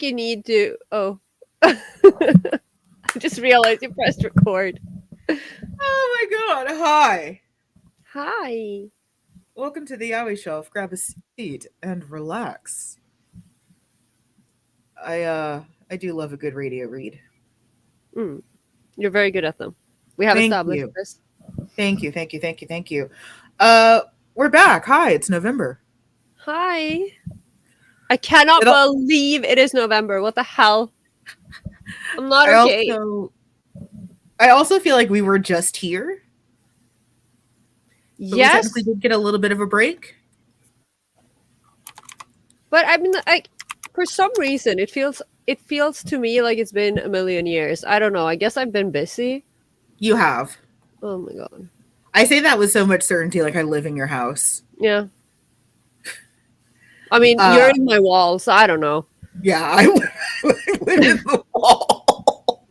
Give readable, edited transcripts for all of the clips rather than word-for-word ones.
think you need to. Oh, I just realized you pressed record. Oh my god! Hi, Hi. welcome to the Yaoi Shelf. Grab a seat and relax. I do love a good radio read. Mm, you're very good at them. We have Thank established you, this. thank you, thank you, thank you, thank you. Uh, we're back. Hi, it's November. Hi. I cannot It'll, believe it is November. What the hell? I'm not I okay. also feel like we were just here, but we technically Yes, did get a little bit of a break. but I mean, like, for some reason, it feels to me like it's been a million years. I don't know. I guess I've been busy. You have. Oh my god. I say that with so much certainty, like I live in your house. Yeah. I mean, you're Uh, in my walls. So I don't know. yeah, I live in the wall.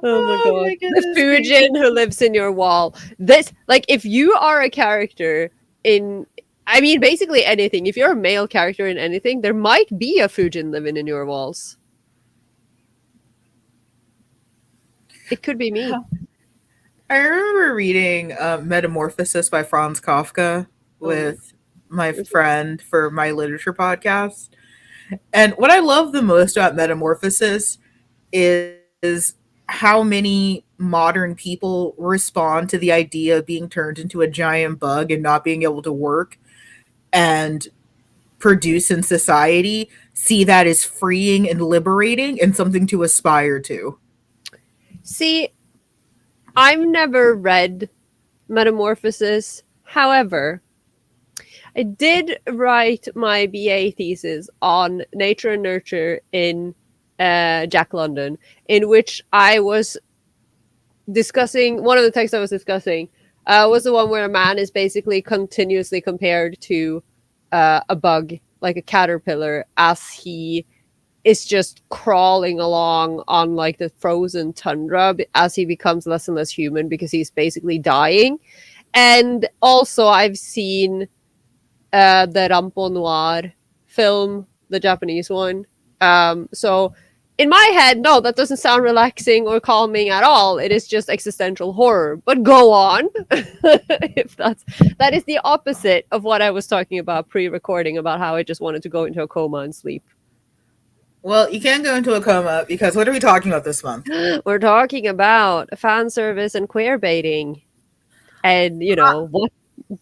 Oh my Oh god. my The goodness Fujin who gracious. lives in your wall. This, like, if you are a character in, I mean, basically anything, if you're a male character in anything, there might be a Fujin living in your walls. It could be me. I remember reading Metamorphosis by Franz Kafka Oh my. with my friend for my literature podcast. And what I love the most about Metamorphosis is how many modern people respond to the idea of being turned into a giant bug and not being able to work and produce in society, see that as freeing and liberating and something to aspire to. See, I've never read Metamorphosis. However, I did write my BA thesis on nature and nurture in Jack London, in which I was discussing, one of the texts I was discussing was the one where a man is basically continuously compared to a bug, like a caterpillar, as he is just crawling along on like the frozen tundra as he becomes less and less human because he's basically dying. And also I've seen the Rampo Noir film, the Japanese one. So in my head, no, that doesn't sound relaxing or calming at all. It is just existential horror. But go on. If that is the opposite of what I was talking about pre-recording, about how I just wanted to go into a coma and sleep. Well, you can't go into a coma because what are we talking about this month? We're talking about fan service and queer baiting, and you know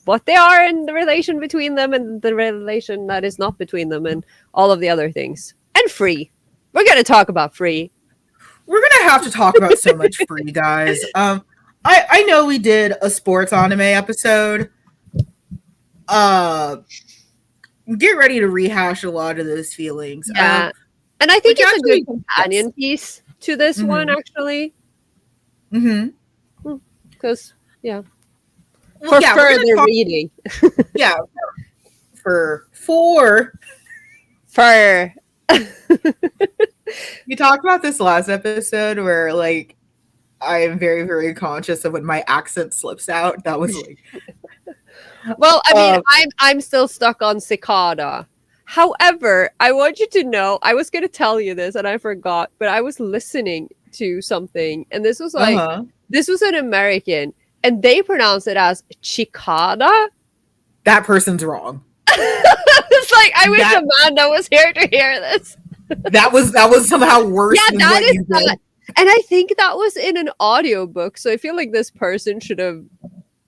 what they are, and the relation between them, and the relation that is not between them, and all of the other things. And free. We're gonna talk about free. We're gonna have to talk about so much free, guys. I know we did a sports anime episode. Uh, get ready to rehash a lot of those feelings. Yeah. And I think Which it's a good actually, companion piece to this one, Mm-hmm. actually. Mm-hmm. Because, yeah. Well, For yeah, further reading. yeah, for we talked about this last episode where like I am very, very conscious of when my accent slips out. That was like Well, I mean, I'm still stuck on cicada. However, I want you to know, I was going to tell you this and I forgot, but I was listening to something, and this was like, this was an American, and they pronounce it as chicada. that person's wrong. It's like, I wish Amanda was here to hear this. That was somehow worse. Yeah, than that what is you that. did. And I think that was in an audiobook, so I feel like this person should have.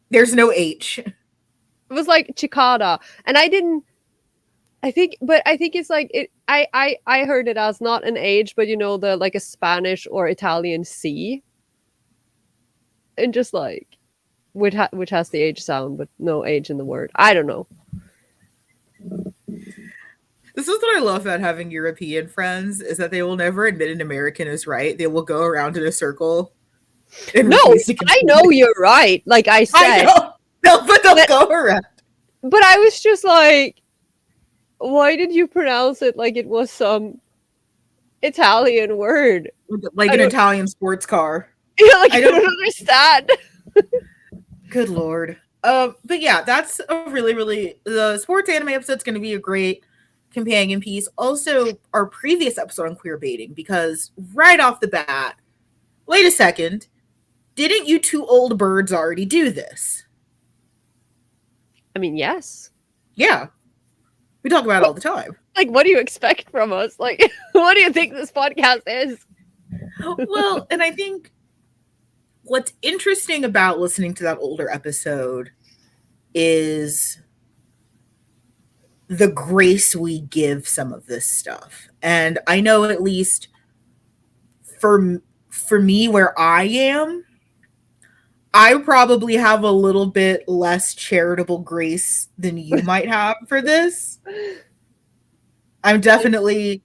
There's no H. It was like chicada, and I didn't. I think it's like it. I heard it as not an H, but you know, the like a Spanish or Italian C, and just like which has the H sound but no H in the word. I don't know. This is what I love about having European friends is that they will never admit an American is right. They will go around in a circle. No, I know you're right. Like I said, I know. No, but they'll go around. But I was just like, why did you pronounce it like it was some Italian word? Like an Italian sports car. Yeah, like I don't understand. Good Lord. But yeah, that's a really, really, the sports anime episode's going to be a great companion piece, also our previous episode on queer baiting, because right off the bat, wait a second, didn't you two old birds already do this? I mean, yes. Yeah. We talk about it all the time. Like, what do you expect from us? Like, what do you think this podcast is? Well, and I think what's interesting about listening to that older episode is the grace we give some of this stuff. And I know, at least for me, where I am, I probably have a little bit less charitable grace than you might have for this. I'm definitely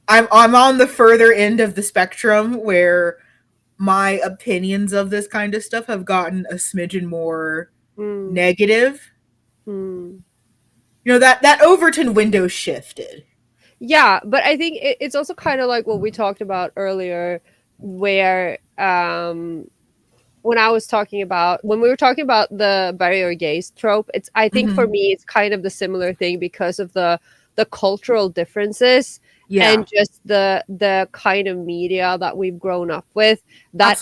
I'm on the further end of the spectrum where my opinions of this kind of stuff have gotten a smidgen more negative. You know, that Overton window shifted. Yeah, but I think it's also kind of like what we talked about earlier, where when we were talking about the barrier gaze trope, I think for me it's kind of the similar thing because of the cultural differences and just the kind of media that we've grown up with. That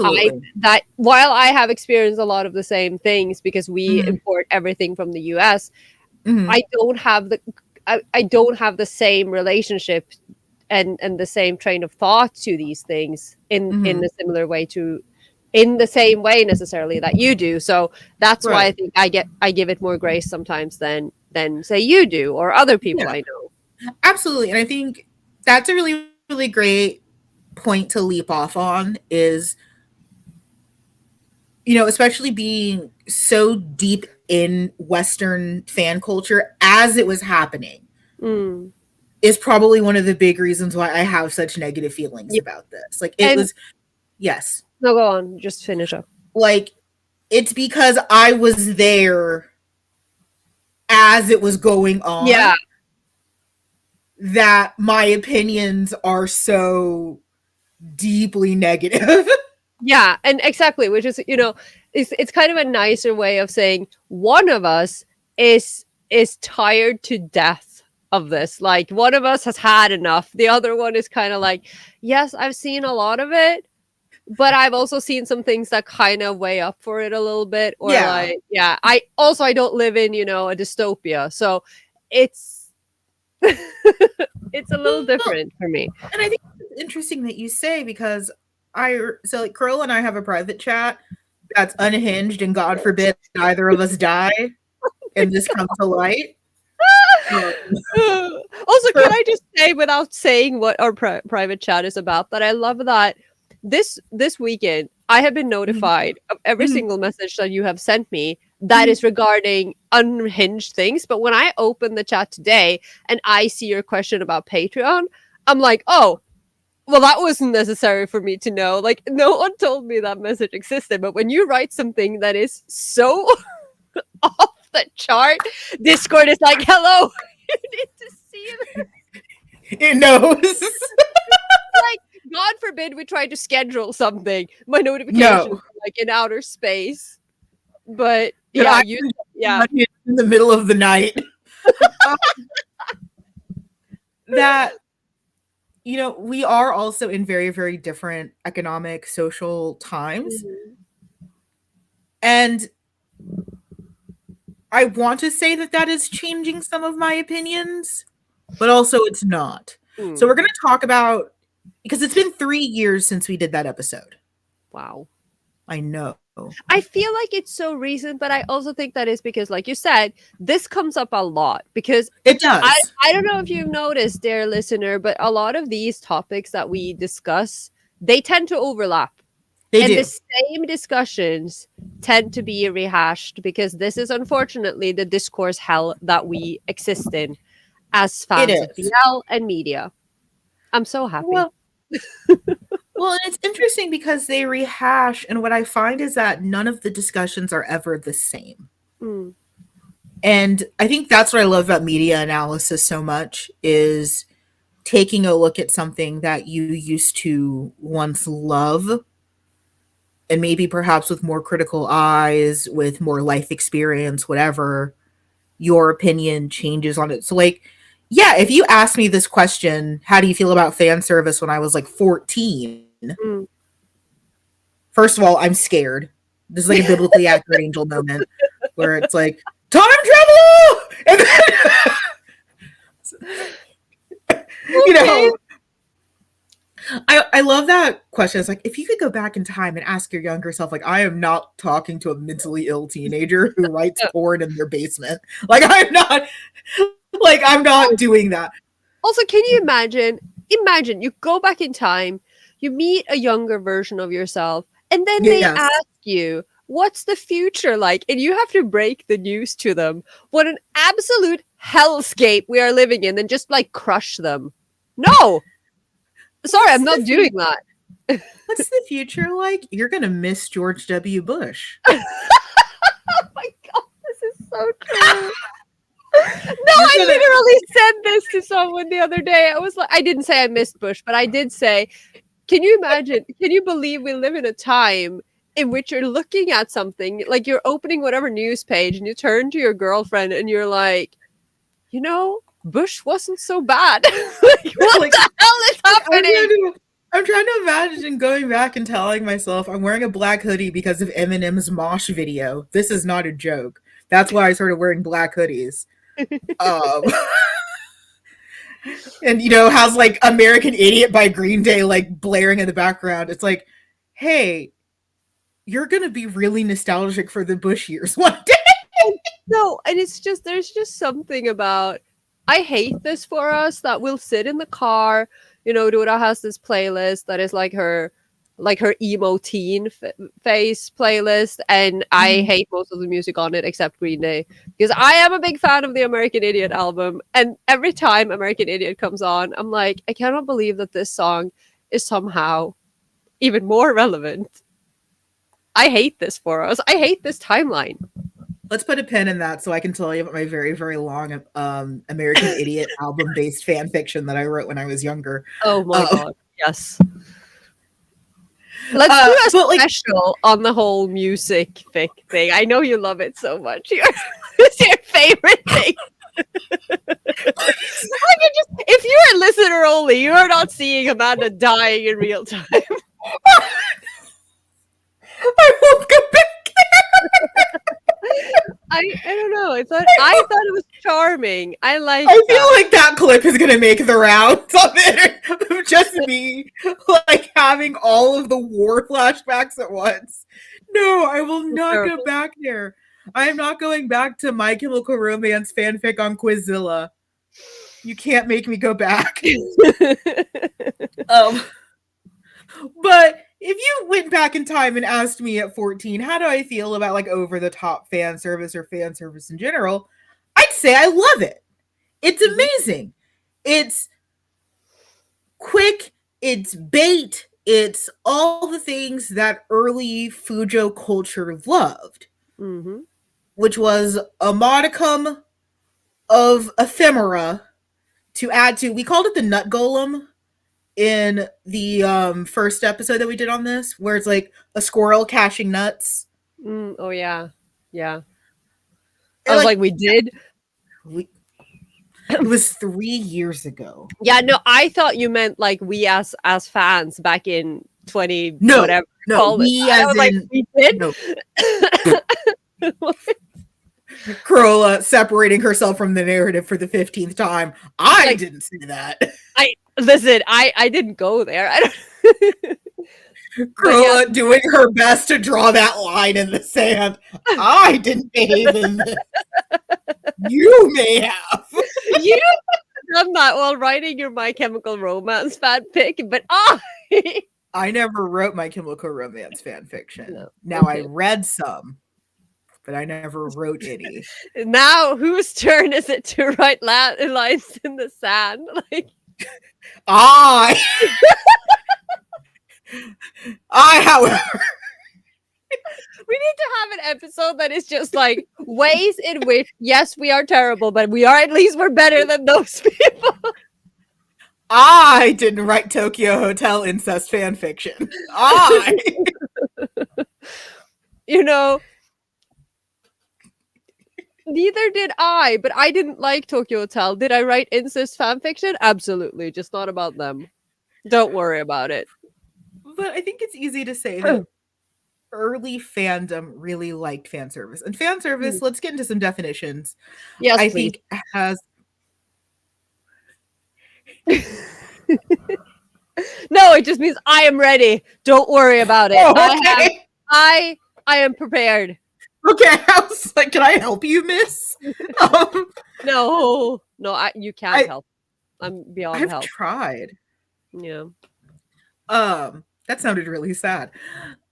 while I have experienced a lot of the same things because we import everything from the US, I don't have the same relationship and the same train of thought to these things in a similar way in the same way necessarily that you do. So that's why I think I give it more grace sometimes than say you do or other people I know. Absolutely. And I think that's a really, really great point to leap off on is, you know, especially being so deep in Western fan culture as it was happening is probably one of the big reasons why I have such negative feelings about this. Like yes. No, go on. Just finish up. Like, it's because I was there as it was going on. Yeah. That my opinions are so deeply negative. Yeah, and exactly, which is, you know, it's kind of a nicer way of saying one of us is tired to death of this. Like, one of us has had enough. The other one is kind of like, yes, I've seen a lot of it, but I've also seen some things that kind of weigh up for it a little bit. Or I don't live in, you know, a dystopia. So it's it's a little different for me. And I think it's interesting that you say, because like Carola and I have a private chat that's unhinged, and God forbid either of us die and this comes to light. Also, can I just say, without saying what our private chat is about, that I love that this weekend I have been notified of every single message that you have sent me that is regarding unhinged things. But when I open the chat today and I see your question about Patreon, I'm like, oh, well, that wasn't necessary for me to know. Like, no one told me that message existed. But when you write something that is so off the chart, Discord is like, hello, you need to see it. It knows. Like, God forbid we try to schedule something. My notifications are like in outer space. But yeah, in the middle of the night. That, you know, we are also in very, very different economic, social times. And I want to say that is changing some of my opinions, but also it's not. So we're going to talk about, because it's been 3 years since we did that episode. Wow. I know. I feel like it's so recent, but I also think that is because, like you said, this comes up a lot because it does. I don't know if you've noticed, dear listener, but a lot of these topics that we discuss, they tend to overlap. They do. The same discussions tend to be rehashed because this is unfortunately the discourse hell that we exist in as fans of BL and media. I'm so happy. Well, and it's interesting because they rehash, and what I find is that none of the discussions are ever the same. And I think that's what I love about media analysis so much, is taking a look at something that you used to once love, and maybe perhaps with more critical eyes, with more life experience, whatever, your opinion changes on it. So, like, yeah, if you asked me this question, how do you feel about fan service when I was like 14? Mm. First of all, I'm scared. This is like a biblically accurate angel moment where it's like, time travel! And then, you Okay. know, I love that question. It's like, if you could go back in time and ask your younger self, like, I am not talking to a mentally ill teenager who writes Yeah. porn in their basement. I'm not doing that. Also, can you imagine? Imagine you go back in time, you meet a younger version of yourself, and then they Yes. ask you, "What's the future like?" And you have to break the news to them. What an absolute hellscape we are living in, and just like crush them. No, sorry, I'm not doing that. What's the future like? You're gonna miss George W. Bush. Oh my god, this is so true. No, I literally said this to someone the other day. I was like, I didn't say I missed Bush, but I did say, can you imagine? Can you believe we live in a time in which you're looking at something, like you're opening whatever news page and you turn to your girlfriend and you're like, Bush wasn't so bad. Like, what Like, the hell is happening? I'm trying to imagine going back and telling myself I'm wearing a black hoodie because of Eminem's Mosh video. This is not a joke. That's why I started wearing black hoodies. Um, and has like American Idiot by Green Day like blaring in the background. It's like, hey, you're gonna be really nostalgic for the Bush years one day. No, and it's just there's just something about I hate this for us that we'll sit in the car. Dora has this playlist that is like her emo teen face playlist, and I hate most of the music on it except Green Day because I am a big fan of the American Idiot album, and every time American Idiot comes on, I'm like, I cannot believe that this song is somehow even more relevant. I hate this for us. I hate this timeline. Let's put a pin in that so I can tell you about my very, very long American Idiot album-based fan fiction that I wrote when I was younger. Oh my god, yes. Let's do a special on the whole music thing. I know you love it so much. It's your favorite thing. If you're a listener only, you are not seeing Amanda dying in real time. I won't go back. I don't know. I thought it was charming. I feel like that clip is gonna make the rounds of it of just me like having all of the war flashbacks at once. No, I will not go back there. I am not going back to My Chemical Romance fanfic on Quizilla. You can't make me go back. But if you went back in time and asked me at 14, how do I feel about like over the top fan service or fan service in general? I'd say I love it. It's amazing. It's quick. It's bait. It's all the things that early Fujo culture loved, which was a modicum of ephemera to add to. We called it the nut golem in the first episode that we did on this, where it's like a squirrel cashing nuts. Oh yeah. I was like, we did. It was 3 years ago. Yeah, no, I thought you meant like we as fans back in 20 whatever. No, we as in like, we did. No. Carola separating herself from the narrative for the 15th time. I didn't say that. I didn't go there. I don't. Carola doing her best to draw that line in the sand. I didn't behave in this. You may have. You done that while writing your My Chemical Romance fanfic, but I never wrote My Chemical Romance fanfiction. No. Now I read some, but I never wrote any. Now, whose turn is it to write lines in the sand? Like, I, however, we need to have an episode that is just like ways in which, yes, we are terrible, but we're better than those people. I didn't write Tokyo Hotel incest fanfiction. Neither did I, but I didn't like Tokyo Hotel. Did I write incest fanfiction? Absolutely, just not about them. Don't worry about it. But I think it's easy to say that early fandom really liked fan service. And fan service, let's get into some definitions. Yes, I please. think has No, it just means I am ready. Don't worry about it. oh, okay. I am prepared. Okay, I was like, can I help you, miss? No, you can't I help. I'm beyond I've help. tried. Yeah. That sounded really sad.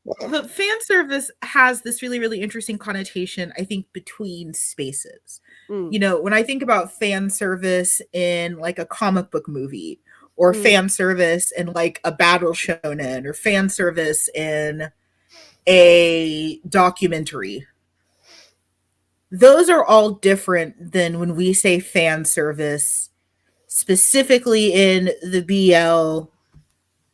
But fan service has this really, really interesting connotation, I think, between spaces. Mm, You know, when I think about fan service in like a comic book movie, or mm, fan service in like a battle shonen, or fan service in a documentary, those are all different than when we say fan service specifically in the BL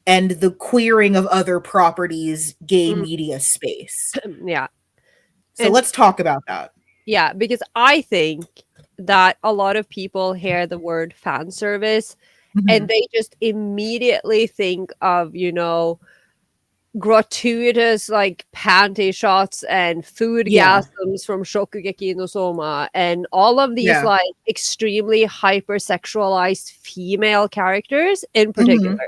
and the queering of other properties gay mm, media space. yeah. So And let's talk about that. yeah, because I think that a lot of people hear the word fan service and Mhm. they just immediately think of, gratuitous like panty shots and food Yeah. gasms from Shokugeki no Soma and all of these Yeah. like extremely hypersexualized female characters in particular.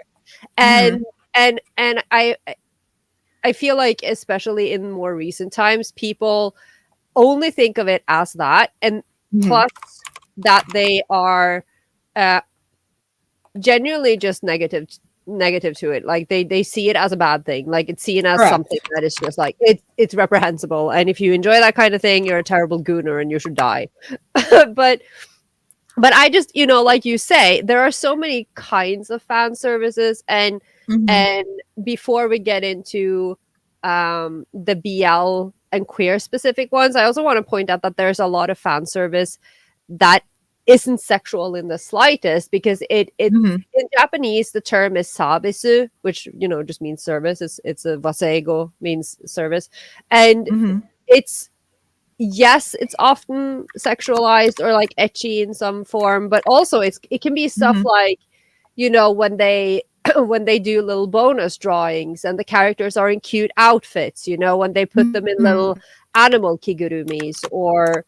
Mhm. Mhm. And I feel like especially in more recent times people only think of it as that, and Mhm. plus that they are uh, genuinely just negative to it. Like they see it as a bad thing. Like it's seen as something Correct. that is just like it's reprehensible. And if you enjoy that kind of thing, you're a terrible gooner and you should die. but I just, like you say, there are so many kinds of fan services, Mhm. and before we get into the BL and queer specific ones, I also want to point out that there's a lot of fan service that isn't sexual in the slightest, because it Mhm. in Japanese the term is sabisu, which just means service. It's a waseigo, means service, and Mhm. it's yes, it's often sexualized or like ecchi in some form, but also it can be stuff Mhm. like, when they when they do little bonus drawings and the characters are in cute outfits, when they put them in Mhm. little animal kigurumis, or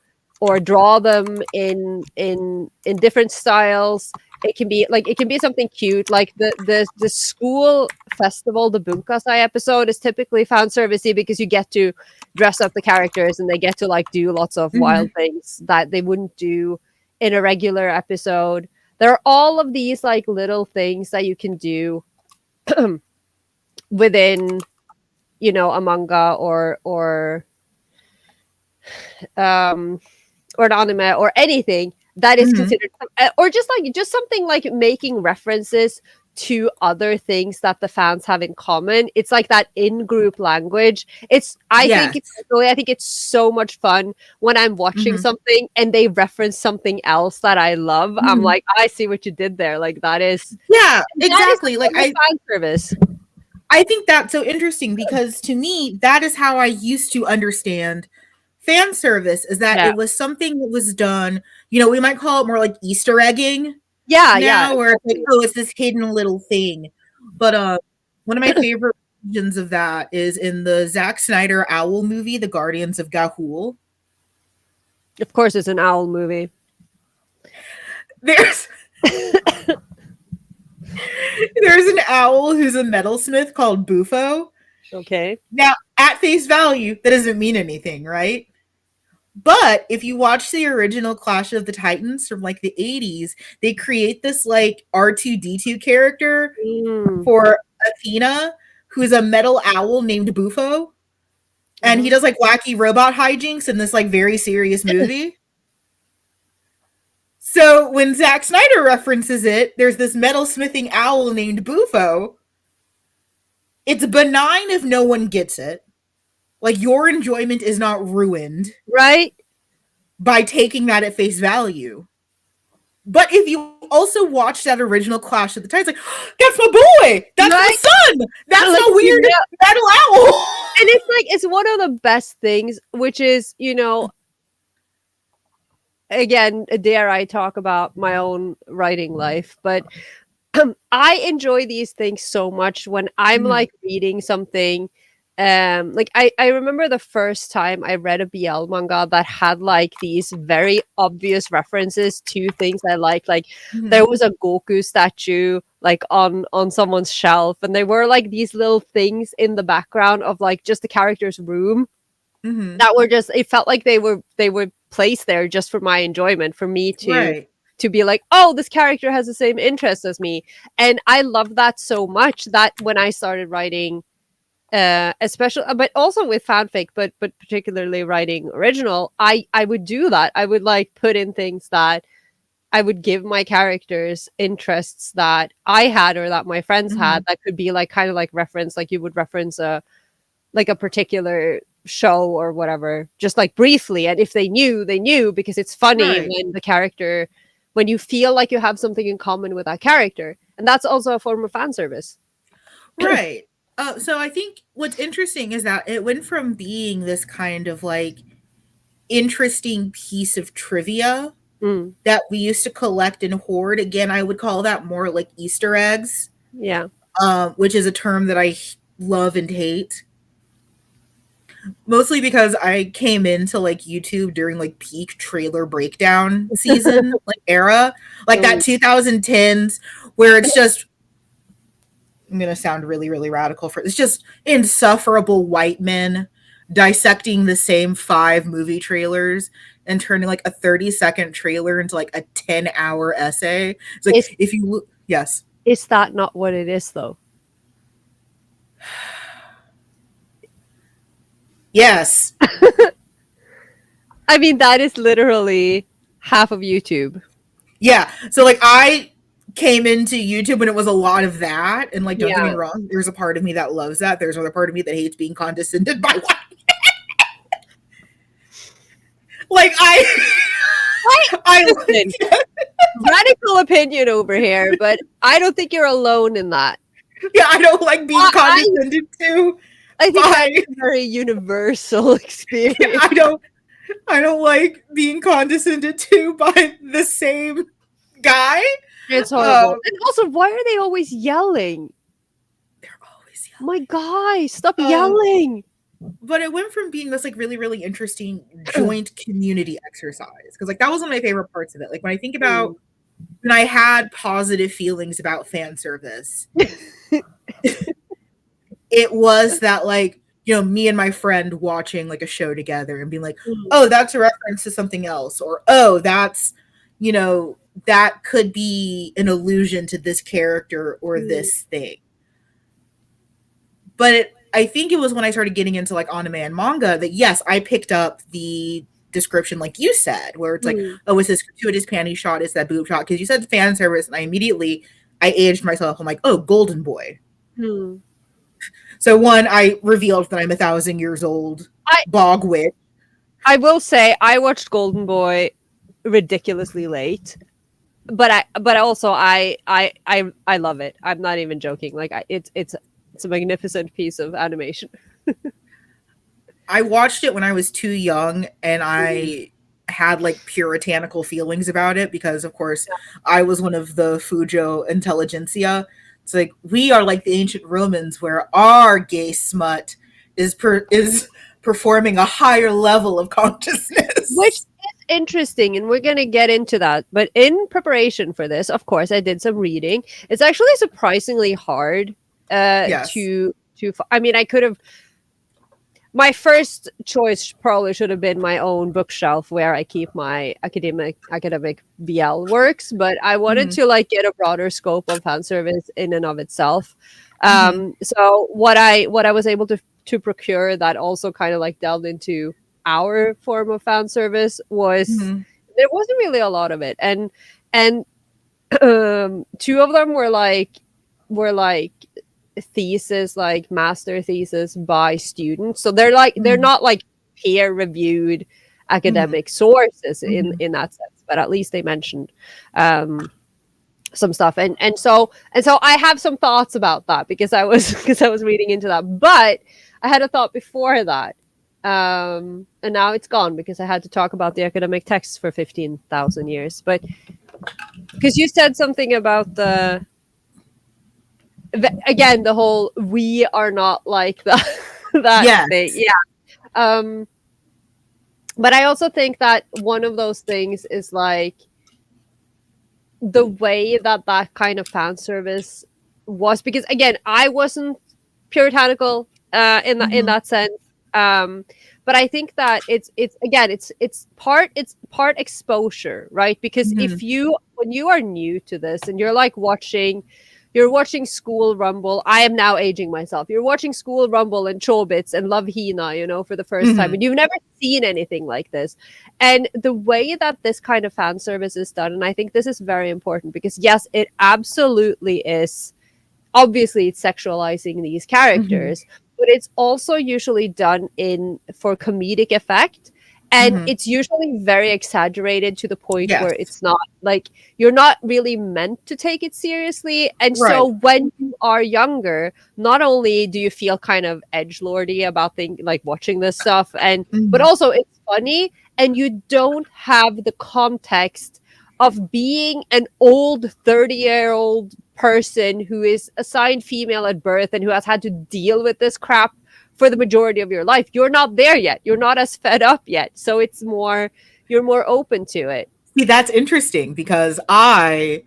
draw them in different styles. It can be something cute, like the school festival, the Bunkasai episode is typically fan servicey because you get to dress up the characters and they get to like do lots of wild Mhm. things that they wouldn't do in a regular episode. There are all of these like little things that you can do within, a manga um or an anime or anything that is Mhm. considered, or just something like making references to other things that the fans have in common. It's like that in-group language. Yes. I think it's so much fun when I'm watching Mhm. something and they reference something else that I love. I'm Mhm. like, I see what you did there. Like Yeah, that is exactly. a form of fan service. I think that's so interesting because to me, that is how I used to understand fan service, is that Yeah. it was something that was done, you know, we might call it more like Easter egging Yeah, now, where it's like, exactly. oh, it's this hidden little thing. But one of my favorite versions of that is in the Zack Snyder Owl movie, The Guardians of Ga'Hoole. Of course it's an owl movie. There's there's an owl who's a metalsmith called Bufo. Okay. Now, at face value, that doesn't mean anything, right? But if you watch the original Clash of the Titans from like the 80s, they create this like R2D2 character Mm. for Athena, who's a metal owl named Bufo. And he Uh-huh. does like wacky robot hijinks in this like very serious movie. So when Zack Snyder references it, there's this metal smithing owl named Bufo. It's benign if no one gets it. Like your enjoyment is not ruined Right? by taking that at face value. But if you also watch that original Clash of the Titans, like, that's my boy! That's my Right? son! That's Like, my weird metal owl! and it's like it's one of the best things, which is, again, dare I talk about my own writing life, but I enjoy these things so much when I'm Mhm. like reading something. Like I remember the first time I read a BL manga that had like these very obvious references to things I like. Like there Mhm. was a Goku statue like on someone's shelf, and there were like these little things in the background of like just the character's room Mhm. that were just, it felt like they were placed there just for my enjoyment, for me Right. to be like, oh, this character has the same interests as me. And I love that so much that when I started writing, especially, but also with fanfic, but particularly writing original, I would do that. I would like put in things that I would give my characters interests that I had or that my friends had, Mhm. that could be like kind of like reference, like you would reference a like a particular show or whatever, just like briefly. And if they knew, they knew, because it's funny Right. when the character, when you feel like you have something in common with that character. And that's also a form of fan service. Right. So I think what's interesting is that it went from being this kind of like interesting piece of trivia Mm, that we used to collect and hoard. Again, I would call that more like Easter eggs, yeah. which is a term that love and hate. Mostly because I came into like YouTube during like peak trailer breakdown season, like era, like that Mm. 2010s where it's just, I'm gonna sound really, really radical for it's just insufferable white men dissecting the same 5 movie trailers and turning like a 30-second trailer into like a 10-hour essay. It's like Is if you yes. is that not what it is though? Yes. I mean, that is literally half of YouTube. Yeah. So like I came into YouTube when it was a lot of that. And like don't get me Yeah. wrong, there's a part of me that loves that. There's another part of me that hates being condescended by one. Like I I listen, radical opinion over here, but I don't think you're alone in that. yeah, I don't like being I condescended to I think by that is a very universal experience. I don't like being condescended to by the same guy. It's horrible. Um, And also, why are they always yelling? they're always My guy, stop yelling. yelling. But it went from being this like really really interesting joint community exercise because like that was one of my favorite parts of it. Like when I think about Mm. when I had positive feelings about fan service, it was that like me and my friend watching like a show together and being like, Mm. oh, that's a reference to something else, or oh, that's you know that could be an allusion to this character or Mm. this thing. But I think it was when I started getting into like anime and manga that yes, I picked up the description like you said, where it's like, Mm. oh, it's this gratuitous panty shot, it's that boob shot, because you said fan service, and I aged myself. I'm like, oh, Golden Boy. Mm. So one, I revealed that I'm 1,000 years old, I bog wit. I will say I watched Golden Boy ridiculously late, but also I love it. I'm not even joking. Like it's a magnificent piece of animation. I watched it when I was too young, and Mhm. I had like puritanical feelings about it because, of course, I was one of the Fujo intelligentsia. It's like we are like the ancient Romans, where our gay smut is performing a higher level of Which consciousness. is interesting, and we're going to get into that. But in preparation for this, of course, I did some reading. It's actually surprisingly hard Yes. I mean, I could have, my first choice probably should have been my own bookshelf where I keep my academic BL works, but I wanted Hmm. to like get a broader scope of fan service in and of itself. Hmm. So what I was able to procure that also kind of like delved into our form of fan service was, Hmm. there wasn't really a lot of it, and two of them were like thesis, like master thesis by students, so they're Hmm. not like peer reviewed Hmm. academic sources Hmm. in that sense, but at least they mentioned um some stuff, and so I have some thoughts about that because I was because I was reading into that, but I had a thought before that. And now it's gone because I had to talk about the academic texts for 15,000 years. But because you said something about again, the whole we are not like that that thing. Yes. Yeah. Um, but I also think that one of those things is like the way that that kind of fan service was, because again, I wasn't puritanical in Mm-hmm. that sense. um but I think that it's again, it's part exposure, right? Because Mm-hmm. if you, when you are new to this and you're like you're watching School Rumble. I am now aging myself. You're watching School Rumble and Chobits and Love Hina, for the first time, Mm-hmm. and you've never seen anything like this. And the way that this kind of fan service is done, and I think this is very important because, yes, it absolutely is. Obviously, it's sexualizing these Mm-hmm. characters, but it's also usually done in for comedic effect. And Mm-hmm. it's usually very exaggerated to the point where Yes. it's not like you're not really meant to take it seriously. And Right. so when you are younger, not only do you feel kind of edgelordy about like watching this stuff, and but Mm-hmm. also it's funny, and you don't have the context of being an old 30-year-old person who is assigned female at birth and who has had to deal with this crap for the majority of your life. You're not there yet. You're not as fed up yet. So it's more, you're more open to it. See, that's interesting because I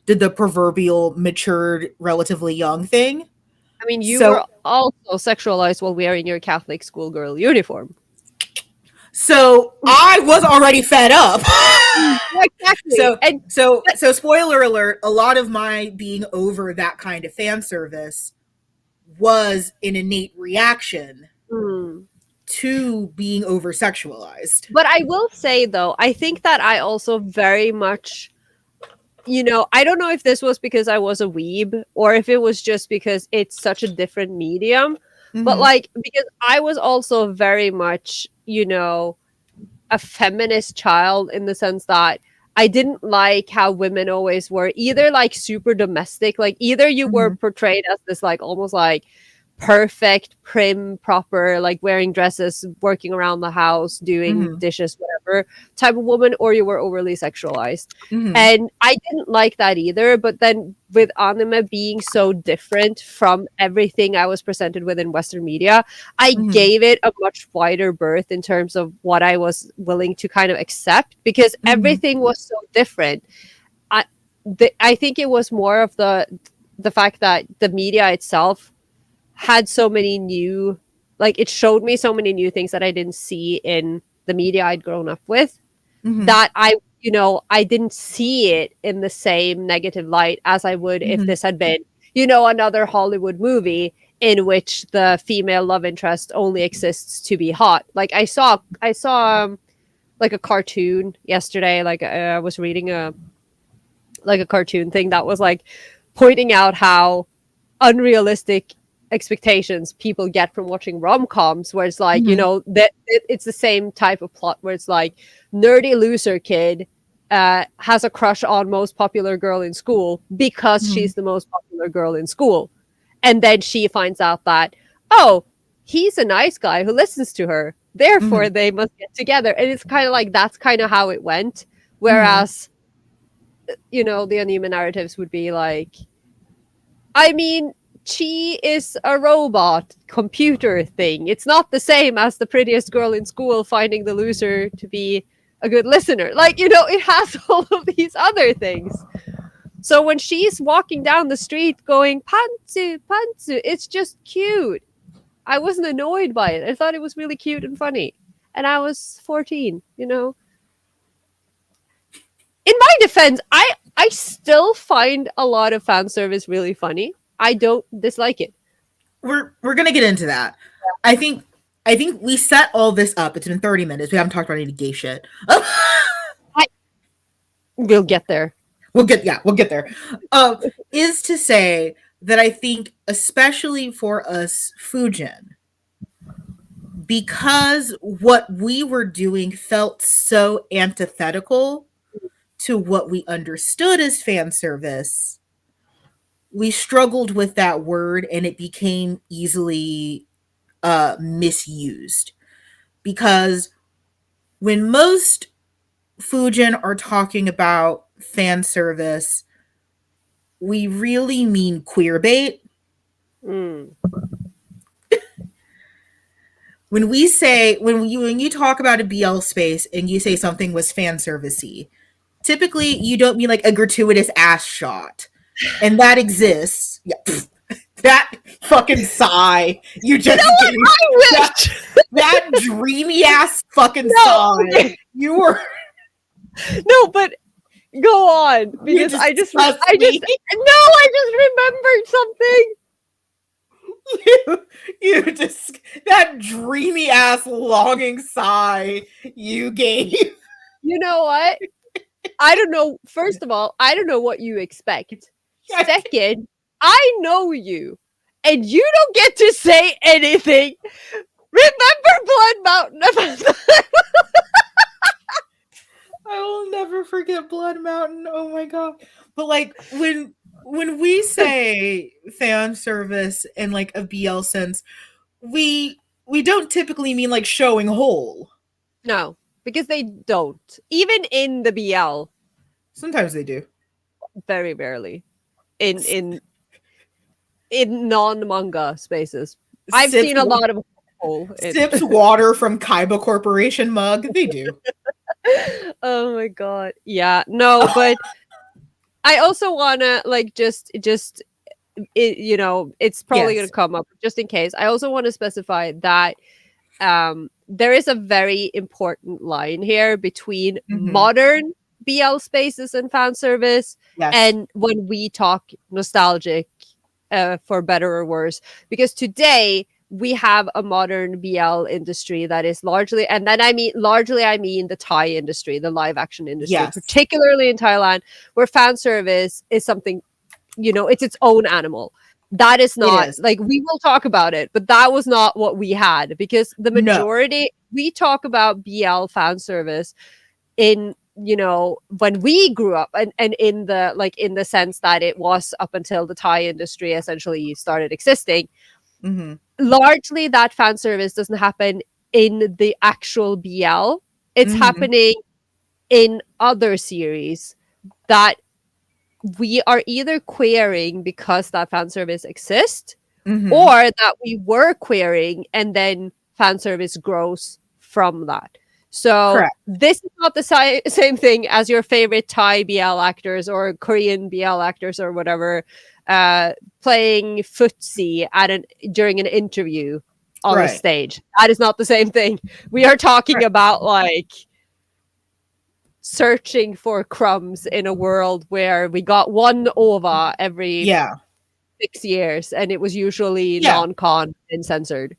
did the proverbial matured, relatively young thing. I mean, you were So, also sexualized while wearing your Catholic schoolgirl uniform. so I was already fed up. Yeah, exactly. so, And so spoiler alert, a lot of my being over that kind of fan service was an innate reaction mm, to being over sexualized. but I will say though, I think that I also very much, I don't know if this was because I was a weeb or if it was just because it's such a different medium, but Mm-hmm. like, because I was also very much, a feminist child in the sense that I didn't like how women always were either like super domestic, like either you were Mm-hmm. portrayed as this like almost like perfect, prim, proper, like wearing dresses, working around the house, doing Mm-hmm. dishes, whatever type of woman, or you were overly sexualized. Mm-hmm. And I didn't like that either. But then with anime being so different from everything I was presented with in Western media, I Mm-hmm. gave it a much wider berth in terms of what I was willing to kind of accept because Mm-hmm. everything was so different. I, I think it was more of the fact that the media itself had so many new, like it showed me so many new things that I didn't see in the media I'd grown up with, Mm-hmm. that I didn't see it in the same negative light as I would if Mm-hmm. this had been, another Hollywood movie in which the female love interest only exists to be hot. Like I saw like a cartoon yesterday, like I was reading a cartoon thing that was like pointing out how unrealistic expectations people get from watching rom-coms, where it's like, Mm-hmm. that it's the same type of plot where it's like nerdy loser kid has a crush on most popular girl in school because Mm-hmm. she's the most popular girl in school, and then she finds out that, oh, he's a nice guy who listens to her, therefore Mm-hmm. they must get together. And it's kind of like that's kind of how it went. Mm-hmm. Whereas the anime narratives would be like, I mean, she is a robot computer thing. It's not the same as the prettiest girl in school finding the loser to be a good listener. Like, it has all of these other things. So when she's walking down the street going, pantsu, pantsu, it's just cute. I wasn't annoyed by it. I thought it was really cute and funny. And I was 14. In my defense, I still find a lot of fan service really funny. I don't dislike it. We're gonna get into that. I think I think we set all this up. It's been 30 minutes. We haven't talked about any gay shit. I We'll get there. We'll get there. Is to say that I think, especially for us Fujin, because what we were doing felt so antithetical to what we understood as fan service, we struggled with that word and it became easily misused. because when most Fujin are talking about fan service, we really mean queer bait. Mm. When you talk about a BL space and you say something was fan servicey, typically you don't mean like a gratuitous ass shot, and that exists. Yeah, that fucking sigh you You know just what? gave, I that wish. that dreamy ass fucking No, sigh. okay. You were No, but go on you because disgust I just me. no, I just remembered something. you, you just that dreamy ass longing sigh you gave. You know what? I don't know. First of all, I don't know what you expect. Second, I know you, and you don't get to say anything. Remember Blood Mountain? I will never forget Blood Mountain. Oh my god. But like when we say fan service in like a BL sense, we don't typically mean like showing whole. No, because they don't. Even in the BL, Sometimes they do. very rarely. In in in non-manga spaces, I've Sips seen a lot of hole in. sips water from Kaiba Corporation mug. They do. Oh my god. Yeah. No, but I also wanna like just it's probably gonna Yes. come up just in case. I also want to specify that there is a very important line here between Mhm. modern BL spaces and fan service Yes. and when we talk nostalgic, for better or worse. Because today we have a modern BL industry that is largely, and then I mean the Thai industry, the live action industry, Yes. particularly in Thailand, where fan service is something, it's its own animal. That is It not is. like, we will talk about it, but that was not what we had, because the No. majority, we talk about BL fan service in, when we grew up, and in the, like, in the sense that it was up until the Thai industry essentially started existing. Mhm. Largely that fan service doesn't happen in the actual BL. It's Mhm. happening in other series that we are either querying because that fan service exists, or Mhm. that we were querying and then fan service grows from that. So Correct. this is not the same thing as your favorite Thai BL actors or Korean BL actors or whatever, uh, playing footsie during an interview on a Right. stage. That is not the same thing. We are talking Right. about, like, searching for crumbs in a world where we got one ova every Yeah. 6 years, and it was usually Yeah. non-con and censored.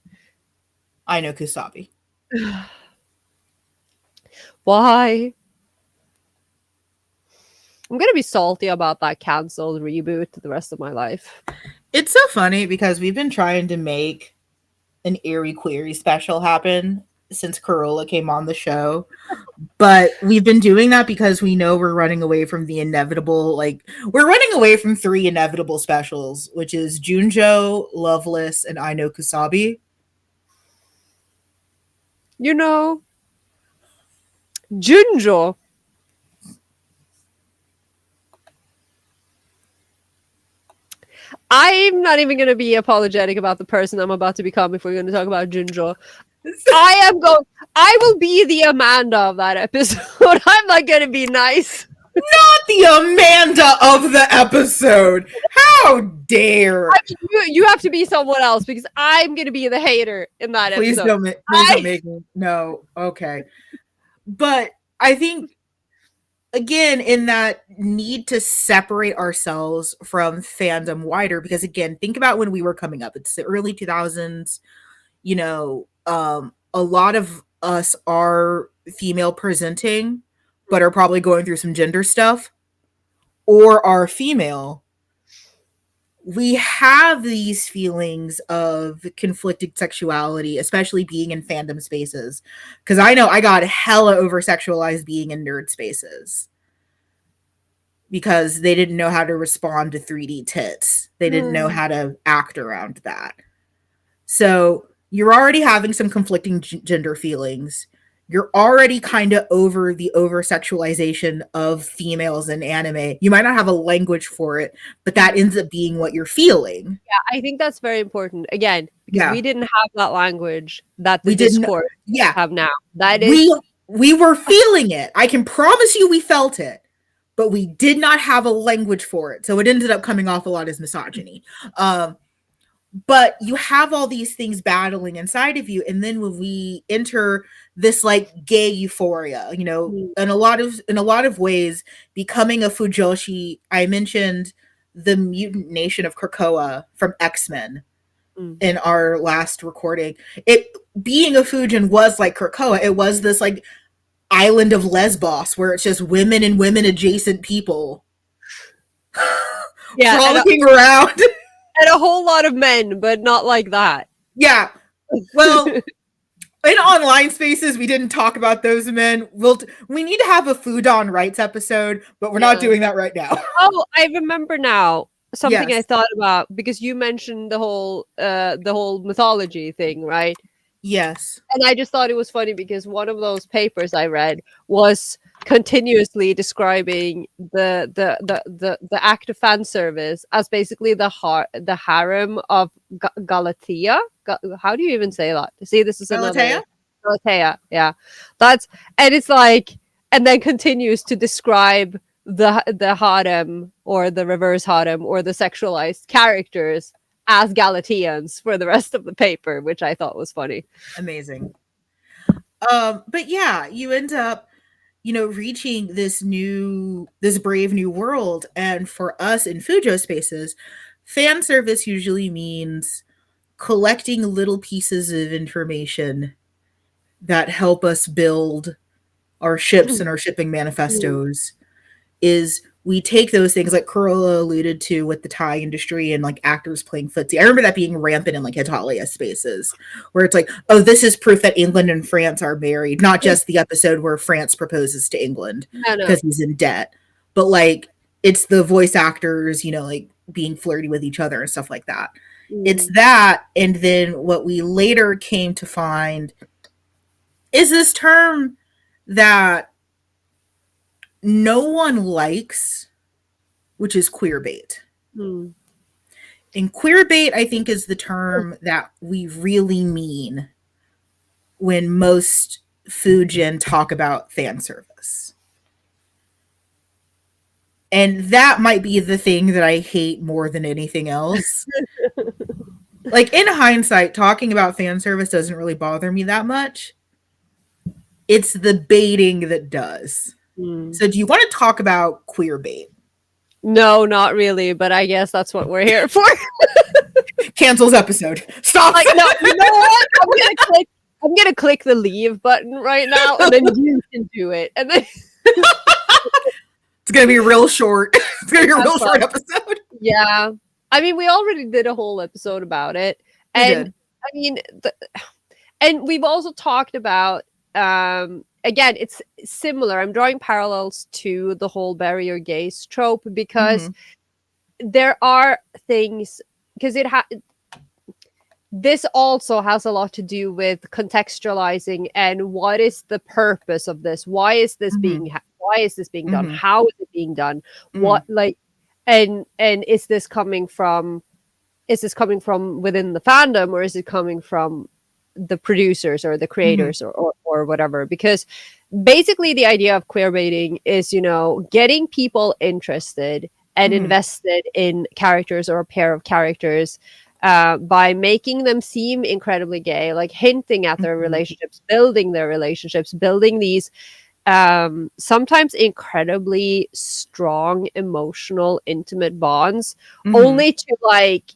I know Kusabi. Why? I'm gonna be salty about that canceled reboot the rest of my life. It's so funny because we've been trying to make an Eerie Query special happen since Carola came on the show. But we've been doing that because we know we're running away from the inevitable, like, we're running away from three inevitable specials, which is Junjo, Loveless, and I Know Kusabi. You know, Junjo. I'm not even gonna be apologetic about the person I'm about to become if we're gonna talk about Junjo. I am going. I will be the Amanda of that episode. I'm not gonna be nice. Not the Amanda of the episode. How dare! You have to be someone else because I'm gonna be the hater in that episode. Please don't I make me. No, okay. But I think again in that need to separate ourselves from fandom wider, because again, think about when we were coming up. It's the early 2000s. A lot of us are female presenting but are probably going through some gender stuff, or are female. We have these feelings of conflicted sexuality, especially being in fandom spaces, because I know I got hella over sexualized being in nerd spaces because they didn't know how to respond to 3D tits. They didn't know how to act around that. So you're already having some conflicting gender feelings. You're already kind of over the over sexualization of females in anime. You might not have a language for it, but that ends up being what you're feeling. Yeah, I think that's very important. Again, because Yeah. we didn't have that language that the We didn't. Discord Yeah. have now. That we is we were feeling it. I can promise you we felt it, but we did not have a language for it. So it ended up coming off a lot as misogyny. But you have all these things battling inside of you, and then when we enter this like gay euphoria, you know, in a lot of ways, becoming a fujoshi. I mentioned the mutant nation of Krakoa from X-Men in our last recording. It being a Fujin was like Krakoa. It was this like island of Lesbos where it's just women and women adjacent people frolicking around. And a whole lot of men, but not like that. Yeah. Well, in online spaces, we didn't talk about those men. We need to have a food on rights episode, but we're not doing that right now. Oh, I remember now something Yes. I thought about, because you mentioned the whole mythology thing, right? Yes. And I just thought it was funny because one of those papers I read was continuously describing the act of fan service as basically the harem of Galatea. How do you even say that? See, this is Galatea? Galatea, yeah. And it's like, and then continues to describe the harem or the reverse harem or the sexualized characters as Galateans for the rest of the paper, which I thought was funny. Amazing. But yeah, you end up, you know, reaching this brave new world. And for us in Fujo spaces, fan service usually means collecting little pieces of information that help us build our ships and our shipping manifestos. Is we take those things like Carola alluded to with the Thai industry and like actors playing footsie. I remember that being rampant in like Hetalia spaces where it's like, oh, this is proof that England and France are married, not just the episode where France proposes to England because he's in debt, but like it's the voice actors, you know, like being flirty with each other and stuff like that. It's that. And then what we later came to find is this term that no one likes, which is queerbait. And queerbait, I think, is the term that we really mean when most Fujin talk about fan service. And that might be the thing that I hate more than anything else. Like, in hindsight, talking about fan service doesn't really bother me that much. It's the baiting that does. So do you want to talk about queerbait? No, not really, but I guess that's what we're here for. Cancels episode. Stop. Like, no, you know what? I'm gonna click the leave button right now, and then you can do it. And then it's gonna be real short. It's gonna be a real short episode. Yeah, I mean, we already did a whole episode about it, and I mean, and we've also talked about. Again, it's similar. I'm drawing parallels to the whole barrier gaze trope because there are things, because this also has a lot to do with contextualizing and what is the purpose of this? Why is this being done? How is it being done? What, like, and is this coming from within the fandom, or is it coming from the producers or the creators or whatever? Because basically the idea of queerbaiting is, you know, getting people interested and invested in characters or a pair of characters by making them seem incredibly gay, like hinting at their relationships, building their relationships, building these sometimes incredibly strong, emotional, intimate bonds, only to, like,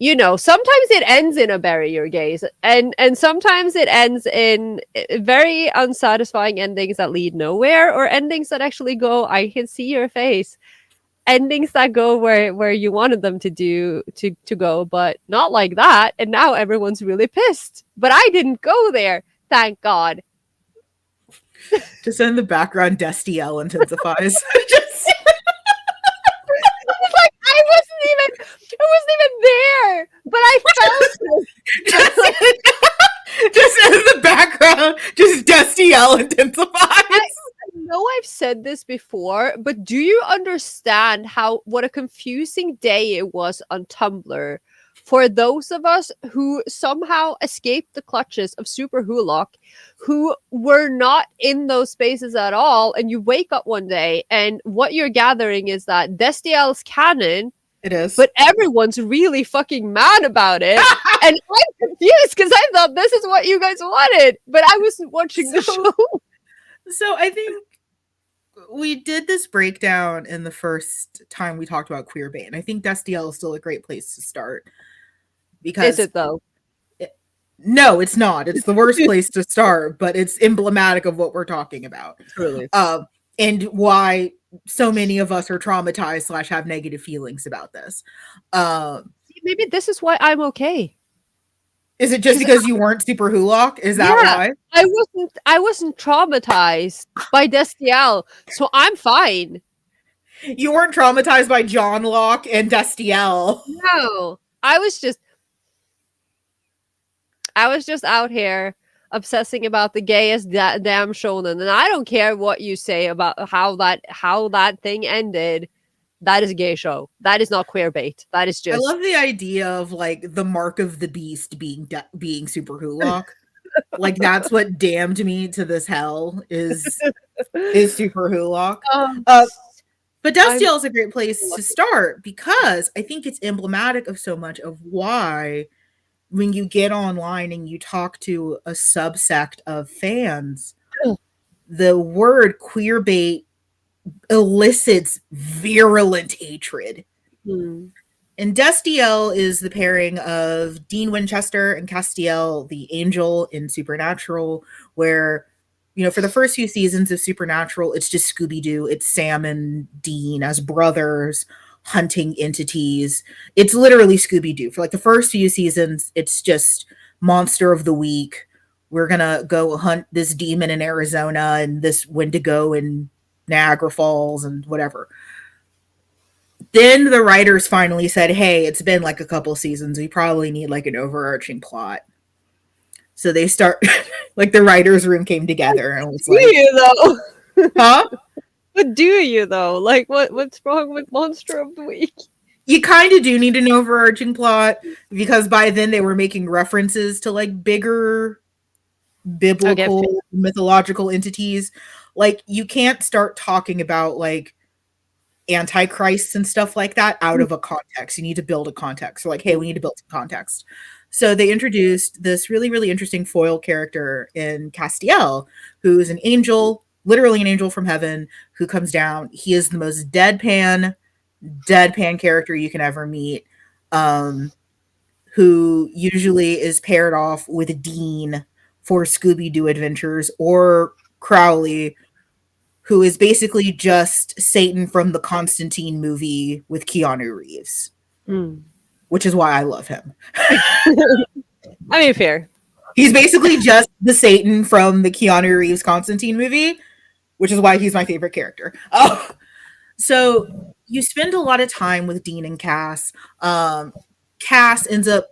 you know, sometimes it ends in a barrier gaze, and sometimes it ends in very unsatisfying endings that lead nowhere, or endings that actually go, I can see your face. Endings that go where you wanted them to go, but not like that. And now everyone's really pissed. But I didn't go there, thank God. Just in the background, Destiel intensifies. It's like I wasn't even there, but I felt it. Destiel intensifies. I know I've said this before, but do you understand how what a confusing day it was on Tumblr for those of us who somehow escaped the clutches of Super Hulock, who were not in those spaces at all, and you wake up one day and what you're gathering is that Destiel's canon, It is. but everyone's really fucking mad about it. And I'm confused because I thought this is what you guys wanted, but I wasn't watching the show. So I think we did this breakdown in the first time we talked about queerbait, and I think Destiel is still a great place to start. Because Is it though? No, it's not. It's the worst place to start, but it's emblematic of what we're talking about. Truly. And why so many of us are traumatized / have negative feelings about this. Maybe this is why I'm okay. Is it just because you weren't Super Hulock? Is that why? I wasn't traumatized by Destiel, so I'm fine. You weren't traumatized by John Locke and Destiel. No. I was just out here obsessing about the gayest damn shonen, and I don't care what you say about how that thing ended. That is a gay show. That is not queerbait. That is just. I love the idea of like the mark of the beast being Super Hulock. Like that's what damned me to this hell is Super Hulock. But Destiel is a great place to start because I think it's emblematic of so much of why when you get online and you talk to a subsect of fans, the word queerbait elicits virulent hatred. And Destiel is the pairing of Dean Winchester and Castiel, the angel in Supernatural, where, you know, for the first few seasons of Supernatural, it's just Scooby-Doo. It's Sam and Dean as brothers hunting entities. It's literally Scooby-Doo. For like the first few seasons, it's just monster of the week. We're going to go hunt this demon in Arizona and this Wendigo in Niagara Falls and whatever. Then the writers finally said, hey, it's been like a couple seasons. We probably need like an overarching plot. So they start, like the writer's room came together and was like, do you though? Huh? But do you though? Like what's wrong with Monster of the Week? You kind of do need an overarching plot because by then they were making references to like bigger biblical mythological entities. Like you can't start talking about like antichrists and stuff like that out of a context. You need to build a context. So like, hey, we need to build some context. So they introduced this really, really interesting foil character in Castiel, who's an angel, literally an angel from heaven, who comes down. He is the most deadpan character you can ever meet, who usually is paired off with Dean for Scooby-Doo adventures, or Crowley, who is basically just Satan from the Constantine movie with Keanu Reeves, which is why I love him. I mean, fair. He's basically just the Satan from the Keanu Reeves Constantine movie, which is why he's my favorite character. So you spend a lot of time with Dean and Cass. Cass ends up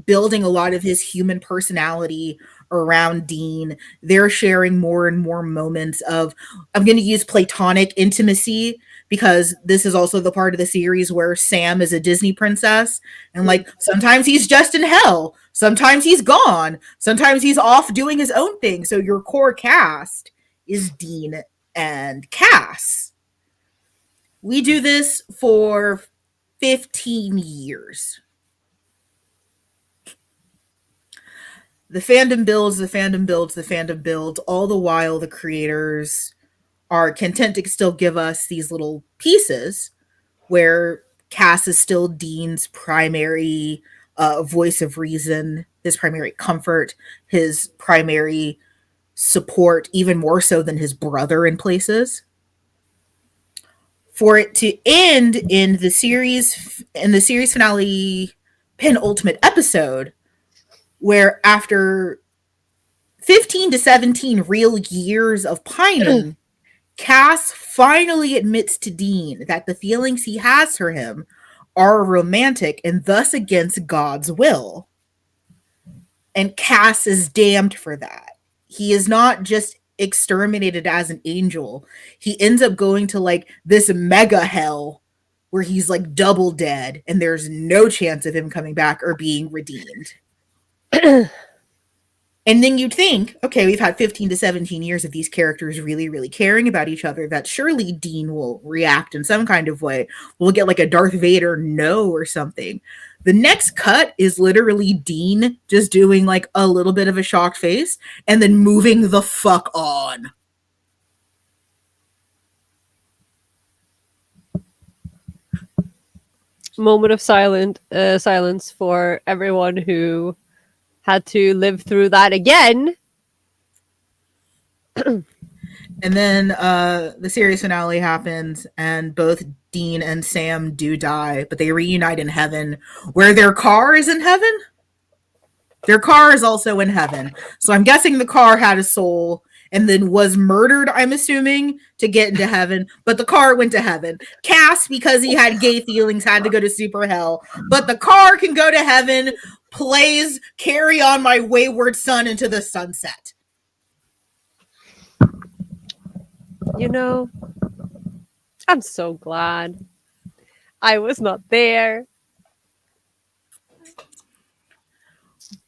building a lot of his human personality around Dean. They're sharing more and more moments of, I'm going to use platonic intimacy because this is also the part of the series where Sam is a Disney princess. And like, sometimes he's just in hell. Sometimes he's gone. Sometimes he's off doing his own thing. So your core cast is Dean and Cass. We do this for 15 years. The fandom builds, the fandom builds, the fandom builds. All the while, the creators are content to still give us these little pieces where Cass is still Dean's primary voice of reason, his primary comfort, his primary support, even more so than his brother in places. For it to end in the series finale penultimate episode, where after 15 to 17 real years of pining, Cass finally admits to Dean that the feelings he has for him are romantic and thus against God's will. And Cass is damned for that. He is not just exterminated as an angel. He ends up going to like this mega hell where he's like double dead and there's no chance of him coming back or being redeemed. And then you'd think, okay, we've had 15 to 17 years of these characters really, really caring about each other, that surely Dean will react in some kind of way. We'll get like a Darth Vader no or something. The next cut is literally Dean just doing like a little bit of a shocked face and then moving the fuck on. Moment of silence for everyone who had to live through that again. And then the series finale happens, and both Dean and Sam do die, but they reunite in heaven, where their car is in heaven. Their car is also in heaven. So I'm guessing the car had a soul and then was murdered, I'm assuming, to get into heaven. But the car went to heaven. Cass, because he had gay feelings, had to go to super hell. But the car can go to heaven, plays Carry On My Wayward Son into the sunset. You know, I'm so glad I was not there.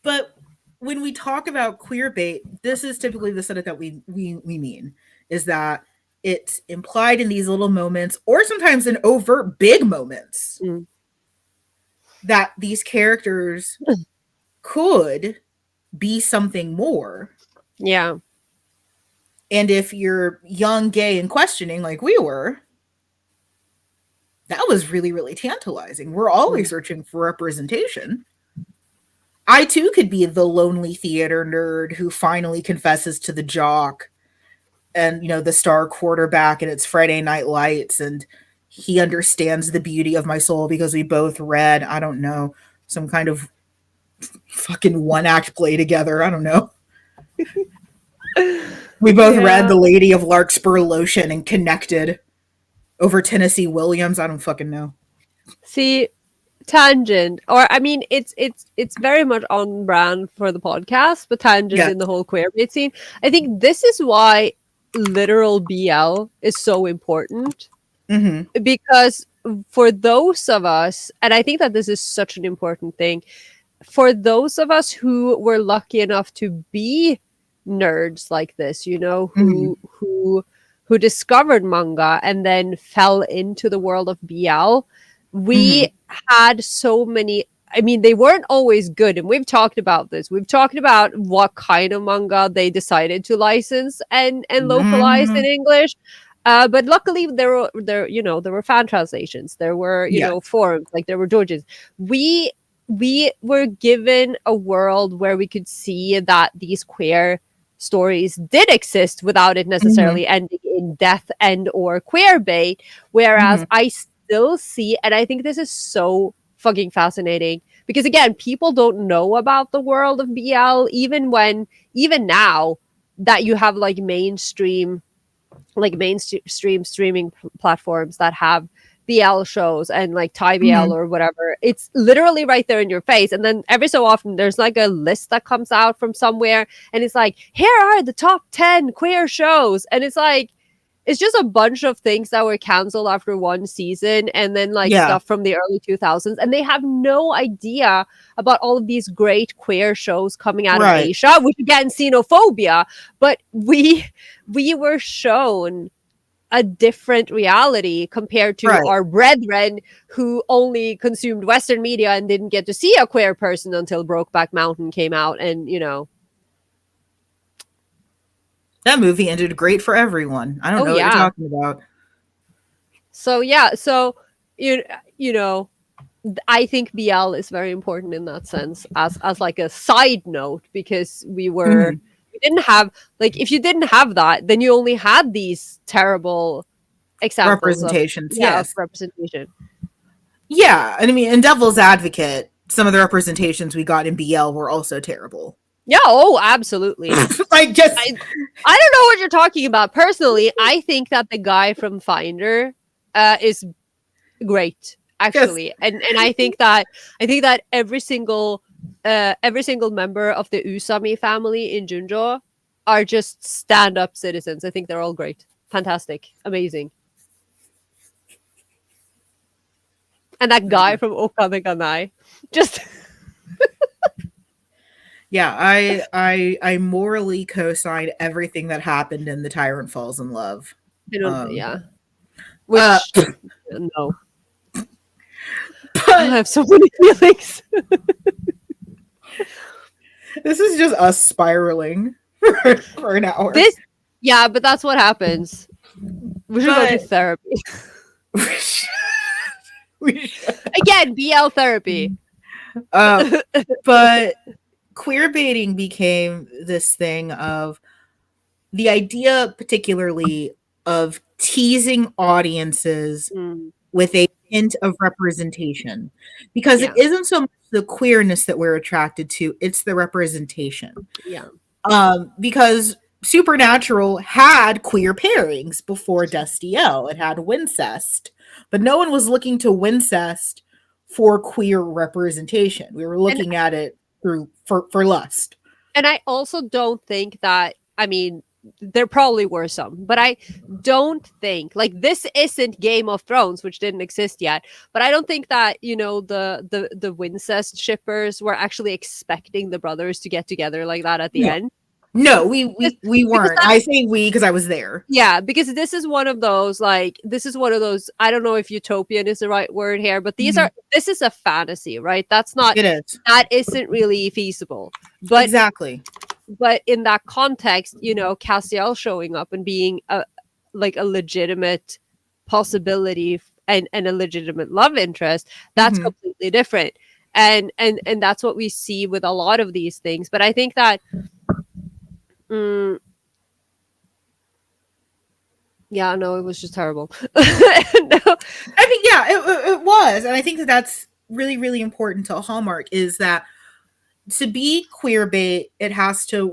But when we talk about queer bait, this is typically the setup that we mean, is that it's implied in these little moments, or sometimes in overt big moments, that these characters could be something more. Yeah. And if you're young, gay, and questioning like we were, that was really, really tantalizing. We're always searching for representation. I too could be the lonely theater nerd who finally confesses to the jock and, you know, the star quarterback, and it's Friday Night Lights, and he understands the beauty of my soul because we both read, I don't know, some kind of fucking one act play together. I don't know. We both read The Lady of Larkspur Lotion and connected over Tennessee Williams. I don't fucking know. See, tangent, or I mean, it's very much on brand for the podcast, but tangent in the whole queerbait scene. I think this is why literal BL is so important, because for those of us, and I think that this is such an important thing, for those of us who were lucky enough to be nerds like this, you know, who discovered manga and then fell into the world of BL, we had so many. I mean, they weren't always good, and we've talked about this. We've talked about what kind of manga they decided to license and localize in English. But luckily, there were fan translations. There were forums, like there were doujins. We were given a world where we could see that these queer stories did exist without it necessarily ending in death and or queerbait. Whereas I still see, and I think this is so fucking fascinating, because again, people don't know about the world of BL even now that you have like mainstream streaming platforms that have BL shows and like Thai BL or whatever. It's literally right there in your face. And then every so often there's like a list that comes out from somewhere and it's like, here are the top 10 queer shows. And it's like, it's just a bunch of things that were canceled after one season, and then like stuff from the early 2000s, and they have no idea about all of these great queer shows coming out of Asia, which again, xenophobia, but we were shown a different reality compared to our brethren who only consumed Western media and didn't get to see a queer person until Brokeback Mountain came out. And you know, that movie ended great for everyone. I don't know what you're talking about. So you know, I think BL is very important in that sense, as like a side note, because we didn't have, like, if you didn't have that, then you only had these terrible examples representations of representation. Yeah, and I mean, in Devil's Advocate, some of the representations we got in BL were also terrible. Yeah, oh, absolutely. I don't know what you're talking about. Personally, I think that the guy from Finder is great, actually, and I think that every single member of the Usami family in Junjo are just stand-up citizens. I think they're all great, fantastic, amazing. And that guy from Okame Kanai, just Yeah, I morally co-sign everything that happened in The Tyrant Falls in Love. I don't, Um, yeah. uh, Which no, I but have so many feelings. this is just us spiraling for an hour. This, yeah, but that's what happens. We should go to But therapy we should, we should. again. BL therapy. But queer baiting became this thing of the idea, particularly of teasing audiences Mm, with a hint of representation, because it yeah, isn't so much the queerness that we're attracted to, it's the representation. yeah, Because Supernatural had queer pairings before Destiel. It had Wincest, but no one was looking to Wincest for queer representation. We were and looking at it through for lust. I also don't think that. I mean, there probably were some, but I don't think like this isn't Game of Thrones, which didn't exist yet. But I don't think that the Wincest shippers were actually expecting the brothers to get together like that at the No, end. no, Because, we because weren't. I say we because I was there. yeah, because this is one of those like this is one of those I don't know if utopian is the right word here, but Mhm. this is a fantasy, right? That's not It is that isn't really feasible. But exactly. in that context, Cassiel showing up and being a like a legitimate possibility and a legitimate love interest, that's Hmm. completely different. And that's what we see with a lot of these things. But I think that mm, yeah, no, it was just terrible. No. I think yeah, it was, and I think that that's really really important to Hallmark is that to be queer bait, it has to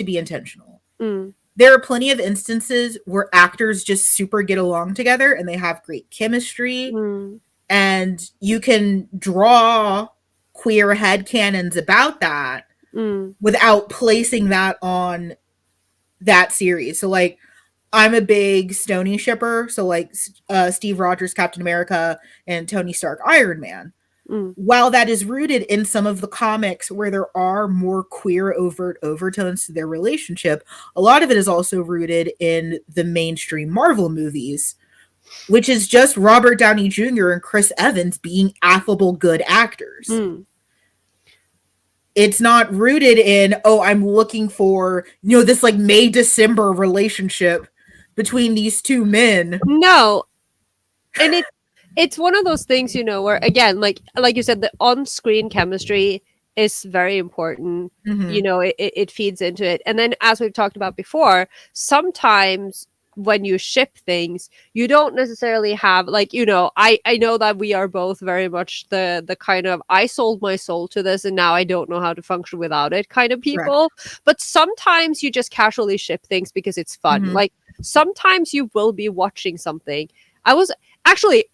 be intentional. Mm, There are plenty of instances where actors just super get along together and they have great chemistry, mm, and you can draw queer headcanons about that mm, without placing that on that series. So like I'm a big Stony shipper, so like Steve Rogers Captain America and Tony Stark Iron Man. mm, While that is rooted in some of the comics where there are more queer overt overtones to their relationship, a lot of it is also rooted in the mainstream Marvel movies, which is just Robert Downey Jr. and Chris Evans being affable good actors. mm. It's not rooted in, oh, I'm looking for, this like May December relationship between these two men. No, and it's one of those things, where again, like you said, the on-screen chemistry is very important. Mm-hmm. It feeds into it. And then as we've talked about before, sometimes when you ship things, you don't necessarily have like, I know that we are both very much the kind of I sold my soul to this and now I don't know how to function without it kind of Correct. people. But sometimes you just casually ship things because it's fun. Mm-hmm. Like sometimes you will be watching something. I was actually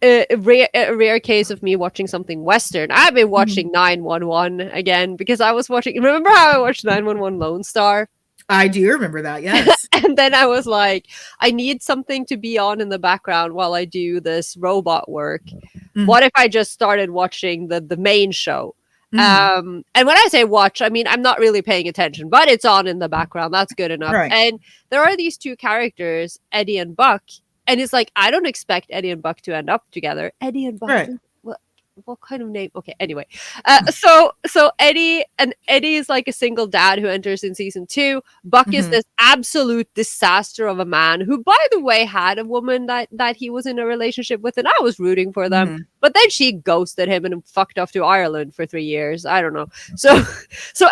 a rare case of me watching something Western. I've been watching 911 again because I was watching. Remember how I watched 911 Lone Star? I do remember that, yes. And then I was like, I need something to be on in the background while I do this robot work. Mm-hmm. What if I just started watching the main show? Mm-hmm. And when I say watch, I mean I'm not really paying attention, but it's on in the background. That's good enough. Right. And there are these two characters, Eddie and Buck, and it's like I don't expect Eddie and Buck to end up together. Eddie and Buck. Right. What kind of name? Okay, anyway. So Eddie is like a single dad who enters in season 2. Buck is this absolute disaster of a man who, by the way, had a woman that he was in a relationship with, and I was rooting for them. But then she ghosted him and fucked off to Ireland for 3 years. I don't know. So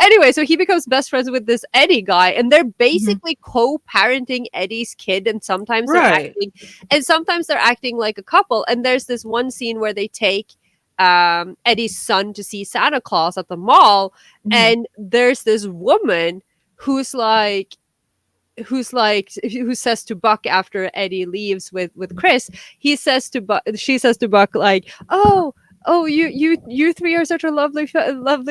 anyway, so he becomes best friends with this Eddie guy, and they're basically co-parenting Eddie's kid, and sometimes they're acting like a couple. And there's this one scene where they take Eddie's son to see Santa Claus at the mall, and there's this woman who says to Buck after Eddie leaves with Chris, she says to Buck like, oh, oh, you three are such a lovely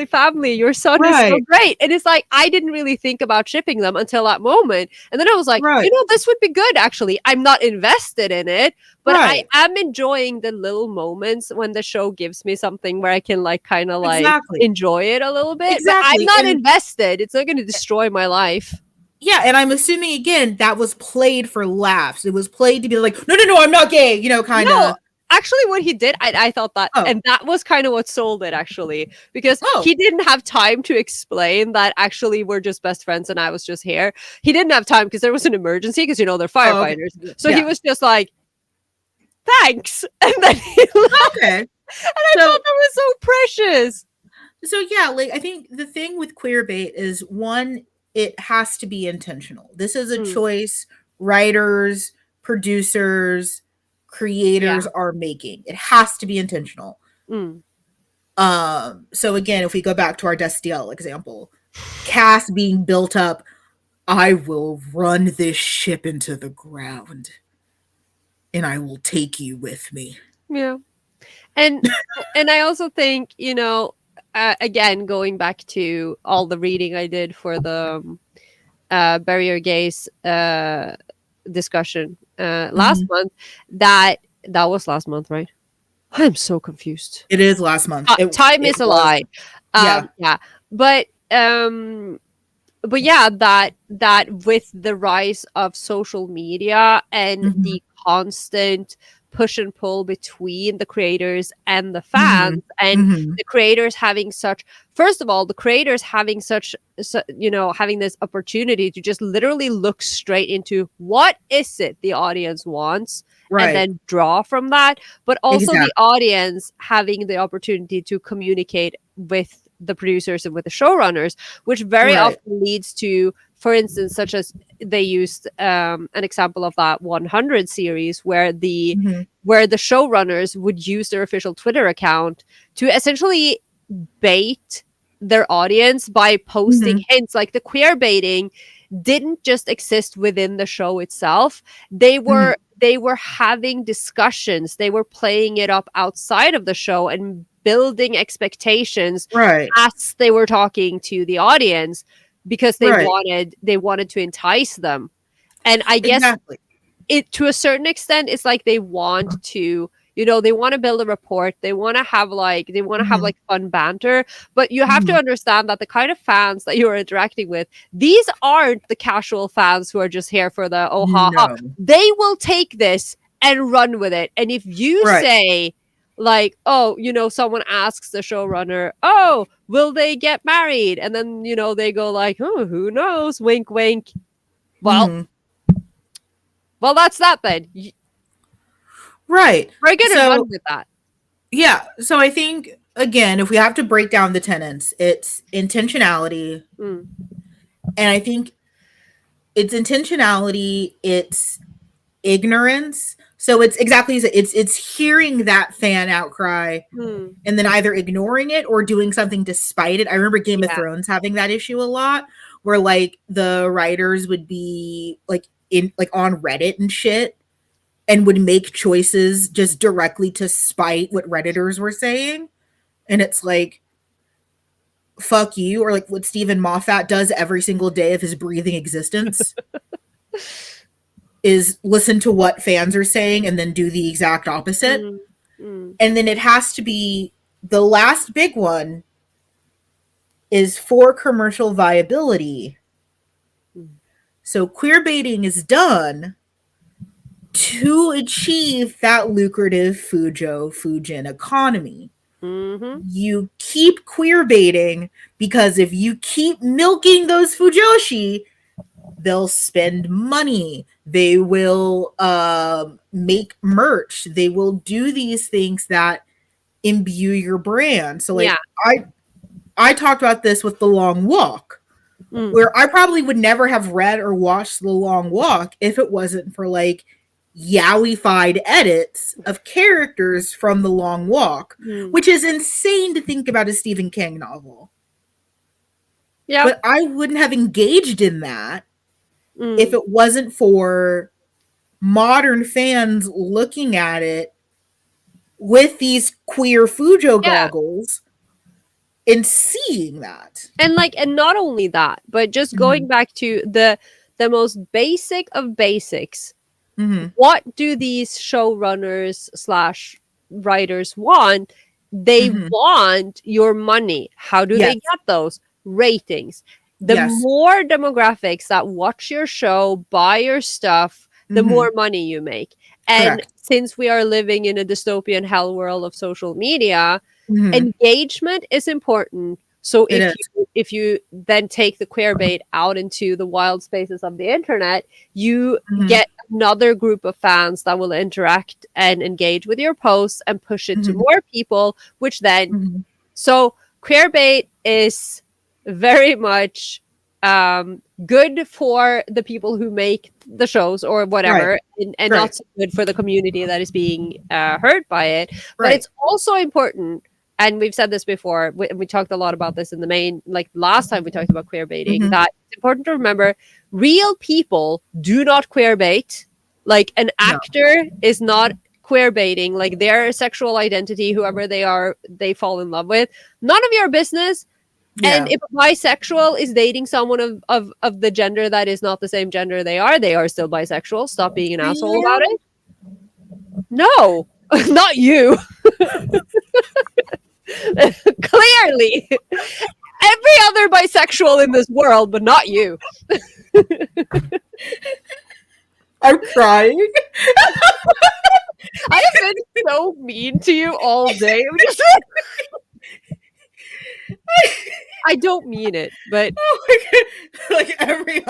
family. Your son is so Right. great. And it's like I didn't really think about shipping them until that moment. And then I was like, Right. this would be good actually. I'm not invested in it, but I Right. am enjoying the little moments when the show gives me something where I can like kind of like Exactly. enjoy it a little bit, but I'm Exactly. not And invested. It's not going to destroy my life. yeah, and I'm assuming again that was played for laughs. It was played to be like, no, no, no, I'm not gay, kind No, of. actually, what he did, I thought that, Oh, and that was kind of what sold it, actually, because oh, he didn't have time to explain that actually we're just best friends and I was just here. He didn't have time because there was an emergency because, they're oh, okay. firefighters. So he Yeah. was just like, thanks. And then he left. Okay. And I So, thought that was so precious. so yeah, like I think the thing with queer bait is one, it has to be intentional. This is a Mm, choice writers, producers, yeah. creators are making. It has to be intentional. Mm. So again, if we go back to our Destiel example, Cass being built up, I will run this ship into the ground and I will take you with me. Yeah. And I also think, again, going back to all the reading I did for the Bury Your Gays discussion last Mhm. month, that was last month, right? I'm so confused. It is last month. Time It is a was. lie. Yeah. Yeah, but yeah, that with the rise of social media and Mhm. the constant push and pull between the creators and the fans, Mhm. and Mhm. the creators having such, first of all, the creators having having this opportunity to just literally look straight into what is it the audience wants and Right. then draw from that, but also the Exactly. audience having the opportunity to communicate with the producers and with the showrunners, which very Right. often leads to, for instance, such as they used an example of that 100 series where the Mhm. showrunners would use their official Twitter account to essentially bait their audience by posting Mhm. hints. Like the queer baiting didn't just exist within the show itself. They Mhm. were having discussions. They were playing it up outside of the show and building expectations Right. as they were talking to the audience because Right. they wanted to entice them. And I guess Exactly. it, to a certain extent, it's like they want to, they want to build a rapport, they want to have Mhm. like fun banter, but you have to Mhm. understand that the kind of fans that you're interacting with, these aren't the casual fans who are just here for the oh ha ha. No. They will take this and run with it. And if you Right. say like, oh, someone asks the showrunner, oh, will they get married, and then they go like, oh, who knows, wink wink, well, Mhm. that's that then. Right. We're gonna run So, with that. yeah. So I think again, if we have to break down the tenets, it's intentionality, Mm. and I think it's intentionality, it's ignorance. So it's exactly as it's hearing that fan outcry Mm. and then either ignoring it or doing something despite it. I remember Game of Yeah. Thrones having that issue a lot where like the writers would be like in like on Reddit and shit and would make choices just directly to spite what Redditors were saying. And it's like fuck you, or like what Stephen Moffat does every single day of his breathing existence is listen to what fans are saying and then do the exact opposite. Mm. Mm. And then it has to be the last big one is for commercial viability. Mm. So queer baiting is done to achieve that lucrative Fujin economy. Mhm. You keep queer baiting because if you keep milking those Fujoshi, they'll spend money. They will make merch. They will do these things that imbue your brand. So Yeah. like I talked about this with The Long Walk, Mm. where I probably would never have read or watched The Long Walk if it wasn't for like yaoified edits of characters from The Long Walk, Mm. which is insane to think about a Stephen King novel. Yep. But I wouldn't have engaged in that if Mm. it wasn't for modern fans looking at it with these queer Fujo Yeah. goggles and seeing that. And like, and not only that, but just going back to the most basic of basics. Mm-hmm. What do these showrunners slash writers want? They Mm-hmm. want your money. How do they Yes. get those? Ratings. The Yes. more demographics that watch your show, buy your stuff, the Mm-hmm. more money you make. And Correct. since we are living in a dystopian hell world of social media, Mm-hmm. engagement is important. So It is. if you then take the queer bait out into the wild spaces of the internet, you Mm-hmm. get another group of fans that will interact and engage with your posts and push it to Mm-hmm. more people, which then Mm-hmm. so queer bait is very much good for the people who make the shows or Right. whatever, and Right. not so good for the community that is being hurt by it. But Right. it's also important, and we've said this before, we talked a lot about this in the main, like last time we talked about queer baiting, Mm-hmm. that it's important to remember real people do not queer bait. Like an No. actor is not queer baiting, like their sexual identity, whoever they are, they fall in love with. None of your business. Yeah. And if a bisexual is dating someone of the gender that is not the same gender they are still bisexual. Stop being an asshole about Yeah. it. No, not you. Clearly. Every other bisexual in this world, but not you. I'm crying. I have been so mean to you all day. I'm just I don't mean it, but Oh my God. Like every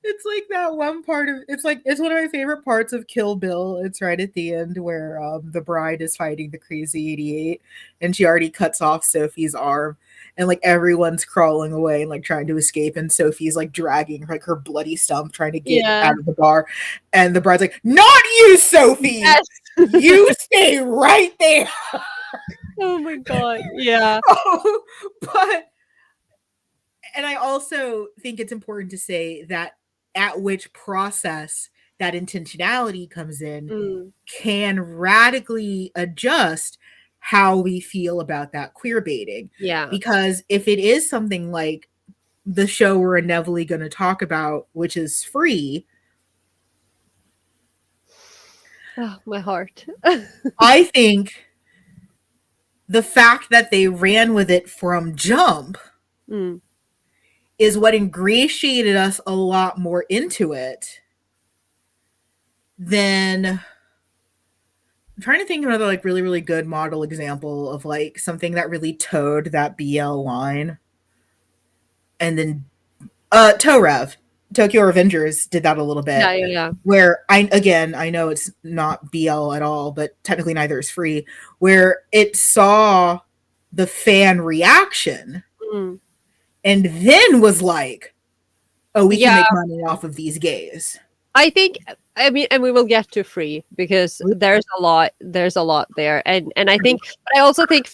it's like that one part of it's like it's one of my favorite parts of Kill Bill. It's right at the end where the bride is fighting the crazy 88 and she already cuts off Sophie's arm and like everyone's crawling away and like trying to escape and Sophie's like dragging like her bloody stump trying to get yeah. out of the bar and the bride's like, "Not you, Sophie. Yes. You stay right there." Oh my god. Yeah. Oh, but and I also think it's important to say that at which process that intentionality comes in Mm, can radically adjust how we feel about that queer baiting. yeah. Because if it is something like the show we're inevitably going to talk about, which is Free, Oh, my heart. I think the fact that they ran with it from jump Mm, is what ingratiated us a lot more into it than I'm trying to think of another like really, really good model example of like something that really towed that BL line. And then Torev, Tokyo Revengers did that a little yeah, bit. yeah, yeah. Where I know it's not BL at all, but technically neither is Free, where it saw the fan reaction Mm. and then was like, "Oh, we can Yeah, make money off of these gays." I think, I mean, and we will get to Free because there's a lot there, and I think, but I also think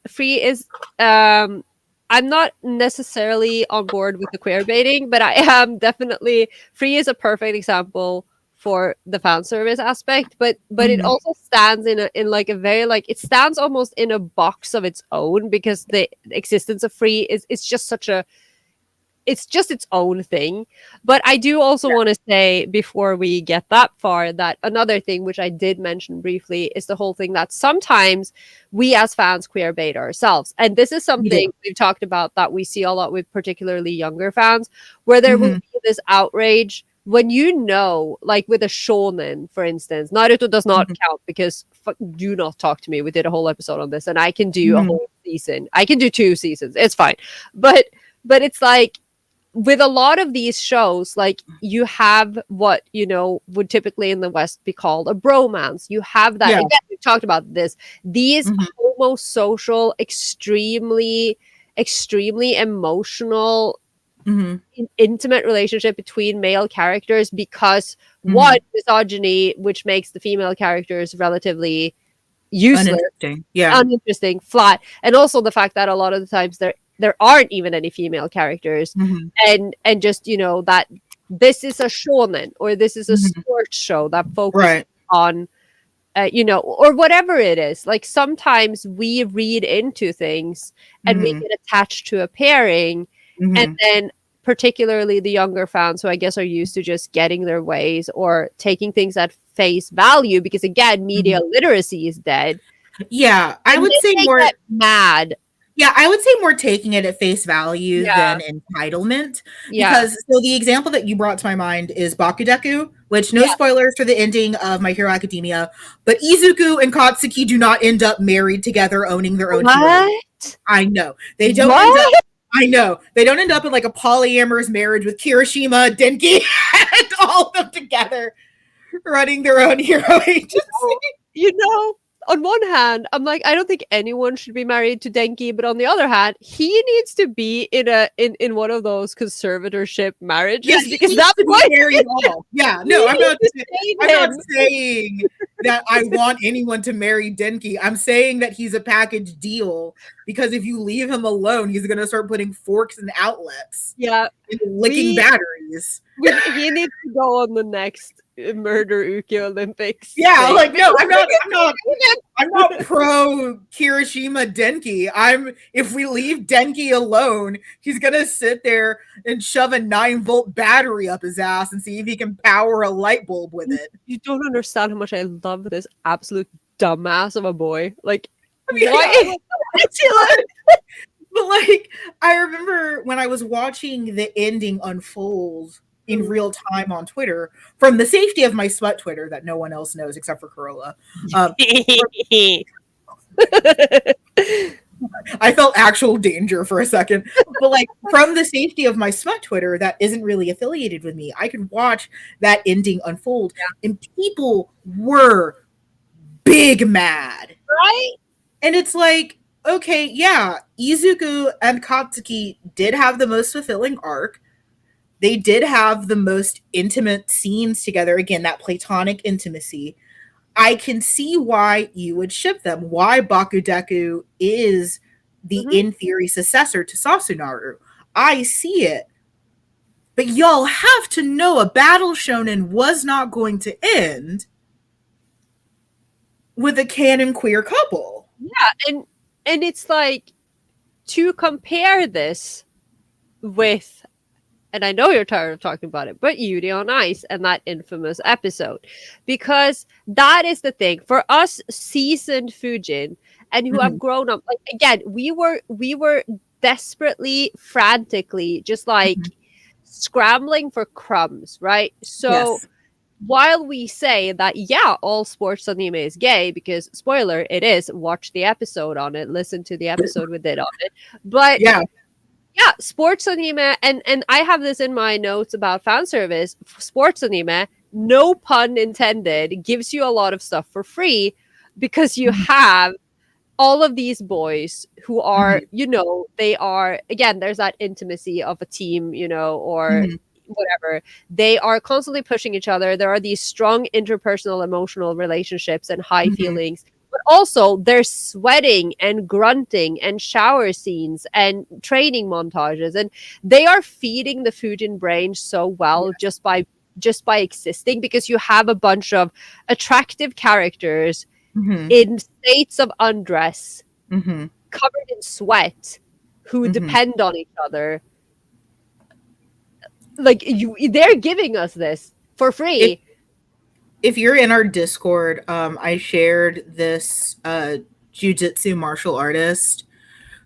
Free is I'm not necessarily on board with the queer baiting, but I am definitely, Free is a perfect example for the fan service aspect, but it Mhm. also stands in like a very, like, it stands almost in a box of its own because the existence of Free is, it's just such a, it's just its own thing. But I do also want to say before we get that far that another thing which I did mention briefly is the whole thing that sometimes we as fans queer bait ourselves. And this is We do. something we've talked about that we see a lot with particularly younger fans, where there will Mhm. be this outrage when, you know, like with a shonen, for instance. Naruto does not Mhm. count because do not talk to me. We did a whole episode on this and I can do a Mhm. whole season. I can do 2 seasons. It's fine. But it's like with a lot of these shows, like you have what, you know, would typically in the West be called a bromance. You have that. Yeah. Again, we've talked about this. These Mhm. homosocial, extremely emotional, Mhm. intimate relationship between male characters because one, Mhm. misogyny, which makes the female characters relatively useless, Uninteresting. Yeah. uninteresting, flat, and also the fact that a lot of the times there aren't even any female characters, Mhm. and just, you know, that this is a shonen or this is a Mhm. sports show that focuses Right. on or whatever it is. Like sometimes we read into things and we Mm-hmm. get attached to a pairing, and Mm-hmm. then particularly the younger fans who I guess are used to just getting their ways or taking things at face value because again, media Mm-hmm. literacy is dead. Yeah, I And would then say they more. get mad. Yeah, I would say more taking it at face value Yeah. than entitlement. Yeah. Because so the example that you brought to my mind is Bakudeku, which no Yeah. spoilers for the ending of My Hero Academia, but Izuku and Katsuki do not end up married together, owning their own hero. What? I know. They don't end up What? I know. They don't end up in like a polyamorous marriage with Kirishima, Denki, and all of them together running their own hero agency. You know, on one hand, I'm like, I don't think anyone should be married to Denki, but on the other hand, he needs to be in one of those conservatorship Yeah, marriages he because needs that's to be what married off. Yeah, we no, need to save I'm not him. saying that I want anyone to marry Denki. I'm saying that he's a package deal because if you leave him alone, he's gonna start putting forks in outlets Yeah, and licking batteries. he needs to go on the next murder Uki Olympics Yeah, thing. like no, I'm not pro Kirishima Denki. If we leave Denki alone, he's gonna sit there and shove a 9-volt battery up his ass and see if he can power a light bulb with it. You don't understand how much I love this absolute dumbass of a boy. Like, I mean, why? but like, I remember when I was watching the ending unfold in real time on Twitter from the safety of my smut Twitter that no one else knows except for Carola. I felt actual danger for a second, but like from the safety of my smut Twitter that isn't really affiliated with me, I could watch that ending unfold, and people were big mad, Right? and it's like, okay, yeah, Izuku and Katsuki did have the most fulfilling arc. They did have the most intimate scenes together. Again, that platonic intimacy. I can see why you would ship them. Why Bakudeku is the in theory successor to Sasunaru. I see it. But y'all have to know a battle shonen was not going to end with a canon queer couple. Yeah, and it's like to compare this with, and I know you're tired of talking about it, but Yuri on Ice and that infamous episode. Because that is the thing. For us seasoned Fujin and who have grown up, like again, we were desperately, frantically just like scrambling for crumbs, right? So Yes. while we say that, yeah, all sports anime is gay, because spoiler, it is. Watch the episode on it, listen to the episode we did on it. But Yeah. yeah, sports anime, and I have this in my notes about fan service. Sports anime, no pun intended, gives you a lot of stuff for free because you have all of these boys who are, they are, again, there's that intimacy of a team, or whatever. They are constantly pushing each other. There are these strong interpersonal emotional relationships and high feelings. But also there's sweating and grunting and shower scenes and training montages, and they are feeding the Fujin brain so well just by existing, because you have a bunch of attractive characters in states of undress, covered in sweat, who depend on each other. Like they're giving us this for free. If you're in our Discord, I shared this jujitsu martial artist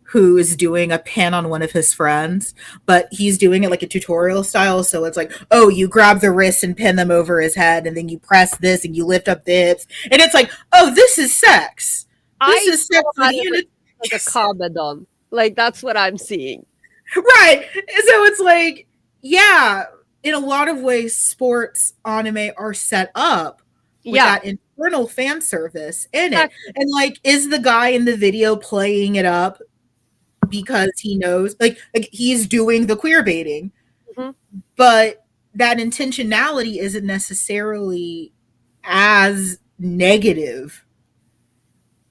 who is doing a pin on one of his friends, but he's doing it like a tutorial style. So it's like, oh, you grab the wrist and pin them over his head, and then you press this and you lift up the hips. And it's like, oh, this is sex. This is sex with unit. Like a kabedon. Like that's what I'm seeing. Right. So it's like, yeah, in a lot of ways, sports anime are set up with that internal fan service in it. And like, is the guy in the video playing it up because he knows, like he's doing the queer baiting, but that intentionality isn't necessarily as negative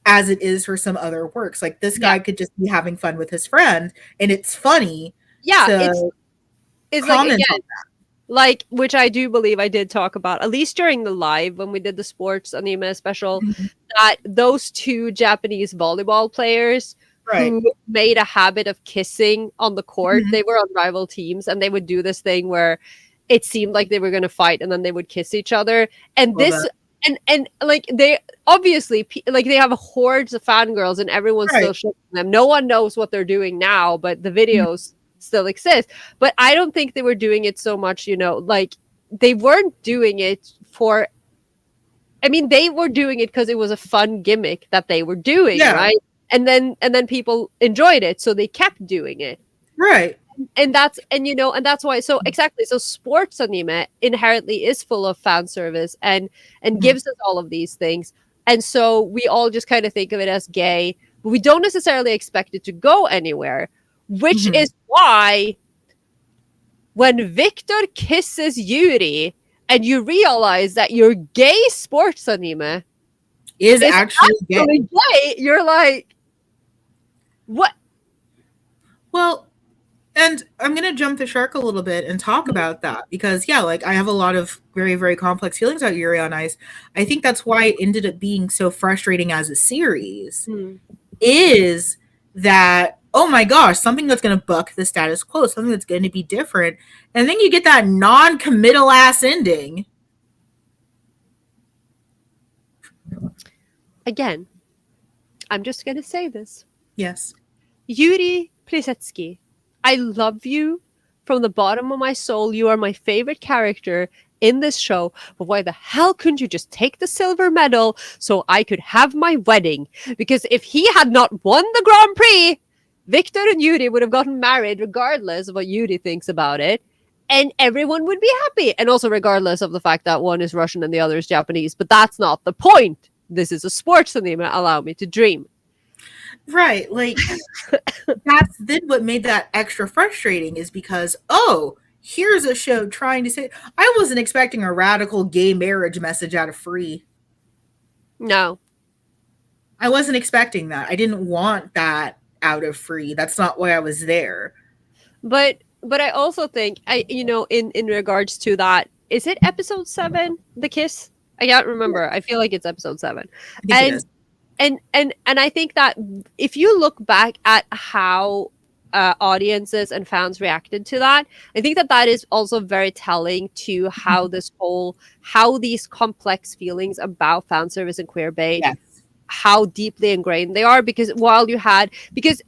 as it is for some other works. Like this guy could just be having fun with his friend, and it's funny. Yeah, it's like, again, like, which I do believe I did talk about, at least during the live when we did the sports anime special, Mhm. that those two Japanese volleyball players Right. who made a habit of kissing on the court, Mhm. they were on rival teams and they would do this thing where it seemed like they were going to fight and then they would kiss each other. And Love this, that. and like they obviously, like they have hordes of fangirls and everyone's still Right. shipping them. No one knows what they're doing now, but the Mhm. videos still exist. But I don't think they were doing it so much, like they weren't doing it for, I mean, they were doing it because it was a fun gimmick that they were doing, Yeah. right? And then people enjoyed it, so they kept doing it. Right. And that's why, so exactly, so sports anime inherently is full of fan service and Mhm. gives us all of these things. And so we all just kind of think of it as gay, but we don't necessarily expect it to go anywhere, which Mhm. is why when Victor kisses Yuri and you realize that your gay sports anime Is is actually gay. actually gay, you're like, what? Well, and I'm going to jump the shark a little bit and talk about that because, yeah, like I have a lot of very, very complex feelings about Yuri on Ice. I think that's why it ended up being so frustrating as a series Hmm. is that, oh my gosh, something that's going to buck the status quo, something that's going to be different. And then you get that non committal ass ending. Again, I'm just going to say this. Yes. Yuri Plisetsky, I love you from the bottom of my soul. You are my favorite character in this show. But why the hell couldn't you just take the silver medal so I could have my wedding? Because if he had not won the Grand Prix, Victor and Yuri would have gotten married regardless of what Yuri thinks about it. And everyone would be happy. And also, regardless of the fact that one is Russian and the other is Japanese. But that's not the point. This is a sports anime. Allow me to dream. Right. Like, that's then what made that extra frustrating is because, oh, here's a show trying to say, I wasn't expecting a radical gay marriage message out of Free. No. I wasn't expecting that. I didn't want that out of Free. That's not why I was there. But I also think in regards to that, is it episode 7, the kiss? I can't remember. I feel like it's episode 7. I think it And is. and I think that if you look back at how audiences and fans reacted to that, I think that that is also very telling to how these complex feelings about fan service and queer bait, Yes. how deeply ingrained they are. Because because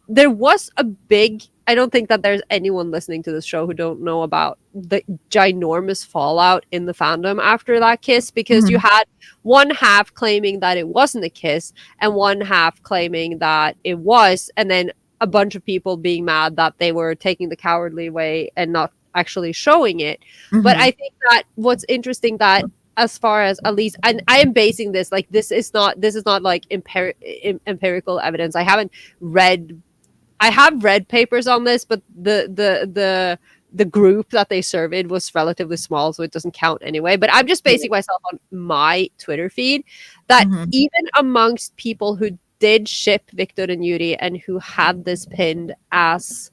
there was a big, I don't think that there's anyone listening to this show who don't know about the ginormous fallout in the fandom after that kiss, because you Mhm. had one half claiming that it wasn't a kiss and one half claiming that it was, and then a bunch of people being mad that they were taking the cowardly way and not actually showing it. But Mhm. I think that what's interesting, that as far as, at least, and I am basing this, like, this is not like empirical evidence. I have read papers on this, but the group that they surveyed was relatively small, so it doesn't count anyway. But I'm just basing myself on my Twitter feed, that Mhm. even amongst people who did ship Victor and Yuri and who had this pinned as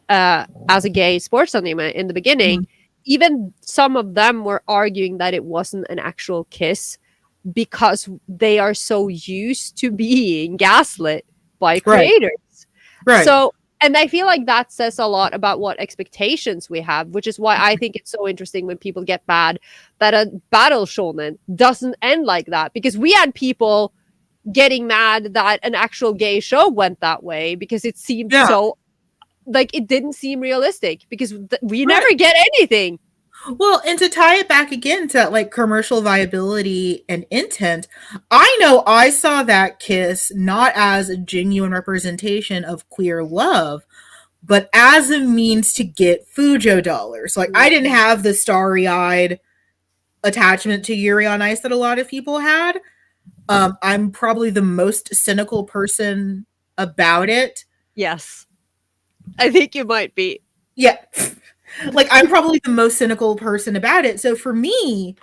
a gay sports anime in the beginning, Mhm. even some of them were arguing that it wasn't an actual kiss because they are so used to being gaslit by Right. creators. Right. So, and I feel like that says a lot about what expectations we have, which is why I think it's so interesting when people get mad that a battle shonen doesn't end like that, because we had people getting mad that an actual gay show went that way because it seemed Yeah. so, like, it didn't seem realistic because we Right. never get anything. Well, and to tie it back again to like commercial viability and intent, I know I saw that kiss not as a genuine representation of queer love, but as a means to get Fujo dollars. Like I didn't have the starry-eyed attachment to Yuri on Ice that a lot of people had. I'm probably the most cynical person about it. Yes, I think you might be. Yeah. Like I'm probably the most cynical person about it. So for me,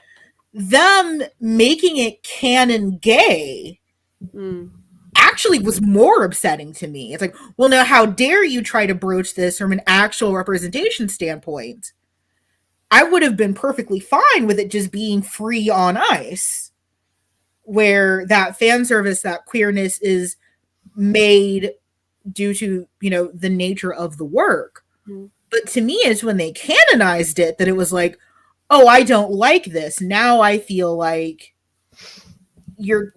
them making it canon gay Mm. actually was more upsetting to me. It's like, well, now how dare you try to broach this from an actual representation standpoint? I would have been perfectly fine with it just being free on ice, where that fan service, that queerness is made due to, you know, the nature of the work. Mm. But to me, it's when they canonized it that it was like, oh, I don't like this. Now I feel like you're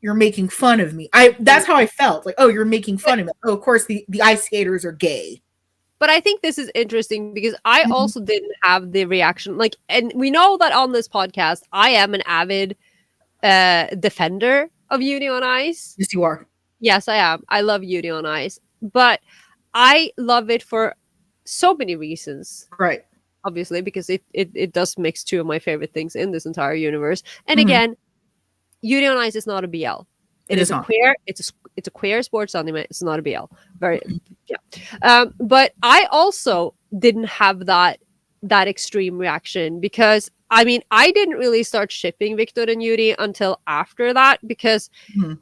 making fun of me. That's how I felt. Like, oh, you're making fun of me. Oh, of course the ice skaters are gay. But I think this is interesting because I also didn't have the reaction. Like, and we know that on this podcast, I am an avid defender of Yuri on Ice. Yes, you are. Yes, I am. I love Yuri on Ice. But I love it for so many reasons. Right. Obviously, because it does mix two of my favorite things in this entire universe. And again, Yuri on Ice is not a BL. It is a not. queer. It's a queer sports anime. It's not a BL. Very yeah. But I also didn't have that extreme reaction because I mean I didn't really start shipping Victor and Yuri until after that because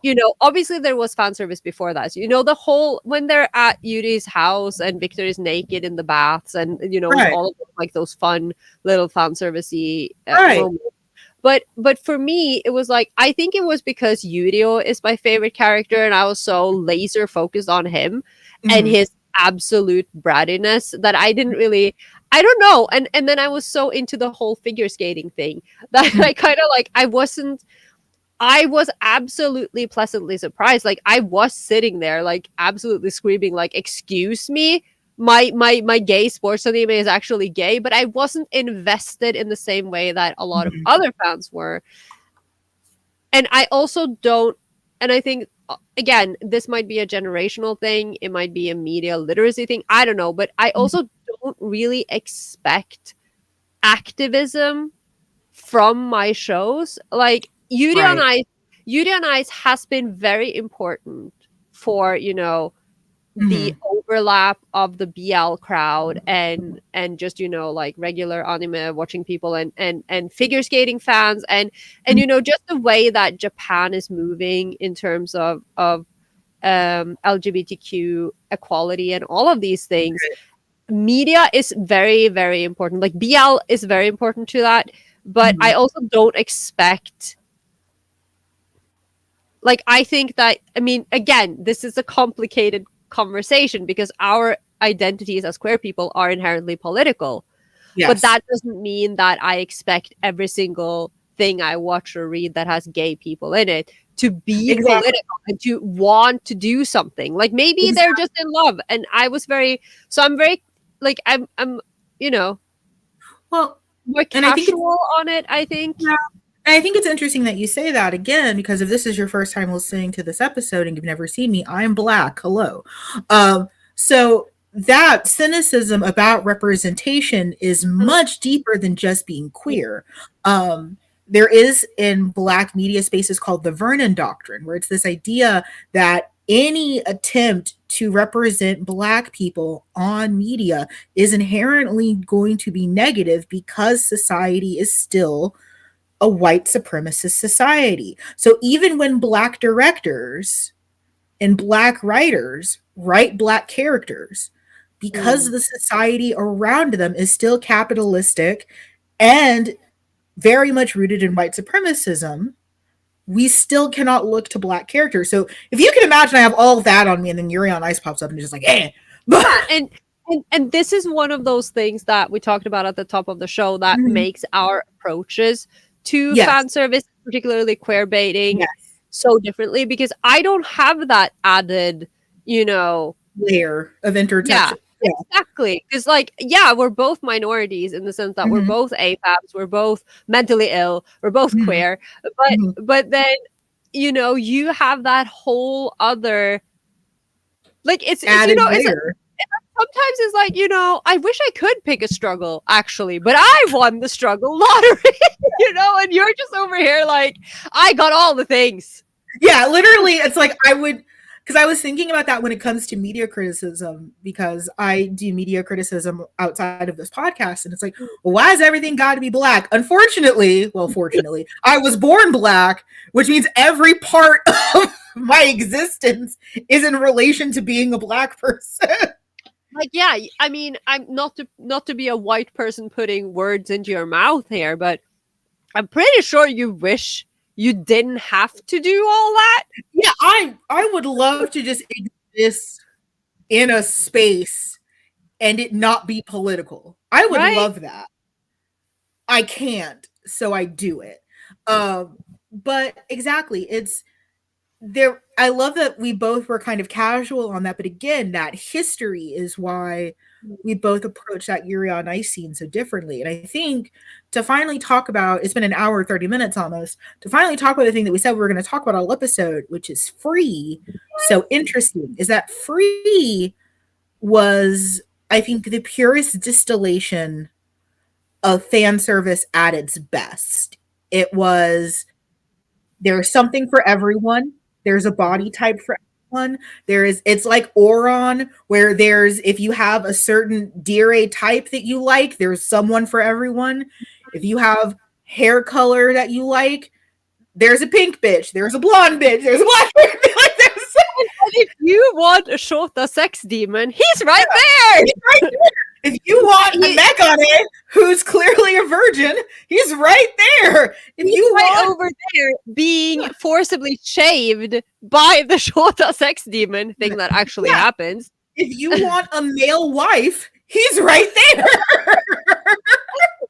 you know obviously there was fan service before that. So, you know the whole when they're at Yuri's house and Victor is naked in the baths and you know all of like those fun little fan servicey moments. But for me, it was like I think it was because Yurio is my favorite character, and I was so laser focused on him and his absolute brattiness that I didn't really, I don't know, and then I was so into the whole figure skating thing that I kind of like I was absolutely pleasantly surprised. Like I was sitting there, like absolutely screaming, like "Excuse me." My gay sports anime is actually gay, but I wasn't invested in the same way that a lot of other fans were. And I also don't, and I think again, this might be a generational thing, it might be a media literacy thing, I don't know, but I also don't really expect activism from my shows. Like Yuri on Ice has been very important for, you know, the overlap of the BL crowd and just you know like regular anime watching people and figure skating fans and you know just the way that Japan is moving in terms of LGBTQ equality and all of these things. Media is very, very important. Like BL is very important to that, but I also don't expect. Like I think that I mean again, this is a complicated conversation because our identities as queer people are inherently political. But that doesn't mean that I expect every single thing I watch or read that has gay people in it to be political and to want to do something. Like maybe they're just in love. And I was I'm very like I'm you know more casual on it, I think. Yeah. And I think it's interesting that you say that again, because if this is your first time listening to this episode and you've never seen me, I'm Black. Hello. So that cynicism about representation is much deeper than just being queer. There is in Black media spaces called the Vernon Doctrine, where it's this idea that any attempt to represent Black people on media is inherently going to be negative because society is still a white supremacist society. So even when Black directors and Black writers write Black characters, because the society around them is still capitalistic and very much rooted in white supremacism, we still cannot look to Black characters. So if you can imagine, I have all of that on me, and then Yuri on Ice pops up and just like, eh. And this is one of those things that we talked about at the top of the show that makes our approaches to fan service, particularly queer baiting, so differently because I don't have that added, you know, layer of interjection. Yeah, exactly. Because like, yeah, we're both minorities in the sense that we're both APABs, we're both mentally ill, we're both queer, but then, you know, you have that whole other, like it's you know, sometimes it's like, you know, I wish I could pick a struggle actually, but I won the struggle lottery, you know, and you're just over here like, I got all the things. Yeah, literally, it's like because I was thinking about that when it comes to media criticism, because I do media criticism outside of this podcast, and it's like, well, why has everything got to be Black? Unfortunately, fortunately, I was born Black, which means every part of my existence is in relation to being a Black person. Like, yeah, I mean, I'm not to be a white person putting words into your mouth here, but I'm pretty sure you wish you didn't have to do all that. Yeah, I would love to just exist in a space and it not be political. I would Right? love that. I can't, so I do it. But exactly, it's there. I love that we both were kind of casual on that, but again, that history is why we both approach that Yuri on Ice scene so differently. And I think to finally talk about, it's been an hour, 30 minutes almost, to finally talk about the thing that we said we were going to talk about all episode, which is Free. So interesting is that Free was, I think, the purest distillation of fan service at its best. It was, there's something for everyone. There's a body type for everyone. There is, it's like Oron, where there's, if you have a certain dire type that you like, there's someone for everyone. If you have hair color that you like, there's a pink bitch, there's a blonde bitch, there's a black bitch. Like, there's, And if you want a shorter sex demon, he's right there. he's right there. If you want a Megane who's clearly a virgin, he's right there. If He's you right want over there being forcibly shaved by the shorter sex demon thing that actually Yeah. happens. if you want a male wife, he's right there.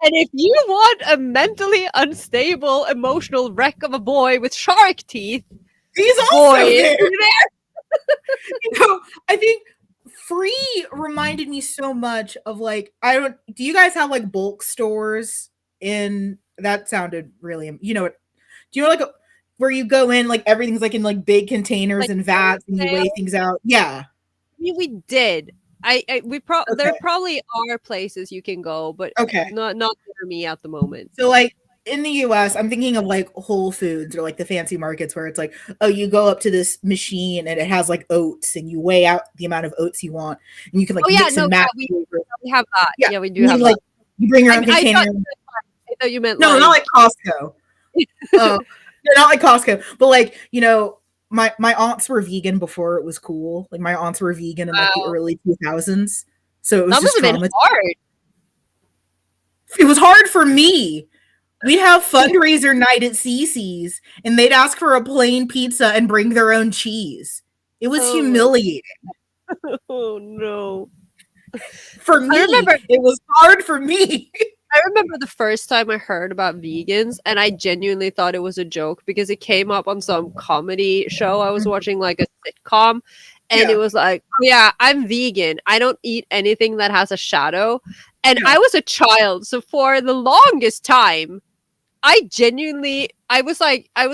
And if you want a mentally unstable, emotional wreck of a boy with shark teeth, He's also boy, there. is he there. You know, I think Free reminded me so much of, like, I don't, do you guys have like bulk stores in, that sounded really, you know what, do you know, like where you go in, like everything's like in like big containers Like and vats and you weigh things out? Yeah. I mean, we did. There Okay. probably are places you can go, but Okay. not near me at the moment. So like in the US, I'm thinking of like Whole Foods or like the fancy markets where it's like, oh, you go up to this machine and it has like oats and you weigh out the amount of oats you want and you can like Oh yeah, mix no, and yeah, match. we have that. Yeah. Yeah, we do You have like that. you bring your own I container. thought you meant No, like, not like Costco. No, not like Costco, but like, you know, my aunts were vegan before it was cool. Like my aunts were vegan in like the wow. early 2000s. So it was That must just have been trauma. hard. It was hard for me. We'd have fundraiser night at Cece's and they'd ask for a plain pizza and bring their own cheese. It was Oh, humiliating. oh no. For me, remember- it was hard for me. I remember the first time I heard about vegans and I genuinely thought it was a joke because it came up on some comedy show. I was watching like a sitcom and Yeah. it was like, oh, yeah, I'm vegan. I don't eat anything that has a shadow. And Yeah. I was a child. So for the longest time, I was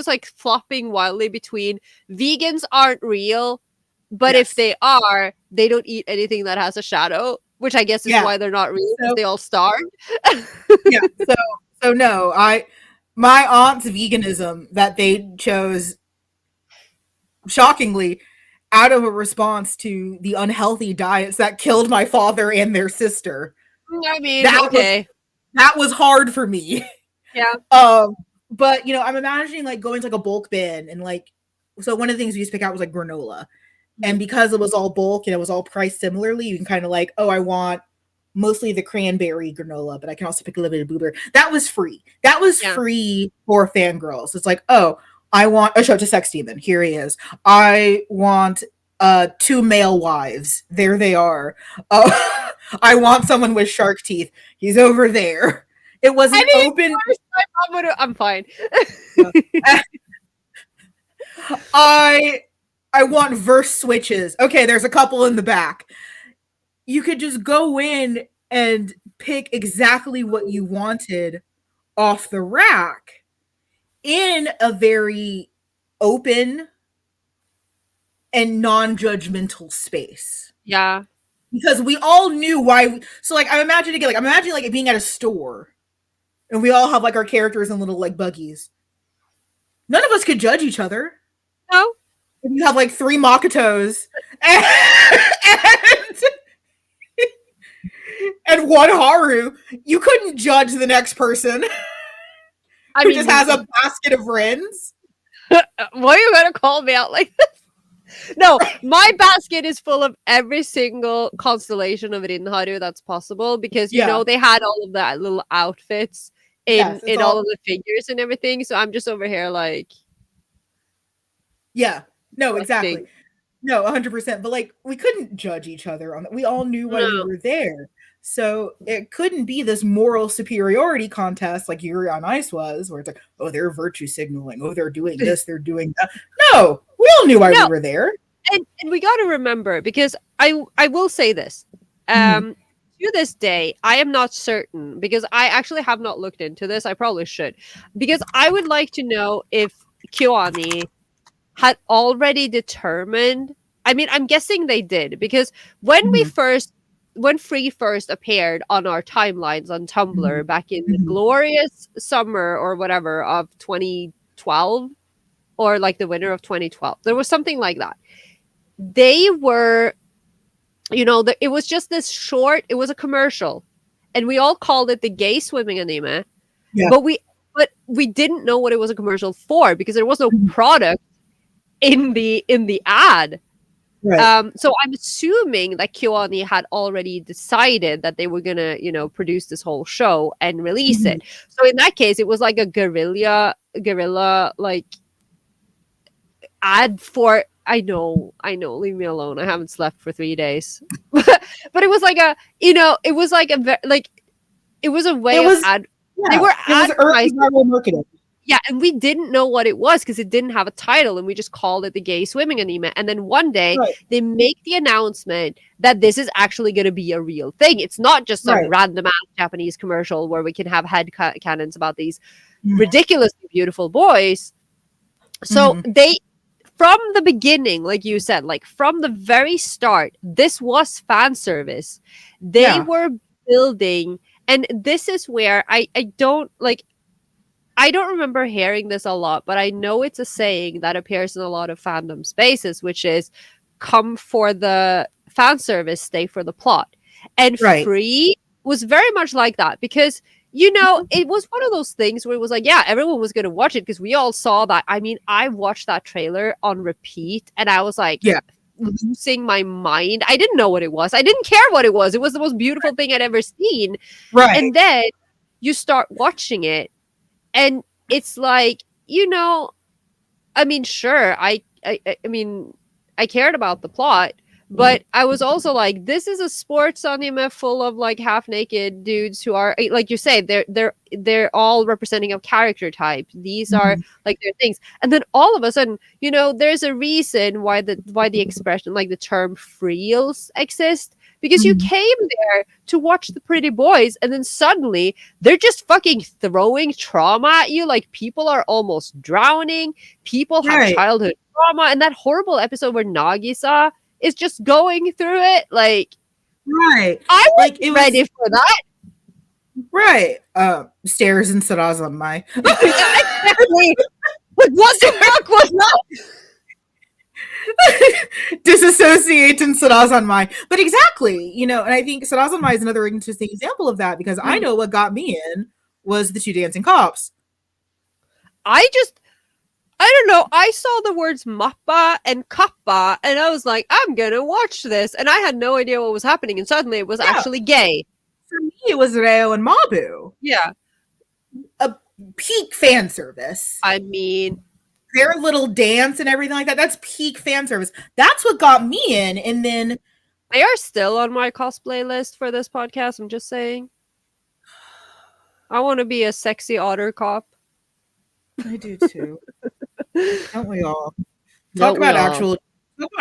like flopping wildly between vegans aren't real, but if Yes. they are, they don't eat anything that has a shadow, which I guess is Yeah. why they're not real because So- they all starved. Yeah. So no, my aunt's veganism that they chose shockingly out of a response to the unhealthy diets that killed my father and their sister. I mean, That okay. That was hard for me. Yeah. But you know, I'm imagining like going to like a bulk bin and like, so one of the things we used to pick out was like granola. And because it was all bulk and it was all priced similarly, you can kind of like, oh, I want mostly the cranberry granola, but I can also pick a little bit of blueberry. That was free. That was free for fangirls. It's like, oh, I want a show to sex demon. Here he is. I want 2 male wives. There they are. I want someone with shark teeth. He's over there. It was an open. I'm fine. I want verse switches. Okay, there's a couple in the back. You could just go in and pick exactly what you wanted off the rack in a very open and non-judgmental space. Yeah. Because we all knew why. So like I'm imagining like it being at a store and we all have like our characters in little like buggies. None of us could judge each other. No. If you have like 3 Makotos and 1 Haru, you couldn't judge the next person who just has a basket of Rens. Why are you gonna call me out like this? No, my basket is full of every single constellation of Rinharu that's possible because Yeah. they had all of that little outfits in Yes, it's in all all of the figures and everything. So I'm just over here like yeah. No, exactly. collecting. No, 100%. But like, we couldn't judge each other on that. We all knew why we No, were there. So it couldn't be this moral superiority contest like Yuri on Ice was, where it's like, oh, they're virtue signaling. Oh, they're doing this, they're doing that. No, we all knew why we no, were there. and we got to remember because I will say this. Mhm. To this day, I am not certain because I actually have not looked into this. I probably should because I would like to know if Kyoani had already determined. I mean, I'm guessing they did because Mhm. when Free first appeared on our timelines on Mhm. Tumblr back in the Mhm. glorious summer or whatever of 2012 or like the winter of 2012, there was something like that. They were, it was just this short. It was a commercial, and we all called it the gay swimming anime. Yeah. But we didn't know what it was a commercial for because there was no Mhm. product in the ad. Right. So I'm assuming that KyoAni had already decided that they were gonna, produce this whole show and release Mhm. it. So in that case, it was like a guerrilla like ad for. I know. Leave me alone. I haven't slept for 3 days, but it was like it was like like it was a It way of was ad. They yeah, were it was early advertising. viral marketing. Yeah, and we didn't know what it was because it didn't have a title, and we just called it the gay swimming anime. And then one day Right. they make the announcement that this is actually going to be a real thing. It's not just some Right. random ass Japanese commercial where we can have cannons about these Mhm. ridiculously beautiful boys. So Mhm. they, from the beginning, like you said, like from the very start, this was fan service. They Yeah. were building, and this is where I don't remember hearing this a lot, but I know it's a saying that appears in a lot of fandom spaces, which is come for the fan service, stay for the plot. And Right. Free was very much like that because, it was one of those things where it was like, yeah, everyone was going to watch it because we all saw that. I mean, I watched that trailer on repeat and I was like, Yeah. losing my mind. I didn't know what it was. I didn't care what it was. It was the most beautiful thing I'd ever seen. Right. And then you start watching it and it's like, I mean, sure, I mean, I cared about the plot, but I was also like, this is a sports anime full of like half naked dudes who are like you say, they're all representing a character type. These are Mhm. like their things, and then all of a sudden, there's a reason why the expression like the term "freels" exist because you Mhm. came there to watch the pretty boys, and then suddenly they're just fucking throwing trauma at you. Like people are almost drowning. People have Right. childhood trauma. And that horrible episode where Nagisa is just going through it. Like, Right. I Like wasn't it ready was for that. right. Stairs and Sarazanmai. Exactly. Like, what the fuck was that? Disassociate and Sarazanmai. But exactly, and I think Sarazanmai is another interesting example of that because I know what got me in was the two dancing cops. I don't know. I saw the words mappa and kappa, and I was like, I'm gonna watch this. And I had no idea what was happening. And suddenly it was Yeah. actually gay. For me, it was Reo and Mabu. Yeah. A peak fan service. I mean, Their little dance and everything like that. That's peak fan service. That's what got me in. And then they are still on my cosplay list for this podcast. I'm just saying. I want to be a sexy otter cop. I do too. Don't we all? Talk Don't we about all?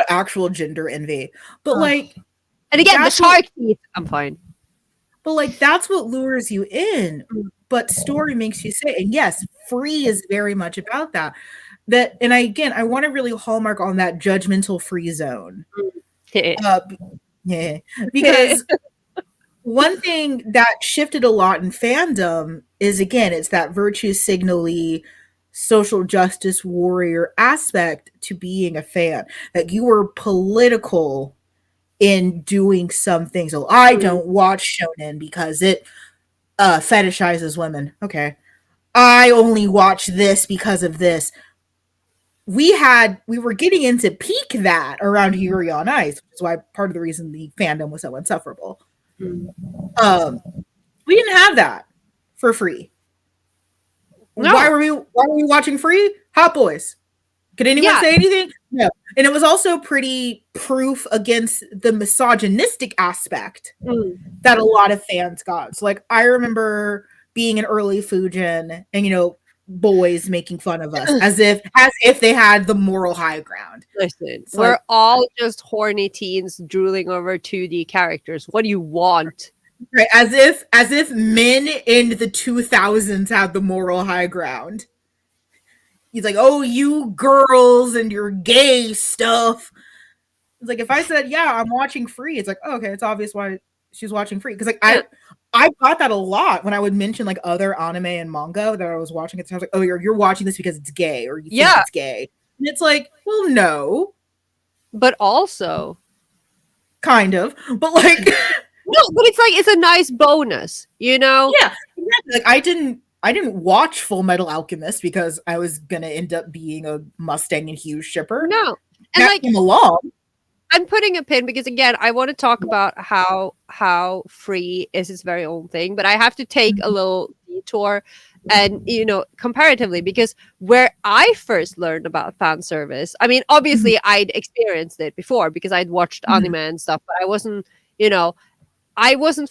actual gender envy. But Ugh. like And again, the that's what shark teeth. I'm fine. but like that's what lures you in. Mm. But story makes you say, and yes, Free is very much about that. And I want to really hallmark on that judgmental free zone. Uh, yeah, because one thing that shifted a lot in fandom is again, it's that virtue signally social justice warrior aspect to being a fan. That you were political in doing some things. So I don't watch shonen because it fetishizes women. Okay. I only watch this because of this. we were getting into peak that around Yuri on Ice, which is why part of the reason the fandom was so insufferable. Um, we didn't have that for free. No. Why were we watching free? Hot Boys. Could anyone Yeah. say anything? No. And it was also pretty proof against the misogynistic aspect that a lot of fans got. So like I remember being an early Fujin and boys making fun of us as if they had the moral high ground. Listen, It's we're like, all just horny teens drooling over 2D characters. What do you want? right, as if men in the 2000s had the moral high ground. He's like, "Oh, you girls and your gay stuff." It's like if I said, "Yeah, I'm watching Free," it's like, oh, okay, it's obvious why she's watching Free. Because like I got that a lot when I would mention like other anime and manga that I was watching at the time. I was like, "Oh, you're watching this because it's gay, or you think it's gay," and it's like, well, no, but also kind of, but like, no, but it's like it's a nice bonus, you know? yeah, exactly. Like I didn't watch Full Metal Alchemist because I was gonna end up being a Mustang and Hughes shipper. No, and that like came along. I'm putting a pin because again, I want to talk about how Free is its very own thing, but I have to take a little detour and comparatively, because where I first learned about fan service, I mean, obviously I'd experienced it before because I'd watched anime and stuff, but I wasn't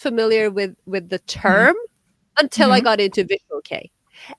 familiar with the term until I got into Visual K.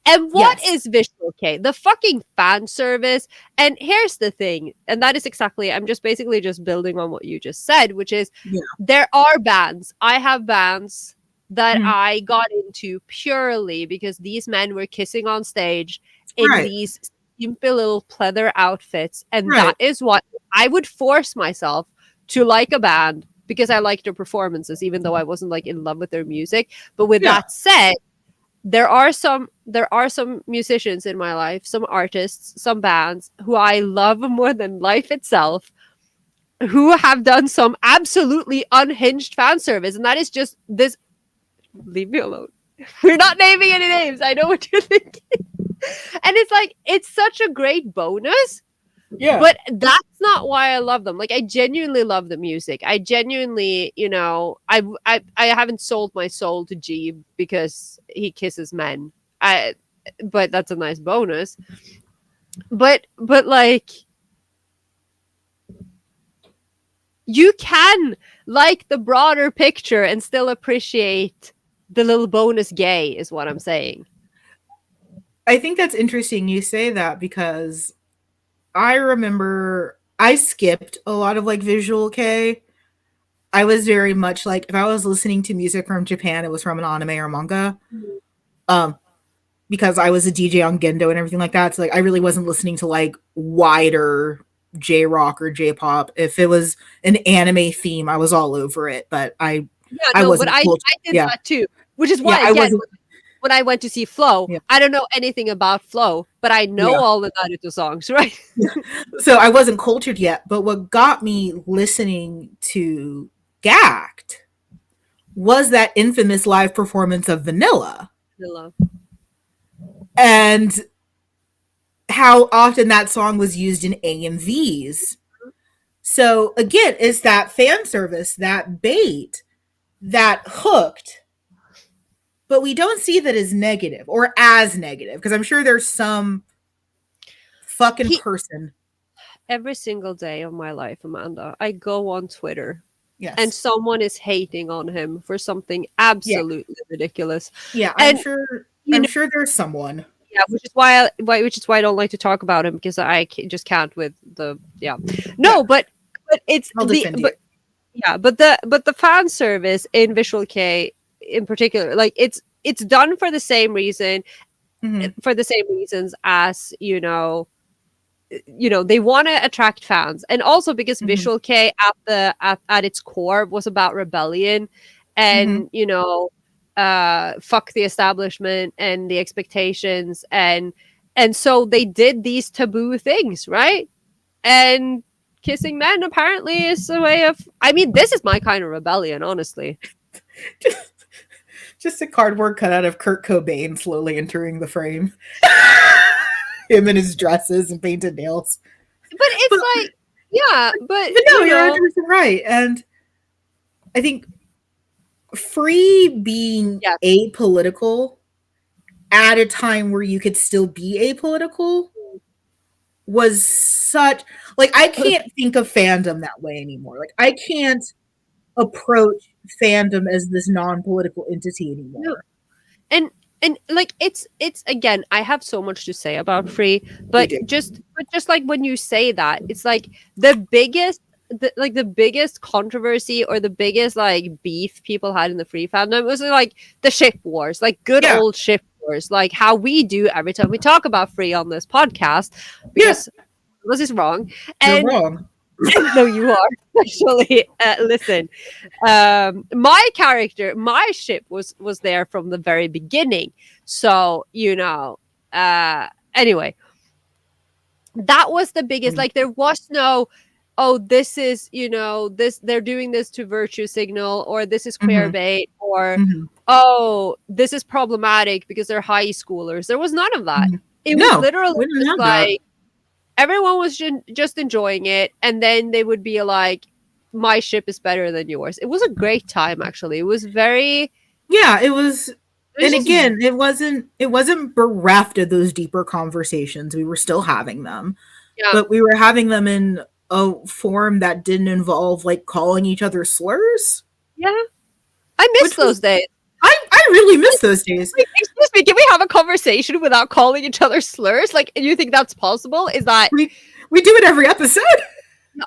And what is Visual K? The fucking fan service. And here's the thing, and that is exactly, I'm just basically just building on what you just said, which is there are bands. I have bands that I got into purely because these men were kissing on stage in these simple little pleather outfits. And that is what I would force myself to like a band because I liked their performances, even though I wasn't like in love with their music. But with that said, there are some musicians in my life, some artists, some bands who I love more than life itself, who have done some absolutely unhinged fan service. And that is just this. Leave me alone. We're not naming any names. I know what you're thinking. And it's like, it's such a great bonus. Yeah. But that's not why I love them. Like, I genuinely love the music. I genuinely, I haven't sold my soul to G because he kisses men. But that's a nice bonus. But like, you can like the broader picture and still appreciate the little bonus gay, is what I'm saying. I think that's interesting you say that because I remember I skipped a lot of like Visual K. I was very much like if I was listening to music from Japan, it was from an anime or manga. Because I was a DJ on Gendo and everything like that. So like I really wasn't listening to like wider J-rock or J-pop. If it was an anime theme, I was all over it. But I did that too. Which is why when I went to see Flow, I don't know anything about Flow, but I know all the Naruto songs, right? So I wasn't cultured yet, but what got me listening to Gacked was that infamous live performance of Vanilla. And how often that song was used in AMVs. So again, it's that fan service, that bait, that hooked. But we don't see that as negative or as negative because I'm sure there's some fucking person. Every single day of my life, Amanda, I go on Twitter. Yes. And someone is hating on him for something absolutely ridiculous. Yeah, I'm sure there's someone. Yeah, which is why I don't like to talk about him because I just can't with the but it's but the fan service in Visual K in particular, like it's done for the same reason, for the same reasons as they want to attract fans, and also because Visual K at its core was about rebellion and fuck the establishment and the expectations, and so they did these taboo things, right? And kissing men apparently is a way of, I mean, this is my kind of rebellion, honestly. Just a cardboard cutout of Kurt Cobain slowly entering the frame. him in his dresses and painted nails. But it's But, like, yeah, but but no, you you're know, 100% right. And I think Free being yeah. apolitical at a time where you could still be apolitical was such, like, I can't think of fandom that way anymore. Like, I can't approach fandom as this non-political entity No. anymore. and like it's again, I have so much to say about Free, You but do. just like when you say that, it's like the biggest controversy or the biggest like beef people had in the Free fandom was like the ship wars, like good Yeah. old ship wars, like how we do every time we talk about Free on this podcast, Yeah. because this is wrong. You're And wrong. no, you are actually. Listen, my ship was there from the very beginning. So anyway, that was the biggest. Mm. Like, there was no, oh, this is this, they're doing this to virtue signal, or this is queer Mhm. bait, or Mhm. oh, this is problematic because they're high schoolers. There was none of that. Mhm. It was No, literally we didn't just have that. like everyone was just enjoying it, and then they would be like, my ship is better than yours. It was a great time, actually. It was very, Yeah, it was, it was and just, again, it wasn't bereft of those deeper conversations. We were still having them, yeah, but we were having them in a form that didn't involve like calling each other slurs, yeah, I miss which was, those days. I really miss those days. Like, excuse me, can we have a conversation without calling each other slurs? Like, you think that's possible? Is that We do it every episode.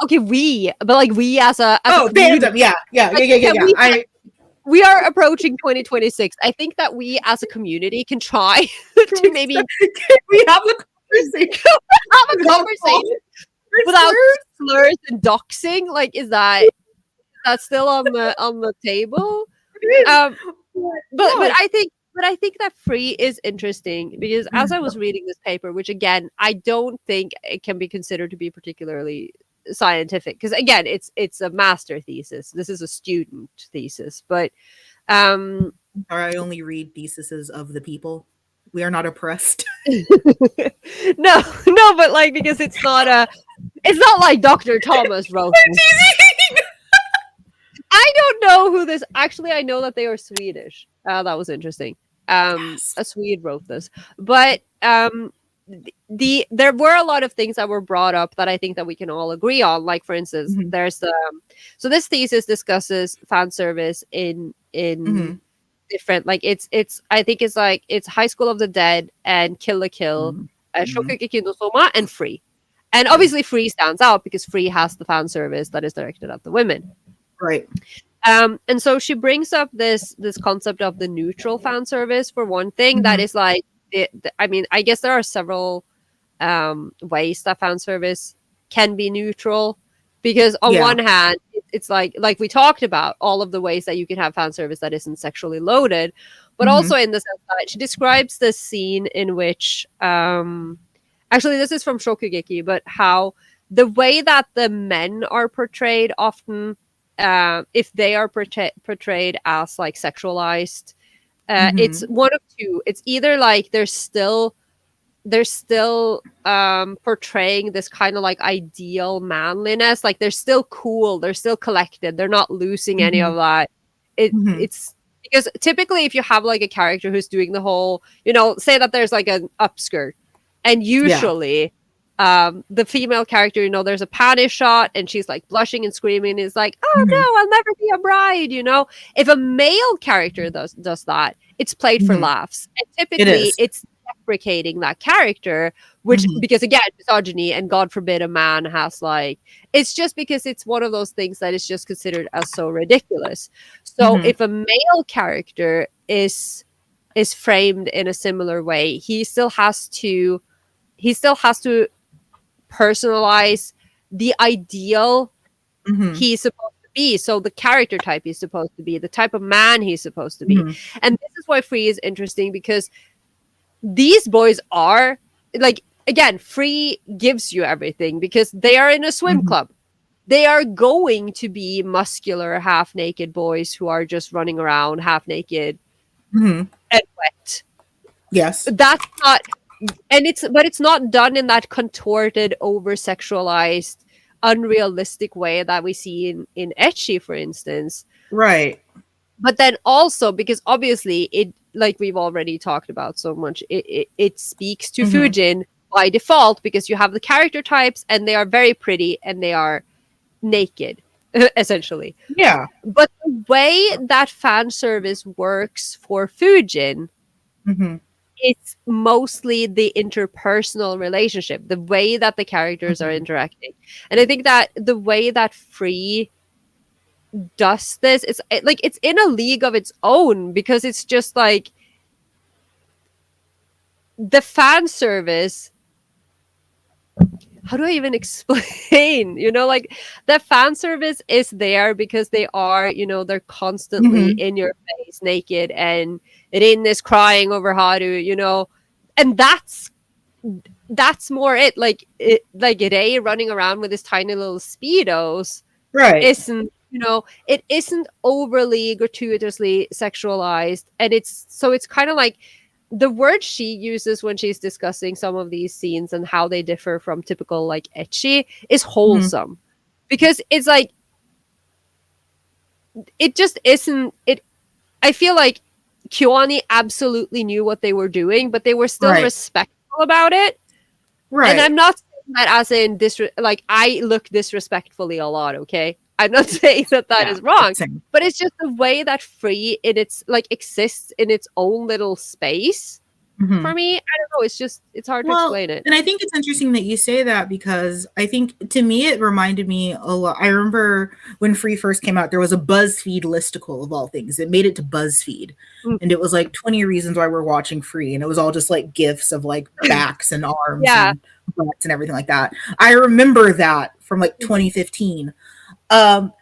okay? But like we as a Oh, community, fandom, yeah, yeah, yeah, like, yeah, yeah, can yeah. we are approaching 2026. I think that we as a community can try to maybe have Can we have a conversation a without conversation calling without slurs? slurs and doxing. Like, is that's still on the table? It is. Um, but No. I think that Free is interesting because as I was reading this paper, which again I don't think it can be considered to be particularly scientific, because again it's a master thesis. This is a student thesis, but um Or I only read theses of the people. We are not oppressed. no, but like, because it's not like Dr. Thomas wrote this. I don't know who this actually. I know that they are Swedish. That was interesting. Yes. A Swede wrote this, but there were a lot of things that were brought up that I think that we can all agree on. Like, for instance, Mhm. there's the so this thesis discusses fan service in Mhm. different, like, it's I think it's like it's High School of the Dead and Kill la Kill, Mhm. Shokugeki no Soma, and Free. And obviously Free stands out because Free has the fan service that is directed at the women. Right. And so she brings up this concept of the neutral fan service for one thing. That Mhm. is like, I mean, I guess there are several ways that fan service can be neutral, because on Yeah. one hand, it's like we talked about all of the ways that you can have fan service that isn't sexually loaded, but also Mhm. in the sense that she describes this scene in which actually this is from Shokugeki, but how the way that the men are portrayed often, if they are portrayed as like sexualized, it's Mhm. one of two. It's either like they're still portraying this kind of like ideal manliness, like they're still cool, they're still collected, they're not losing any of Mhm. that. Mhm. It's because typically if you have like a character who's doing the whole, say that there's like an upskirt, and Yeah. usually the female character, there's a panty shot and she's like blushing and screaming, is like, oh Mhm. no, I'll never be a bride. If a male character does that, it's played for Mhm. laughs, and It typically is. it's deprecating that character, which, Mhm. because again, misogyny, and God forbid a man has like, it's just because it's one of those things that is just considered as so ridiculous. So Mhm. if a male character is framed in a similar way, he still has to personalize the ideal Mhm. he's supposed to be. So the character type he's supposed to be, the type of man he's supposed to be. Mhm. And this is why Free is interesting, because these boys are like, again, Free gives you everything because they are in a swim Mhm. club. They are going to be muscular, half naked boys who are just running around half naked Mhm. and wet. Yes. That's not and it's not done in that contorted, over sexualized, unrealistic way that we see in ecchi, for instance. Right. But then also, because obviously it, like we've already talked about so much, it speaks to Hmm. Fujin by default, because you have the character types and they are very pretty and they are naked, essentially. Yeah. But the way that fan service works for Fujin, Hmm. it's mostly the interpersonal relationship, the way that the characters are Hmm. interacting. And I think that the way that Free does this, like it's in a league of its own, because it's just like the fan service. How do I even explain? Like the fan service is there because they are, they're constantly Hmm. in your face naked, and Rin is crying over Haru, and that's more it. Like Rei running around with his tiny little speedos Right. isn't, it isn't overly gratuitously sexualized, and it's kind of like the word she uses when she's discussing some of these scenes and how they differ from typical like ecchi is Hmm. wholesome, because it's like it just isn't it. I feel like Kyoani absolutely knew what they were doing, but they were still Right. respectful about it. And Right. I'm not saying that as in like I look disrespectfully a lot, okay? I'm not saying that that Yeah. is wrong, Same. but it's just the way that Free in its like exists in its own little space. Hmm. For me, I don't know, it's hard to Well, explain it. and I think it's interesting that you say that because I think to me it reminded me a lot. I remember when Free first came out, there was a BuzzFeed listicle of all things. It made it to BuzzFeed, Mm. and it was like 20 reasons why we're watching Free, and it was all just like gifs of like backs and arms Yeah. and butts and everything like that. I remember that from like Mhm. 2015. Um,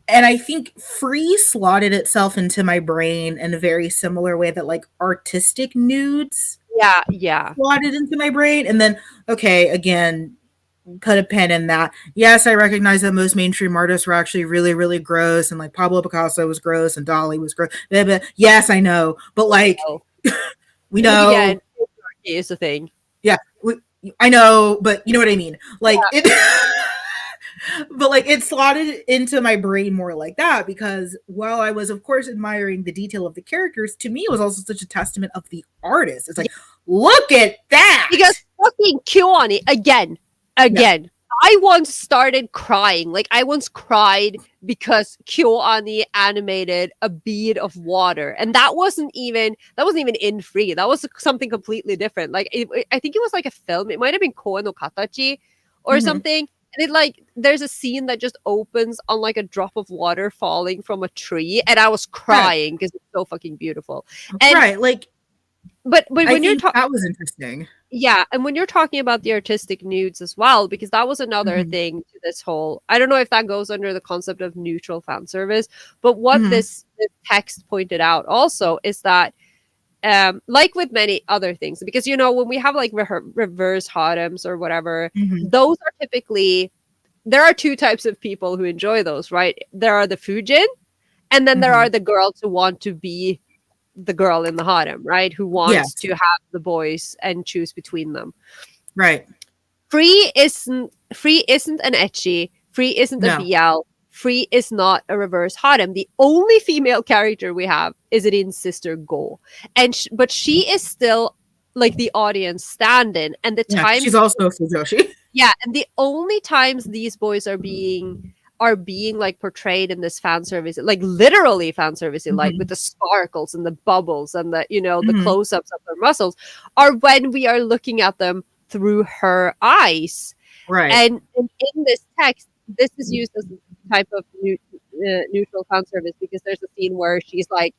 and I think Free slotted itself into my brain in a very similar way that like artistic nudes Yeah, yeah. slotted into my brain. And then, okay, again, put a pin in that. Yes, I recognize that most mainstream artists were actually really, really gross, and like Pablo Picasso was gross and Dali was gross. Blah, blah. Yes, I know, but like Oh. we Again, know, patriarchy is a thing. yeah, I know, but you know what I mean. Like Yeah. it, but like it slotted into my brain more like that because while I was, of course, admiring the detail of the characters, to me it was also such a testament of the artist. It's Yeah. like, look at that. Because fucking Kyoani again, Yeah. again. I once started crying. Like I once cried because Kyoani animated a bead of water, and that wasn't even in Free. That was something completely different. Like I think it was like a film. It might have been Koe no Katachi or Hmm. something. And it like there's a scene that just opens on like a drop of water falling from a tree, and I was Right. crying because it's so fucking beautiful. And Right. Like but I when you're think talking, that was interesting. yeah, and when you're talking about the artistic nudes as well, because that was another Hmm. thing to this whole. I don't know if that goes under the concept of neutral fan service, but what Hmm. this text pointed out also is that, like with many other things, because when we have like reverse harems or whatever, Hmm. those are typically there are two types of people who enjoy those, right? There are the fujin, and then there Hmm. are the girls who want to be the girl in the harem, right? Who wants Yes. to have the boys and choose between them. Right. Free isn't an ecchi. Free isn't a No. BL. Free is not a reverse harem. The only female character we have is Rin's sister Go, but she is still like the audience stand-in. And the Yeah. She's times, also a Fujoshi. yeah, and the only times these boys are being like portrayed in this fan service, like literally fan service, like Hmm. with the sparkles and the bubbles and the Hmm. close-ups of their muscles, are when we are looking at them through her eyes. Right. And in this text, this is used as a type of neutral fan service, because there's a scene where she's like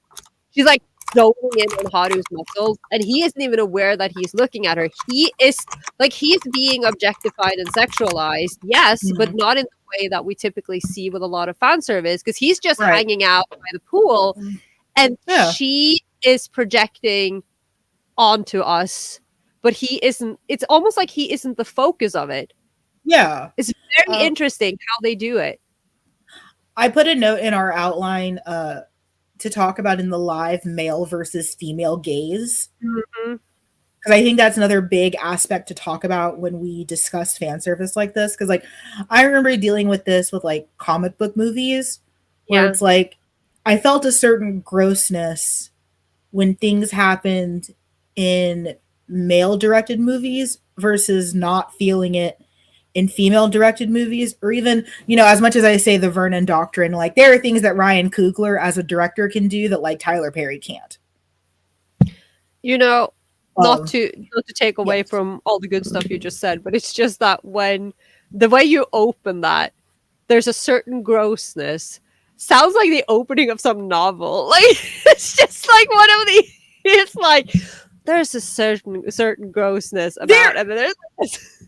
zoning in on Haru's muscles, and he isn't even aware that he's looking at her. He's being objectified and sexualized, yes, but Hmm. not in the way that we typically see with a lot of fan service, because he's just Right. hanging out by the pool, and Yeah. she is projecting onto us, but he isn't. It's almost like he isn't the focus of it. Yeah. It's very Um, interesting how they do it. I put a note in our outline to talk about in the live male versus female gaze Mhm. because I think that's another big aspect to talk about when we discuss fan service like this. Because like I remember dealing with this with like comic book movies, where Yeah. it's like I felt a certain grossness when things happened in male directed movies versus not feeling it in female directed movies, or even, as much as I say the Vernon Doctrine, like there are things that Ryan Coogler as a director can do that like Tyler Perry can't. You know, Um, not to take away yes. from all the good stuff you just said, but it's just that when the way you open that, there's a certain grossness. Sounds like the opening of some novel. Like it's just like one of the. It's like there's a certain grossness about, There, and then there's.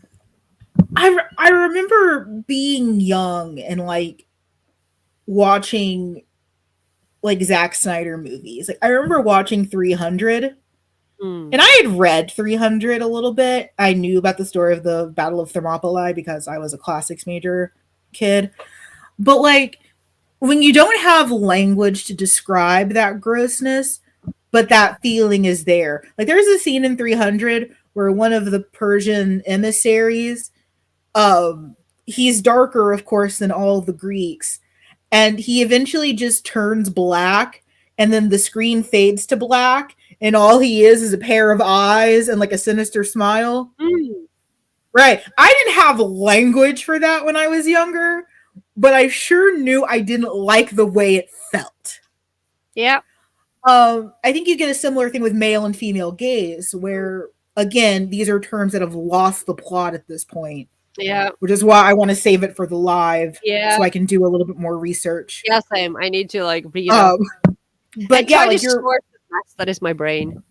I remember being young and like watching like Zack Snyder movies. Like I remember watching 300. Mm, And I had read 300 a little bit. I knew about the story of the Battle of Thermopylae because I was a classics major kid. But like when you don't have language to describe that grossness, but that feeling is there. Like there's a scene in 300 where one of the Persian emissaries, he's darker, of course, than all the Greeks, and he eventually just turns black, and then the screen fades to black, and all he is a pair of eyes and like a sinister smile. mm, Right. I didn't have language for that when I was younger, but I sure knew I didn't like the way it felt. yeah. I think you get a similar thing with male and female gaze, where again, these are terms that have lost the plot at this point, Yeah. which is why I want to save it for the live Yeah. so I can do a little bit more research. Yeah. Same. I need to like read up Um, but and yeah, try to like you're sort the mess that is my brain.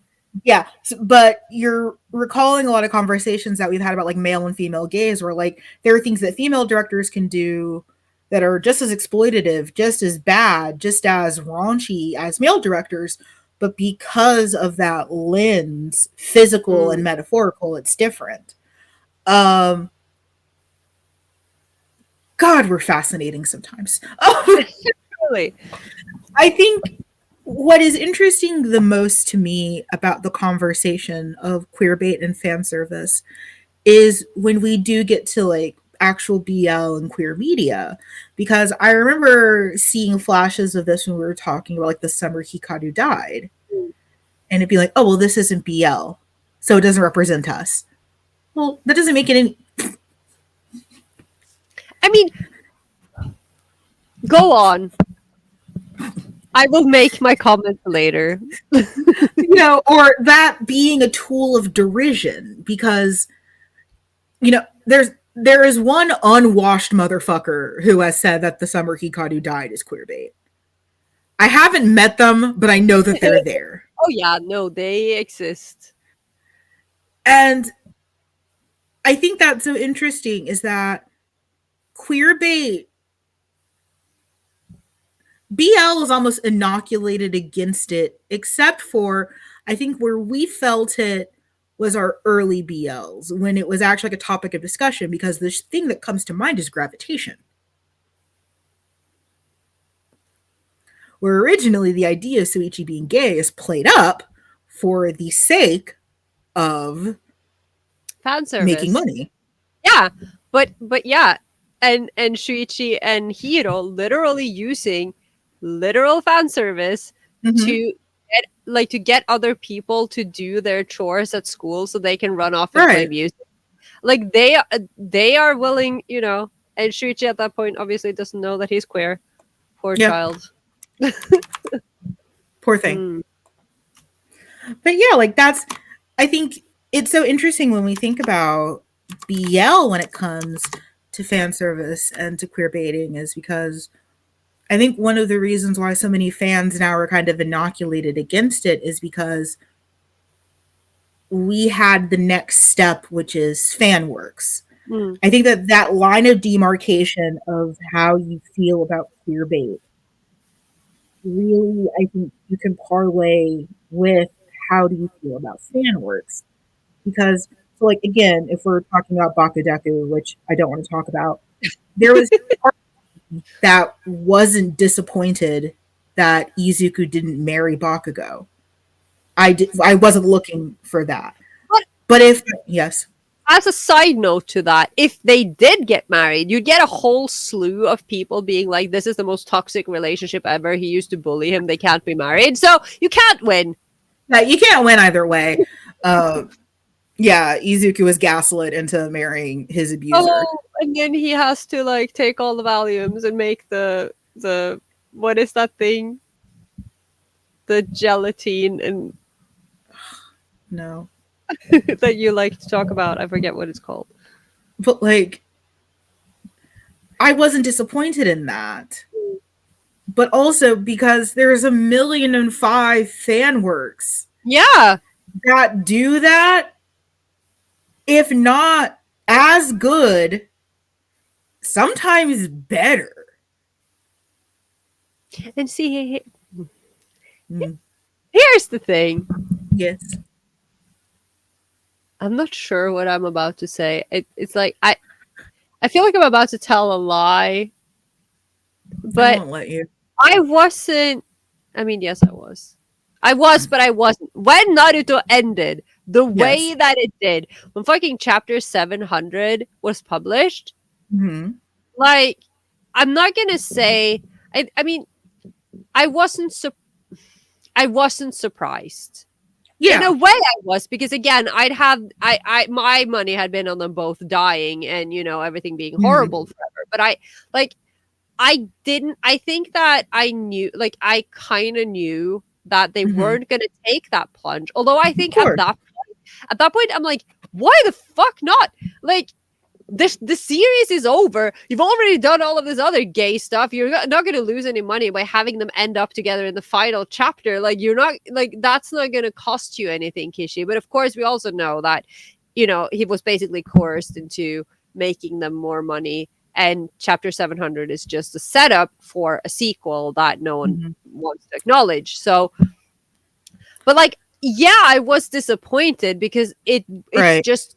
yeah, but you're recalling a lot of conversations that we've had about like male and female gaze, where like there are things that female directors can do that are just as exploitative, just as bad, just as raunchy as male directors, but because of that lens, physical and Mm. metaphorical, it's different. Um, God, we're fascinating sometimes. Really? I think what is interesting the most to me about the conversation of queer bait and fan service is when we do get to like actual BL and queer media. Because I remember seeing flashes of this when we were talking about like the summer Hikaru died. Mm. And it'd be like, oh, well, this isn't BL. So it doesn't represent us. Well, that doesn't make it any. I mean, go on. I will make my comment later. Or that being a tool of derision, because there is one unwashed motherfucker who has said that the summer Hikaru died is queer bait. I haven't met them, but I know that they're there. Oh yeah, no, they exist. And I think that's so interesting is that queer bait BL is almost inoculated against it, except for I think where we felt it was our early BLs when it was actually like a topic of discussion, because the thing that comes to mind is gravitation. Where originally the idea of Suichi being gay is played up for the sake of Fan making service. money. Yeah, but yeah, and Shuichi and Hiro literally using literal fan service Mm-hmm. to get other people to do their chores at school so they can run off and play Right. music. Like they are willing, and Shuichi at that point obviously doesn't know that he's queer. Poor Yeah. child. Poor thing. Mm. But yeah, like I think it's so interesting when we think about BL when it comes to fan service and to queer baiting, is because I think one of the reasons why so many fans now are kind of inoculated against it is because we had the next step, which is fan works. Mm. I think that line of demarcation of how you feel about queer bait, really, I think you can parlay with how do you feel about fan works. Because, so like, again, if we're talking about Bakudeku, which I don't want to talk about, there was part that wasn't disappointed that Izuku didn't marry Bakugo. I wasn't looking for that. But But if yes, as a side note to that, if they did get married, you'd get a whole slew of people being like, this is the most toxic relationship ever. He used to bully him. They can't be married. So you can't win. yeah, you can't win either way. Uh, yeah, Izuku was gaslit into marrying his abuser. Oh, and then he has to like take all the Valiums and make the what is that thing? The gelatine and No. that you like to talk about. I forget what it's called. But like I wasn't disappointed in that. But also because there's 1,000,005 fan works Yeah. that do that, if not as good, sometimes better. And see, Mm, here's the thing. yes. I'm not sure what I'm about to say. It's like I feel like I'm about to tell a lie, I but won't let you. I wasn't. I mean, yes, I was. I was, but I wasn't. When Naruto ended, the way Yes. that it did, when fucking chapter 700 was published, Mm-hmm. like, I'm not gonna say. I mean, I wasn't. I wasn't surprised. In a Yeah. way, I was because again, my money had been on them both dying and everything being Mm-hmm. horrible forever. But like I didn't. I think that I knew, like I kind of knew that they Mm-hmm. weren't going to take that plunge. Although I Of think course. at that point, I'm like, why the fuck not? Like the series is over. You've already done all of this other gay stuff. You're not going to lose any money by having them end up together in the final chapter. Like you're not like that's not going to cost you anything, Kishi. But of course, we also know that he was basically coerced into making them more money. And chapter 700 is just a setup for a sequel that no one Mm-hmm. wants to acknowledge. So, but like, yeah, I was disappointed because it's Right. just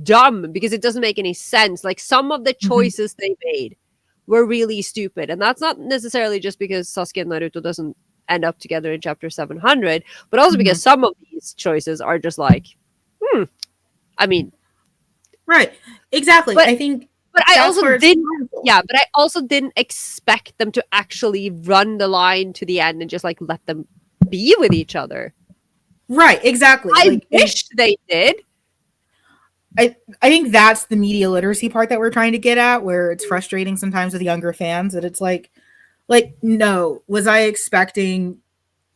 dumb because it doesn't make any sense. Like some of the Mm-hmm. choices they made were really stupid. And that's not necessarily just because Sasuke and Naruto doesn't end up together in chapter 700, but also Mm-hmm. because some of these choices are just like, hmm, I mean, Right. Exactly. but I think but I that's also where it's didn't powerful. yeah, but I also didn't expect them to actually run the line to the end and just like let them be with each other. Right. Exactly. I Like wished they did. I think that's the media literacy part that we're trying to get at, where it's frustrating sometimes with younger fans that it's like no, was I expecting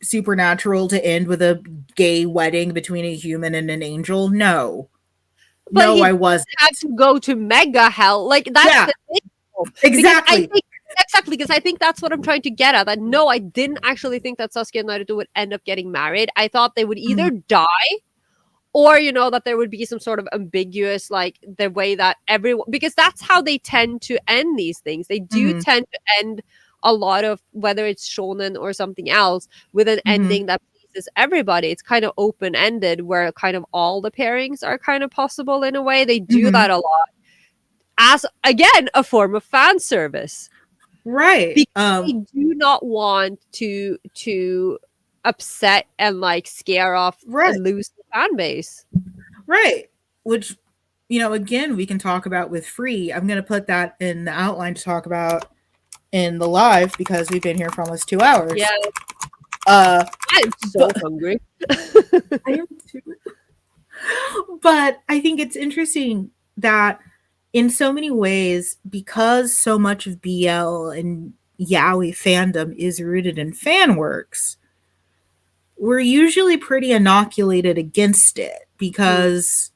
Supernatural to end with a gay wedding between a human and an angel? No. But No, he I didn't have wasn't. to go to mega hell. Like that's Yeah, the thing. Because I exactly. think exactly because I think that's what I'm trying to get at. That no, I didn't actually think that Sasuke and Naruto would end up getting married. I thought they would either Mhm, die or that there would be some sort of ambiguous like the way that everyone, because that's how they tend to end these things. They do mhm, tend to end a lot of, whether it's shonen or something else, with an mhm, ending that pleases everybody. It's kind of open ended where kind of all the pairings are kind of possible in a way. They do mhm. that a lot as again a form of fan service Right. because they do not want to upset and like scare off Right. and lose the fan base. Right. Which, again, we can talk about with free. I'm going to put that in the outline to talk about in the live because we've been here for almost 2 hours. Yeah, Uh, I'm so but hungry. I am too. But I think it's interesting that in so many ways, because so much of BL and Yaoi fandom is rooted in fan works, we're usually pretty inoculated against it Mm, because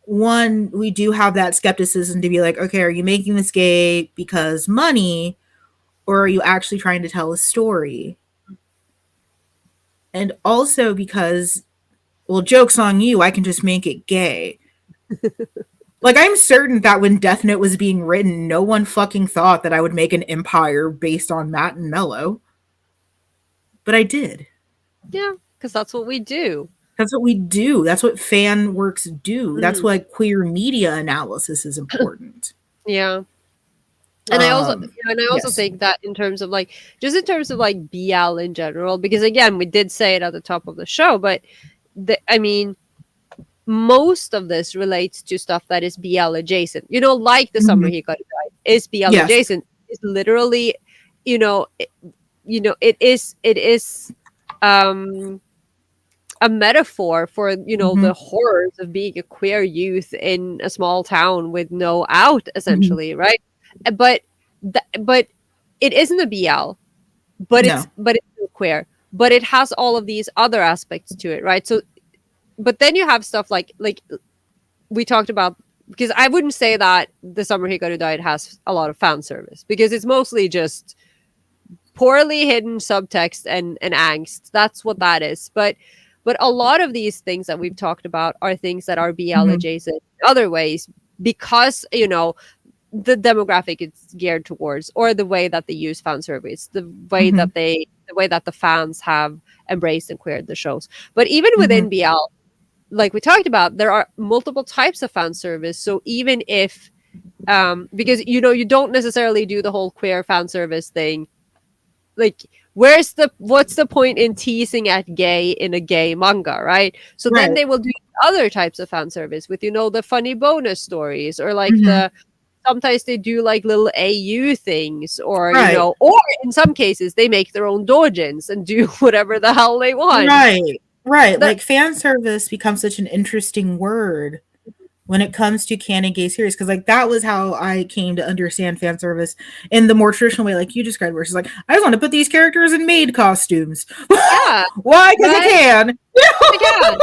one, we do have that skepticism to be like, okay, are you making this gay because money, or are you actually trying to tell a story? And also because, well, joke's on you, I can just make it gay. Like, I'm certain that when Death Note was being written, no one fucking thought that I would make an empire based on Matt and Mello. But I did. yeah, because that's what we do. That's what we do. That's what fan works do. That's Mm, why queer media analysis is important. yeah. And I also Um, and I also yes. think that in terms of like just in terms of like BL in general, because again, we did say it at the top of the show, but I mean, most of this relates to stuff that is BL adjacent. Like the Summer Mhm. He Got Died is BL Yes. adjacent. It's literally, it is um a metaphor for Mhm. the horrors of being a queer youth in a small town with no out, Mhm. essentially, right? But it isn't a BL, but it's No. but it's still queer, but it has all of these other aspects to it, right? So but then you have stuff like we talked about, because I wouldn't say that the Summer He Got Died has a lot of fan service, because it's mostly just poorly hidden subtext and angst. That's what that is. But a lot of these things that we've talked about are things that are BL Mhm. adjacent in other ways, because the demographic it's geared towards, or the way that they use fan service, Mhm. the way that the fans have embraced and queered the shows. But even Mhm. within BL, like we talked about, there are multiple types of fan service. So even if because you don't necessarily do the whole queer fan service thing, like what's the point in teasing at gay in a gay manga, right? So then Right. they will do other types of fan service with the funny bonus stories, or like Mhm. the sometimes they do like little AU things, or Right. or in some cases they make their own dojins and do whatever the hell they want. Right. Right. That Like fan service becomes such an interesting word when it comes to canon gay series, because like that was how I came to understand fan service in the more traditional way, like you described, where it's like, I just want to put these characters in maid costumes. Yeah, Why? Because I right. can. Again,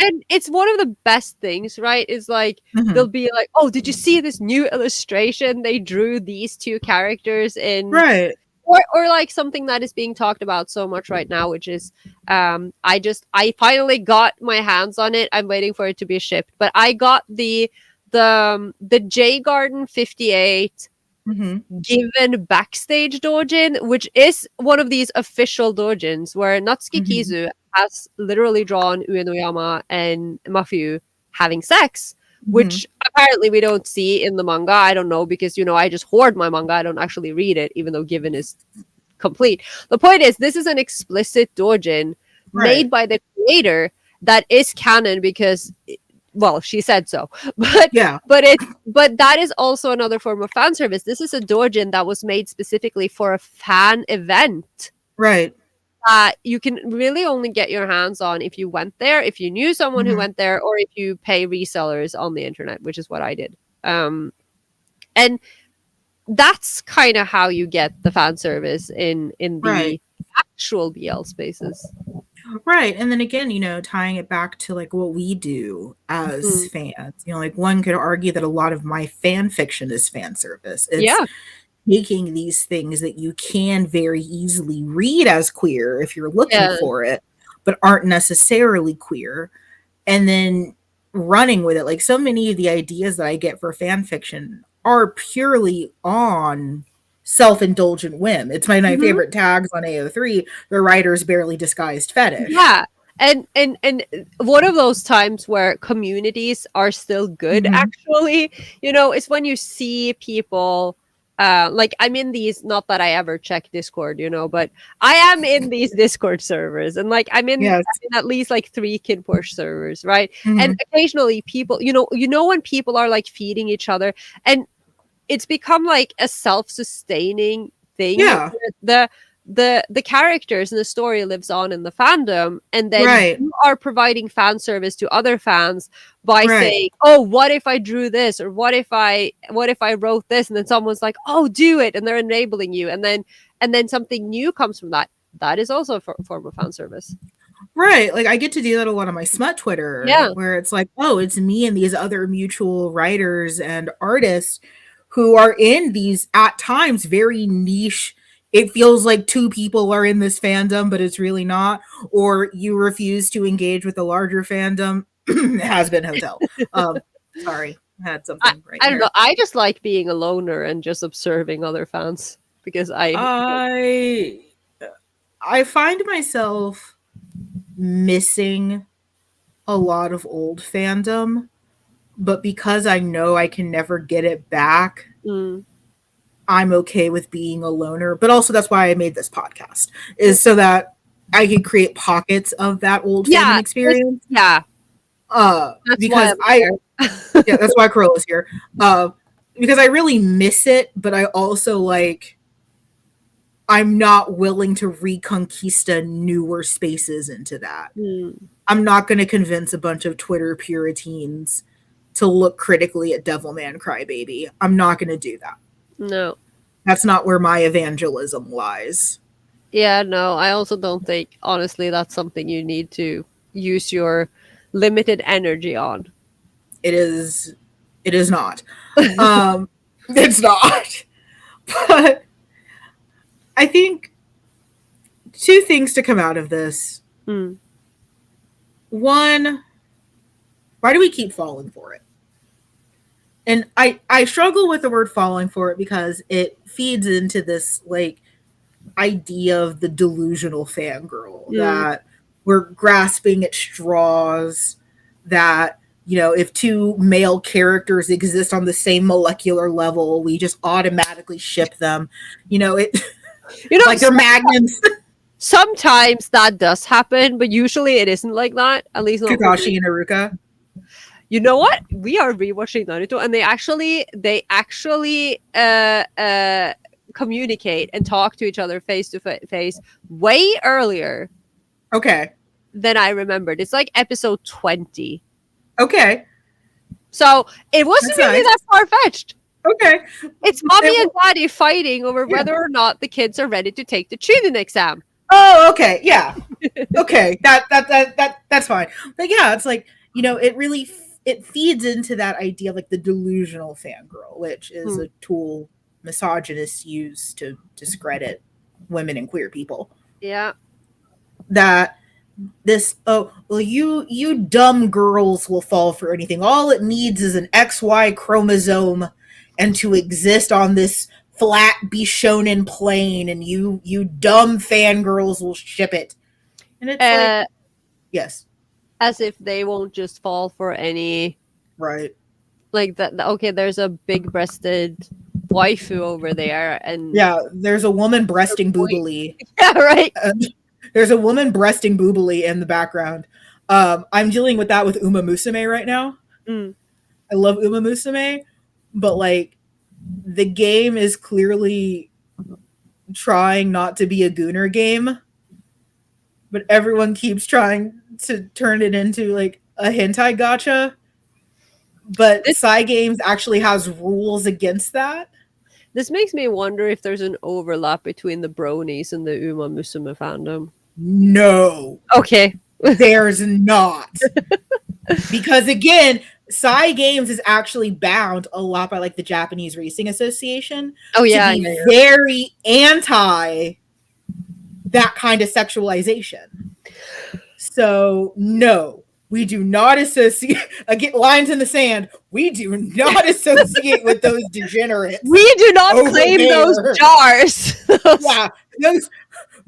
and it's one of the best things, right? Is like they'll Mhm. be like, "Oh, did you see this new illustration? They drew these two characters in." Right. Or like something that is being talked about so much right now, which is I finally got my hands on it. I'm waiting for it to be shipped, but I got the J Garden 58 Mhm. given backstage dojin, which is one of these official dojins where Natsuki Mhm. Kizu has literally drawn Uenoyama and Mafu having sex, Mhm. which apparently we don't see in the manga. I don't know, because I just hoard my manga. I don't actually read it, even though Given is complete. The point is, this is an explicit dojin Right. made by the creator that is canon, because well, she said so. But Yeah. but that is also another form of fan service. This is a dojin that was made specifically for a fan event Right. that you can really only get your hands on if you went there, if you knew someone who Mhm. went there, or if you pay resellers on the internet, which is what I did. And that's kind of how you get the fan service in Right. the actual BL spaces. Right. And then again, tying it back to like what we do as Mm. fans, like one could argue that a lot of my fan fiction is fan service. It's Yeah, taking these things that you can very easily read as queer if you're looking yeah. for it, but aren't necessarily queer, and then running with it. Like so many of the ideas that I get for fan fiction are purely on self-indulgent whim. It's my Mhm. favorite tags on AO3, the writer's barely disguised fetish. Yeah. And one of those times where communities are still good, Mhm. actually, is when you see people like I'm in these, not that I ever check Discord, but I am in these Discord servers, and like Yes. I'm in at least like 3 Kid Push servers, right? And Mhm. occasionally people, when people are like feeding each other, and it's become like a self-sustaining thing Yeah. where the characters and the story lives on in the fandom, and then Right. you are providing fan service to other fans by Right. saying, oh, what if I drew this, or what if I wrote this, and then someone's like, oh, do it, and they're enabling you, and then something new comes from that. That is also a form of fan service. Right. Like I get to do that a lot on my smut Twitter Yeah. where it's like, oh, it's me and these other mutual writers and artists who are in these at times very niche. It feels like two people are in this fandom, but it's really not. Or you refuse to engage with the larger fandom. Has been hotel. Sorry, I had I, something right I don't know. here. I just like being a loner and just observing other fans, because I I find myself missing a lot of old fandom, but because I know I can never get it back, mm, I'm okay with being a loner. But also that's why I made this podcast, is so that I could create pockets of that old fandom yeah, experience. yeah, That's why Because I'm here. yeah, that's why Corolla's here. Because I really miss it, but I also like I'm not willing to reconquista newer spaces into that. Hmm. I'm not going to convince a bunch of Twitter puritans to look critically at Devilman Crybaby. I'm not going to do that. No. That's not where my evangelism lies. Yeah, no, I also don't think, honestly, that's something you need to use your limited energy on. It is. It is not. It's not. But I think two things to come out of this. Mm. One, why do we keep falling for it? And I struggle with the word falling for it because it feeds into this like idea of the delusional fangirl Mm. that we're grasping at straws, that if two male characters exist on the same molecular level, we just automatically ship them. It You know, like they're magnets. sometimes that does happen, but usually it isn't like that. At least not for me. Kakashi and Haruka. You know what? We are rewatching Naruto, and they actually communicate and talk to each other face to face way earlier Okay. than I remembered. It's like episode 20. Okay. So it wasn't That's really nice. that far fetched. Okay. It's mommy and daddy fighting over Yeah. whether or not the kids are ready to take the Chunin exam. Oh, okay. Yeah. Okay. That's fine. But yeah, it's like, it really it feeds into that idea of like the delusional fangirl, which is a tool misogynists use to discredit women and queer people. Yeah. That you dumb girls will fall for anything. All it needs is an XY chromosome and to exist on this flat Bishonen plane, and you dumb fangirls will ship it. And it's like, yes. As if they won't just fall for any, Right. like that. Okay, there's a big-breasted waifu over there, and Yeah, there's a woman breasting boobily. yeah, right. There's a woman breasting boobily in the background. I'm dealing with that with Uma Musume right now. Mm. I love Uma Musume, but like the game is clearly trying not to be a Gooner game, but everyone keeps trying to turn it into like a hentai gacha. But Cygames actually has rules against that. This makes me wonder if there's an overlap between the bronies and the Uma Musume fandom. No. Okay. There's not. Because again, Cygames is actually bound a lot by like the Japanese Racing Association. Oh yeah, to be very anti that kind of sexualization. So no, we do not associate. Again, lines in the sand. We do not associate with those degenerates. We do not claim there. those jars. Yeah, those.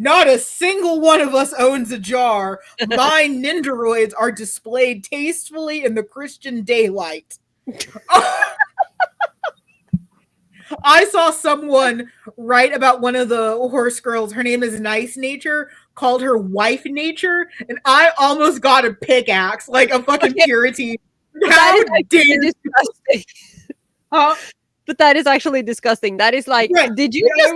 Not a single one of us owns a jar. My Nindoroids are displayed tastefully in the Christian daylight. I saw someone write about one of the horse girls. Her name is Nice Nature, called her Wife Nature, and I almost got a pickaxe like a fucking Purity. How dare disgusting. But that is actually disgusting. That is like, did you just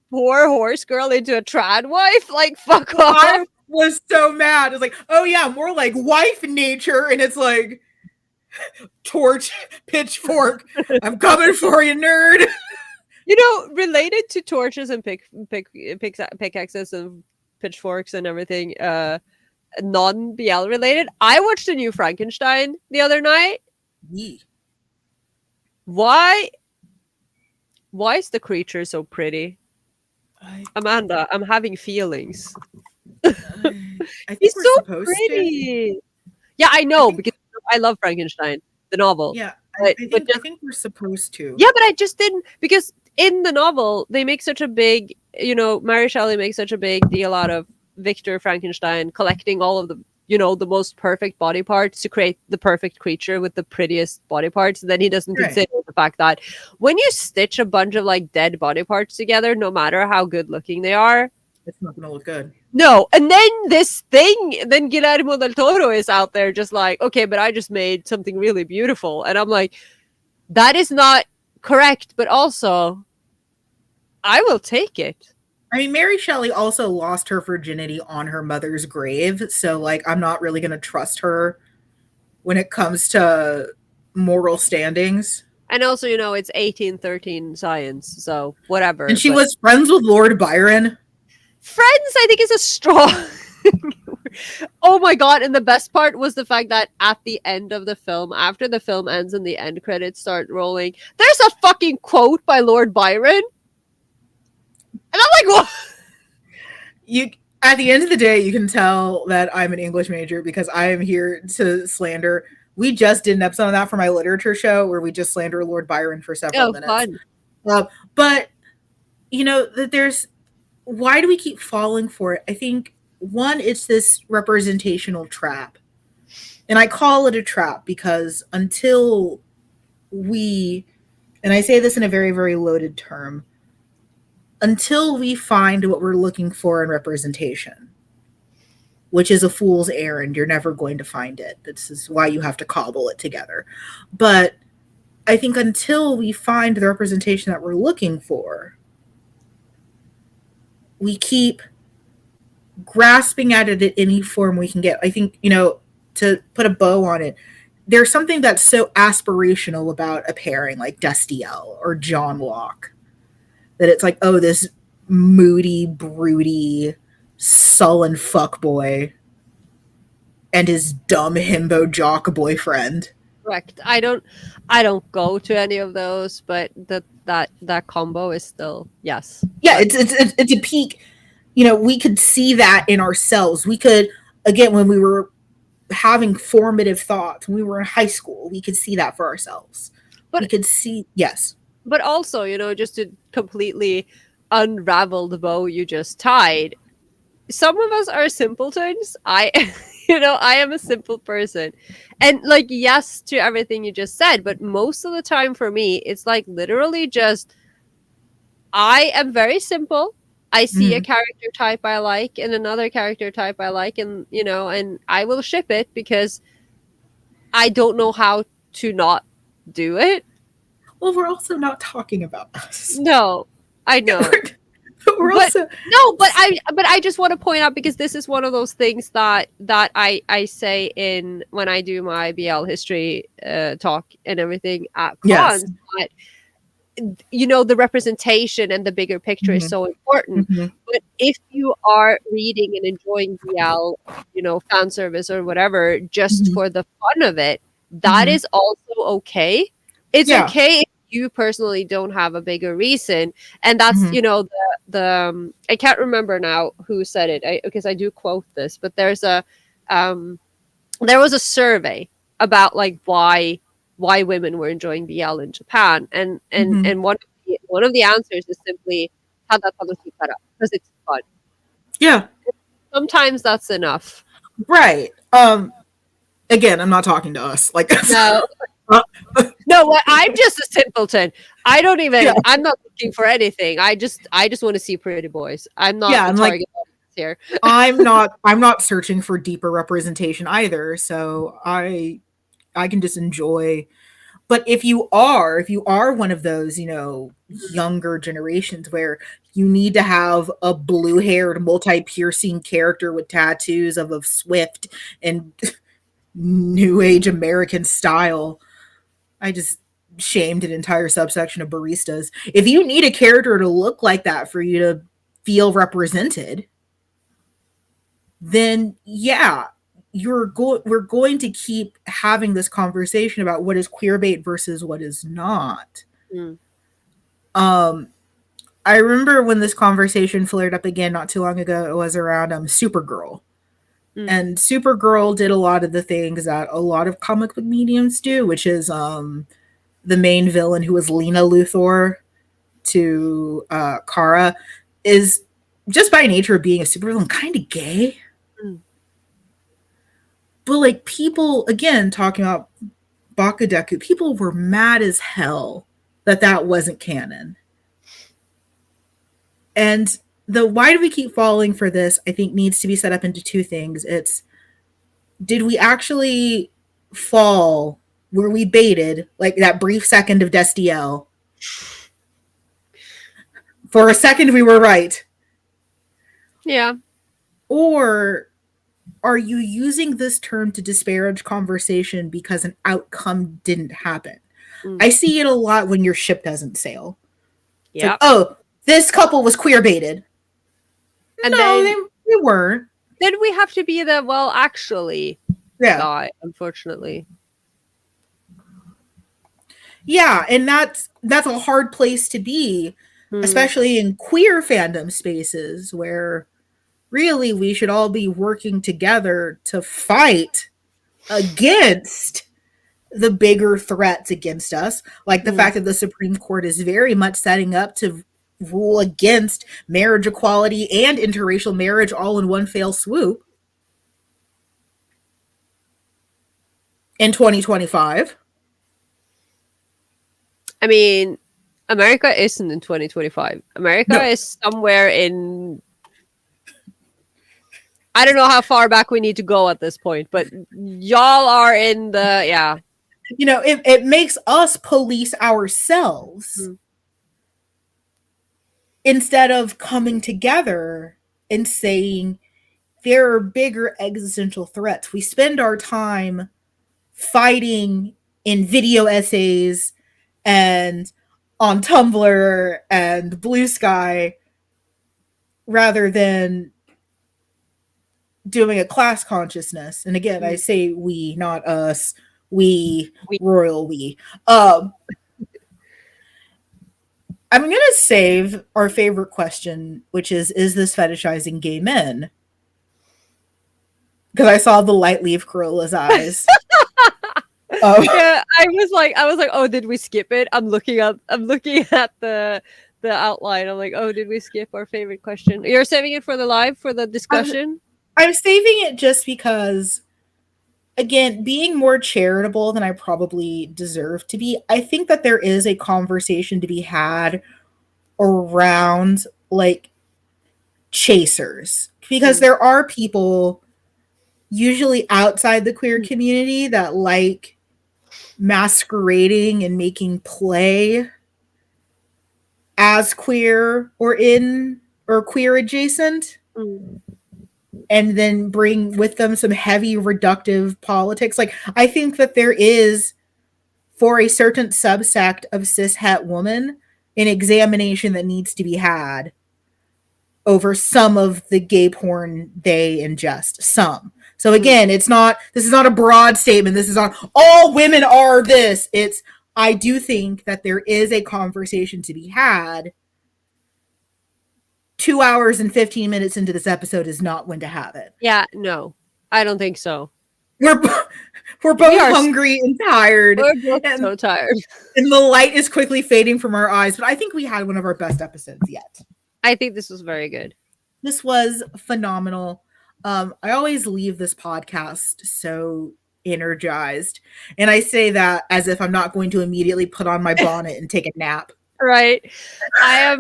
poor horse girl into a trad wife? Like, fuck off. I was so mad. It's like, oh yeah, more like wife nature, and it's like torch, pitchfork. I'm coming for you, nerd. Related to torches and pickaxes and pitchforks and everything, non-BL related. I watched the new Frankenstein the other night. Yeah. Why is the creature so pretty? Amanda, I'm having feelings. I think He's we're so supposed pretty. to. Yeah, I know, because I love Frankenstein, the novel. Yeah, I think we're supposed to. Yeah, but I just didn't, because in the novel they make such a big, Mary Shelley makes such a big deal out of Victor Frankenstein collecting all of the the most perfect body parts to create the perfect creature with the prettiest body parts. And then he doesn't consider the fact that when you stitch a bunch of like dead body parts together, no matter how good looking they are, It's not gonna look good. No, and then then Guillermo del Toro is out there just like, okay, but I just made something really beautiful. And I'm like, that is not correct, but also, I will take it. I mean, Mary Shelley also lost her virginity on her mother's grave, so like I'm not really gonna trust her when it comes to moral standings. And also, it's 1813 science, so whatever. And she But was friends with Lord Byron. friends, I think, is a strong. Oh my god! And the best part was the fact that at the end of the film, after the film ends and the end credits start rolling, there's a fucking quote by Lord Byron, and I'm like, what? You at the end of the day, you can tell that I'm an English major because I am here to slander. We just did an episode on that for my literature show where we just slander Lord Byron for several Oh, minutes. fun. But that there's why do we keep falling for it? I think one, it's this representational trap. And I call it a trap because until we, and I say this in a very, very loaded term, until we find what we're looking for in representation, which is a fool's errand, you're never going to find it. This is why you have to cobble it together. But I think until we find the representation that we're looking for, we keep grasping at it in any form we can get. I think, to put a bow on it, there's something that's so aspirational about a pairing like Destiel or John Locke that it's like, oh, this moody, broody, sullen fuckboy and his dumb himbo jock boyfriend. Correct. I don't go to any of those, but that combo is still yes. Yeah, it's a peak. We could see that in ourselves. We could, again, when we were having formative thoughts, when we were in high school, we could see that for ourselves. But we could see, yes. But also, just to completely unravel the bow you just tied, some of us are simpletons. I am a simple person. And like, yes to everything you just said, but most of the time for me, it's like literally just, I am very simple. I see a character type I like and another character type I like, and and I will ship it because I don't know how to not do it. Well, we're also not talking about us. No, I know. We're also no, but I just want to point out, because this is one of those things that I say in when I do my BL history talk and everything at cons. Yes. But the representation and the bigger picture is so important. But if you are reading and enjoying BL, fan service or whatever, just for the fun of it, that is also okay. It's okay if you personally don't have a bigger reason. And that's, the I can't remember now who said it, because I do quote this, but there was a survey about like why women were enjoying BL in Japan, and one of the answers is simply because it's fun. Yeah. Sometimes that's enough. Right. Again, I'm not talking to us. Like, No. No, I'm just a simpleton. I don't even. Yeah. I'm not looking for anything. I just want to see pretty boys. I'm not the target audience here. I'm not searching for deeper representation either. So I can just enjoy. But if you are one of those, younger generations where you need to have a blue-haired, multi-piercing character with tattoos of a Swift and new age American style, I just shamed an entire subsection of baristas. If you need a character to look like that for you to feel represented, then yeah, we're going to keep having this conversation about what is queerbait versus what is not. I remember when this conversation flared up again not too long ago. It was around Supergirl. And Supergirl did a lot of the things that a lot of comic book mediums do, which is the main villain, who was Lena Luthor to Kara, is just by nature of being a supervillain kind of gay. But like, people, again, talking about Bakudeku, people were mad as hell that wasn't canon. And the why do we keep falling for this, I think, needs to be set up into two things. It's, did we actually fall? Were we baited? Like that brief second of Destiel. For a second, we were right. Yeah. Or are you using this term to disparage conversation because an outcome didn't happen? I see it a lot when your ship doesn't sail. It's like, oh, this couple was queer baited. And no, then they were. Then we have to be the, well, actually, guy, unfortunately. Yeah, and that's a hard place to be, especially in queer fandom spaces where really we should all be working together to fight against the bigger threats against us, like the fact that the Supreme Court is very much setting up to rule against marriage equality and interracial marriage all in one fell swoop in 2025. I mean, America isn't in 2025. America is somewhere in... I don't know how far back we need to go at this point, but y'all are in the... Yeah. You know, it makes us police ourselves instead of coming together and saying there are bigger existential threats. We spend our time fighting in video essays and on Tumblr and Blue Sky rather than doing a class consciousness. And again, I say we, not us. We, royal we. I'm going to save our favorite question, which is this fetishizing gay men? Because I saw the light leave Carola's eyes. Yeah, I was like, oh, did we skip it? I'm looking at the outline. I'm like, oh, did we skip our favorite question? You're saving it for the live, for the discussion? I'm saving it just because, again, being more charitable than I probably deserve to be, I think that there is a conversation to be had around, like, chasers. Because there are people, usually outside the queer community, that like masquerading and making play as queer or queer adjacent. And then bring with them some heavy reductive politics. Like, I think that there is, for a certain subsect of cishet woman, an examination that needs to be had over some of the gay porn they ingest. Some. So again, this is not a broad statement. This is not all women are this. It's, I do think that there is a conversation to be had. 2 hours and 15 minutes into this episode is not when to have it. Yeah, no, I don't think so. We're both hungry and tired. We're both so tired. And the light is quickly fading from our eyes. But I think we had one of our best episodes yet. I think this was very good. This was phenomenal. I always leave this podcast so energized. And I say that as if I'm not going to immediately put on my bonnet and take a nap. Right. I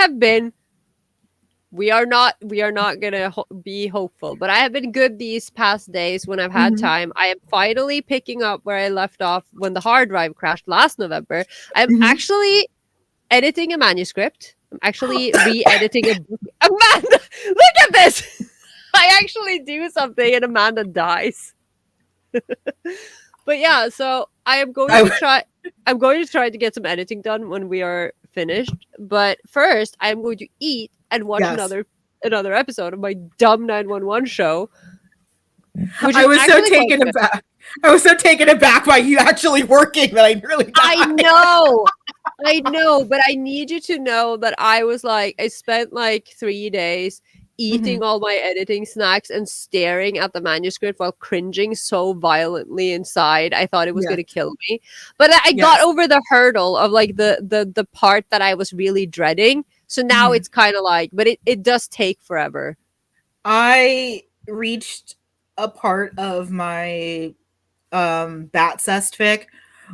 have been... We are not gonna be hopeful, but I have been good these past days when I've had time. I am finally picking up where I left off when the hard drive crashed last November. I'm actually editing a manuscript. I'm actually re-editing a book. Amanda, look at this! I actually do something and Amanda dies. But yeah, so I am going to try. I'm going to try to get some editing done when we are finished. But first, I'm going to eat and watch another episode of my dumb 911 show. I was so taken aback. I was so taken aback by you actually working that I nearly died. I know, but I need you to know that I spent like 3 days eating all my editing snacks and staring at the manuscript while cringing so violently inside. I thought it was going to kill me. But I got over the hurdle of like the part that I was really dreading. So now it's kind of like, but it does take forever. I reached a part of my Batcest fic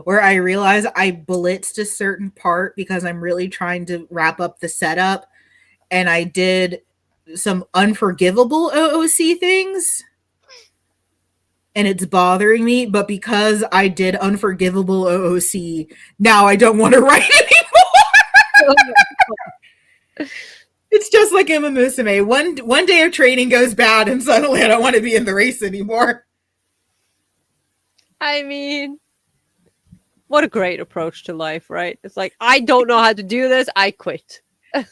where I realized I blitzed a certain part because I'm really trying to wrap up the setup. and I did some unforgivable OOC things, and it's bothering me. But because I did unforgivable OOC, now I don't want to write anymore. It's just like Uma Musume. One day of training goes bad, and suddenly I don't want to be in the race anymore. I mean, what a great approach to life, right? It's like, I don't know how to do this. I quit.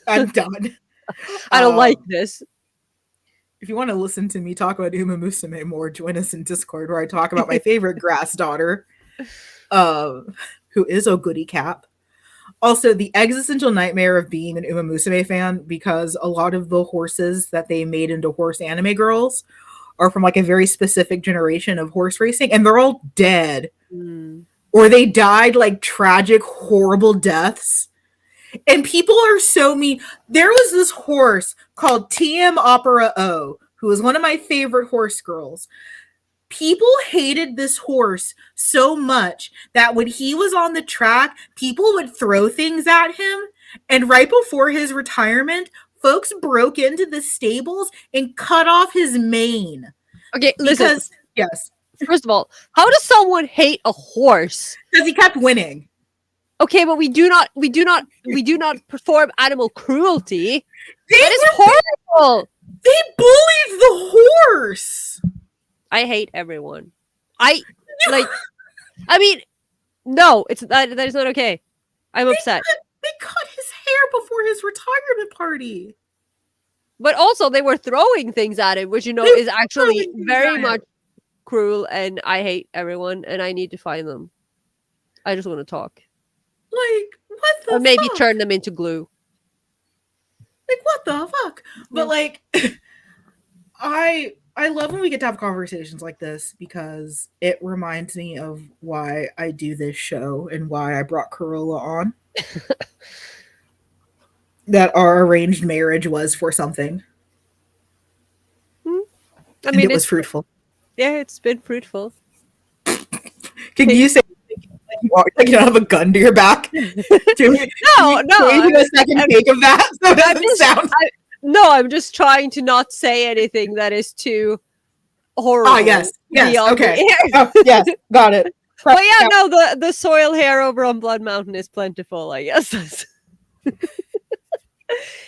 I'm done. I don't like this. If you want to listen to me talk about Uma Musume more, join us in Discord where I talk about my favorite grass daughter, who is a goody cap. Also, the existential nightmare of being an Uma Musume fan, because a lot of the horses that they made into horse anime girls are from like a very specific generation of horse racing, and they're all dead. Or they died like tragic, horrible deaths. And people are so mean. There was this horse called TM Opera O, who was one of my favorite horse girls. People hated this horse so much that when he was on the track, people would throw things at him. And right before his retirement, folks broke into the stables and cut off his mane. Okay, listen. Because, yes. First of all, how does someone hate a horse? Because he kept winning. Okay, but we do not perform animal cruelty. That is horrible. They bullied the horse. I hate everyone. I mean, no, that is not okay. I'm upset. They cut his hair before his retirement party. But also, they were throwing things at him, which is actually very much cruel. And I hate everyone, and I need to find them. I just want to talk. Like, what the fuck? Or maybe fuck? turn them into glue. Like, what the fuck? But like, I love when we get to have conversations like this, because it reminds me of why I do this show and why I brought Carola on. That our arranged marriage was for something. I mean, it was fruitful. Yeah, it's been fruitful. Can you say like you don't have a gun to your back? No. Even a second take of that, so it doesn't sound. I'm just trying to not say anything that is too horrible. Ah, yes, okay. Oh, yes, got it. But yeah, no, the soil hair over on Blood Mountain is plentiful, I guess.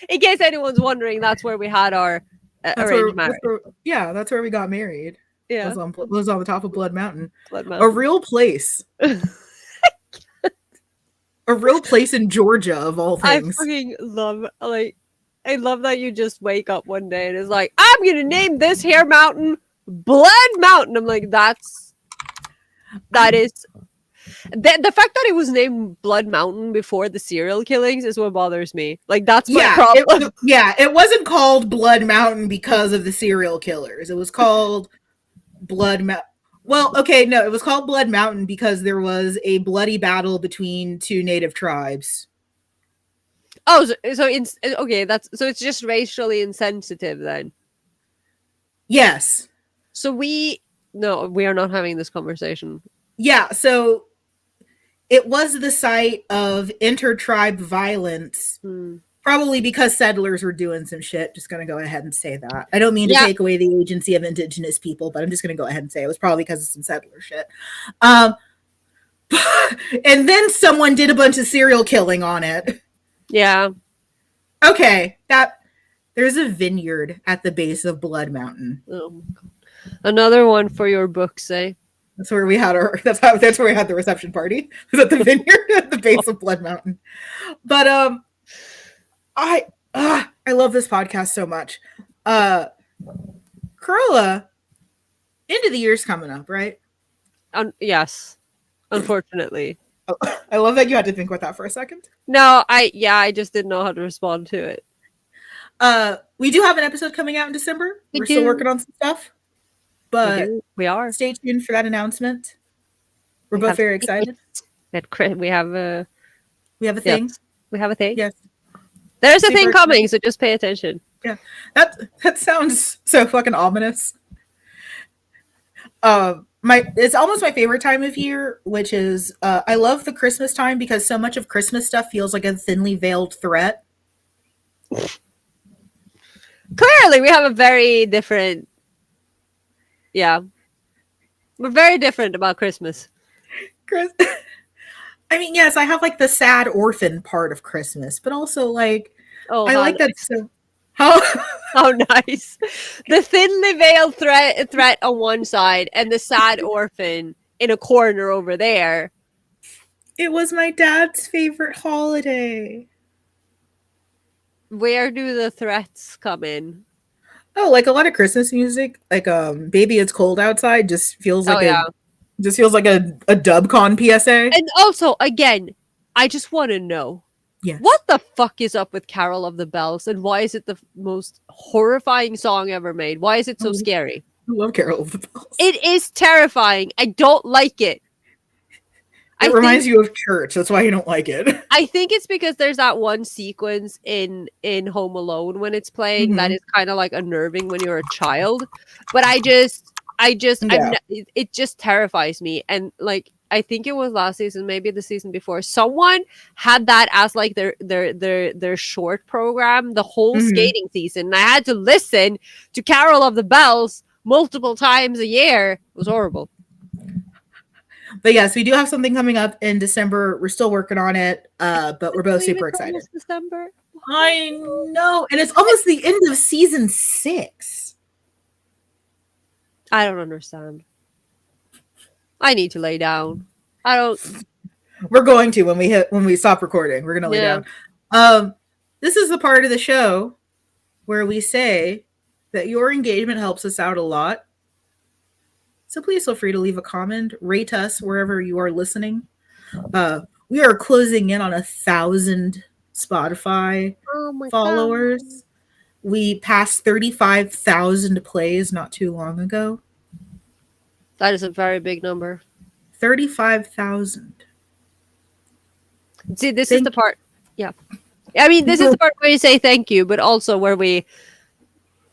In case anyone's wondering, that's where we had our arranged marriage. That's where we got married. Yeah, was on the top of Blood Mountain. A real place. A real place in Georgia, of all things. I fucking love, I love that you just wake up one day and it's like, I'm gonna name this hair mountain Blood Mountain. I'm like, that is the fact that it was named Blood Mountain before the serial killings is what bothers me. Like, that's my problem. It wasn't called Blood Mountain because of the serial killers. It was called Blood Mountain. Well, okay, no, it was called Blood Mountain because there was a bloody battle between two native tribes. Oh, so it's okay. So it's just racially insensitive then. Yes. So we are not having this conversation. Yeah. So it was the site of inter-tribe violence, probably because settlers were doing some shit. Just gonna go ahead and say that. I don't mean to take away the agency of indigenous people, but I'm just gonna go ahead and say it was probably because of some settler shit. And then someone did a bunch of serial killing on it. Yeah. Okay, there's a vineyard at the base of Blood Mountain. Oh, another one for your books, eh? That's where we had that's where we had the reception party. Was at the vineyard at the base of Blood Mountain. But I love this podcast so much. Carola, end of the year's coming up, right? Yes, unfortunately. I love that you had to think about that for a second. No, I just didn't know how to respond to it. We do have an episode coming out in December. We're still working on some stuff, but we are. Stay tuned for that announcement. We're both very excited. We have a thing. Yes, we have a thing. Yes, there's a thing coming, so just pay attention. Yeah, that sounds so fucking ominous. It's almost my favorite time of year, which is I love the Christmas time because so much of Christmas stuff feels like a thinly veiled threat. Clearly, we have a very different. Yeah, we're very different about Christmas. Chris. I mean, yes, I have like the sad orphan part of Christmas, but also like Oh, I how like that nice! so how How nice! The thinly veiled threat on one side, and the sad orphan in a corner over there. it was my dad's favorite holiday. Where do the threats come in? Oh, like a lot of Christmas music, like Baby It's Cold Outside Oh yeah. just feels like a dubcon PSA. And also, again, I just want to know what Yes. the fuck is up with Carol of the Bells, and why is it the most horrifying song ever made? Why is it so Oh, scary? I love Carol of the Bells. It is terrifying. I don't like it. It I reminds think you of church. That's why you don't like it. I think it's because there's that one sequence in Home Alone when it's playing that Hmm. is kind of like unnerving when you're a child. But Yeah. it just terrifies me. And like I think it was last season, maybe the season before, someone had that as like their short program the whole Hmm. skating season. And I had to listen to Carol of the Bells multiple times a year. It was horrible. But yes, we do have something coming up in December. We're still working on it, but we're both Believe super it's excited. almost December. I know, and it's almost the end of season 6. I don't understand. I need to lay down. I don't. We're going to when we stop recording. We're gonna lay Yeah. down. This is the part of the show where we say that your engagement helps us out a lot. So please feel free to leave a comment, rate us wherever you are listening. We are closing in on 1,000 Spotify Oh my god. followers. We passed 35,000 plays not too long ago. That is a very big number. 35,000. See, this is the Thank part. Yeah. I mean, this is you. the part where you say thank you, but also where we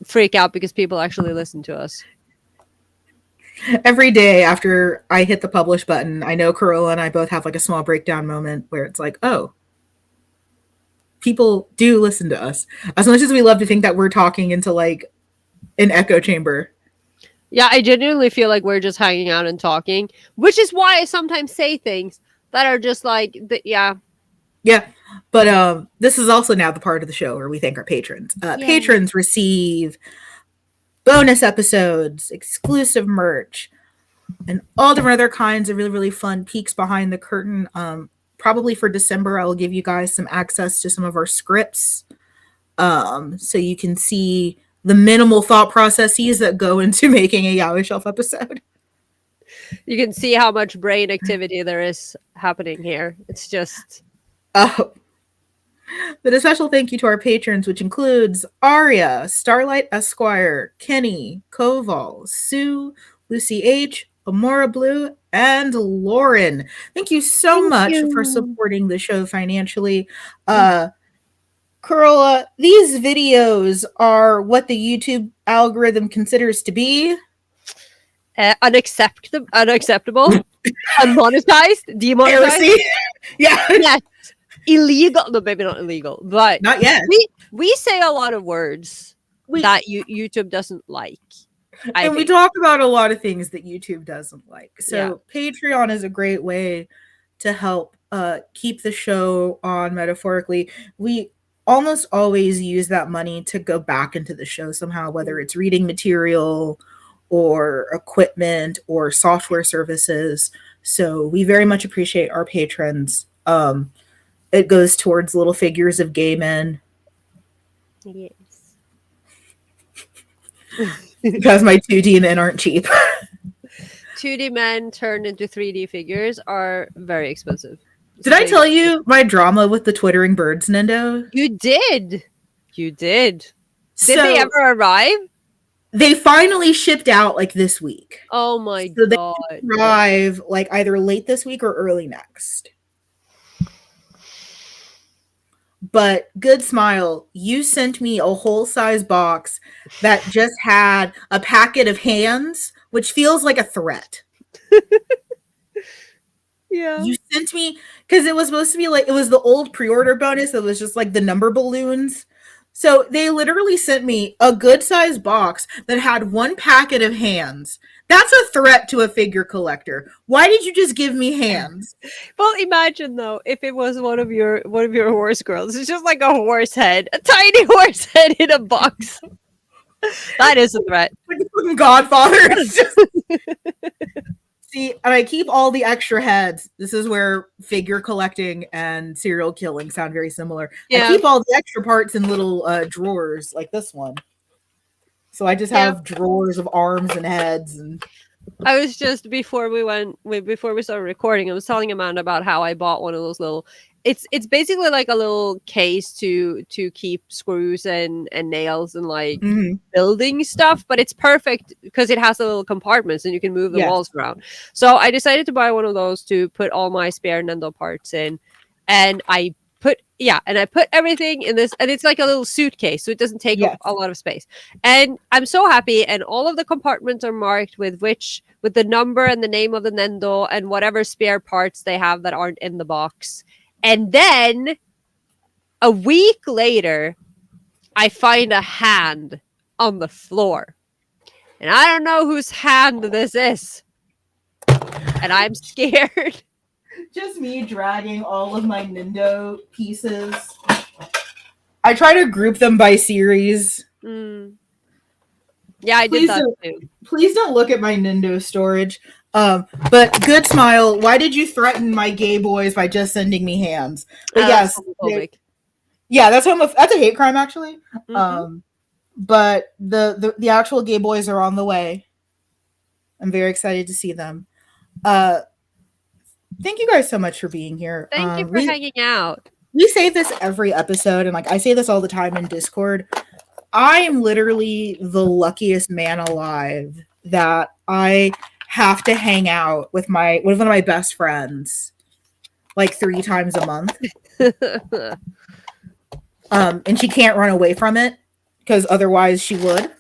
freak out because people actually listen to us. Every day after I hit the publish button, I know Carola and I both have like a small breakdown moment where it's like, oh, people do listen to us. As much as we love to think that we're talking into like an echo chamber. Yeah, I genuinely feel like we're just hanging out and talking, which is why I sometimes say things that are just like, yeah. Yeah. But this is also now the part of the show where we thank our patrons. Patrons receive bonus episodes, exclusive merch, and all different other kinds of really, really fun peeks behind the curtain. Probably for December, I will give you guys some access to some of our scripts, so you can see the minimal thought processes that go into making a Yaoi Shelf episode. You can see how much brain activity there is happening here. It's just. Uh, but a special thank you to our patrons, which includes Aria, Starlight Esquire, Kenny, Koval, Sue, Lucy H., Amora Blue, and Lauren. Thank you so Thank much for you. supporting the show financially. Carola, these videos are what the YouTube algorithm considers to be Unacceptable, unmonetized, demonetized. heresy. Yeah, Yes, illegal. No, maybe not illegal, but not yet. we say a lot of words We that YouTube doesn't like. I and we think. talk about a lot of things that YouTube doesn't like. Yeah. So Patreon is a great way to help keep the show on metaphorically. We almost always use that money to go back into the show somehow, whether it's reading material or equipment or software services. So we very much appreciate our patrons. It goes towards little figures of gay men Yes. because my 2D men aren't cheap. 2D men turned into 3D figures are very expensive. Did I tell you my drama with the twittering birds, Nendo? You did. You did. Did they So ever arrive? they finally shipped out like this week. Oh my So they god. arrive like either late this week or early next. But good smile, you sent me a whole size box that just had a packet of hands, which feels like a threat. Yeah. You sent me because it was supposed to be like it was the old pre-order bonus that was just like the number balloons. So they literally sent me a good sized box that had one packet of hands. That's a threat to a figure collector. Why did you just give me hands? Well, imagine though if it was one of your horse girls. It's just like a horse head, a tiny horse head in a box. That is a threat. Like fucking Godfather. It's just... See, and I keep all the extra heads. This is where figure collecting and serial killing sound very similar. Yeah. I keep all the extra parts in little drawers like this one. So I just have drawers of arms and heads. And I was just before we started recording, I was telling Amanda about how I bought one of those little. It's basically like a little case to keep screws and nails and like building stuff, but it's perfect because it has the little compartments and you can move the walls around. So I decided to buy one of those to put all my spare Nendo parts in, and I put everything in this, and it's like a little suitcase, so it doesn't take up a lot of space. And I'm so happy, and all of the compartments are marked with the number and the name of the Nendo and whatever spare parts they have that aren't in the box. And then a week later, I find a hand on the floor. And I don't know whose hand this is. And I'm scared. Just me dragging all of my Nendo pieces. I try to group them by series. Yeah, I did that too. Please don't look at my Nendo storage. But good smile. Why did you threaten my gay boys by just sending me hands? But yes, that's a hate crime actually. But the actual gay boys are on the way. I'm very excited to see them. Thank you guys so much for being here. Thank you for hanging out. We say this every episode, and like I say this all the time in Discord. I am literally the luckiest man alive that I have to hang out with one of my best friends like 3 times a month. And she can't run away from it because otherwise she would.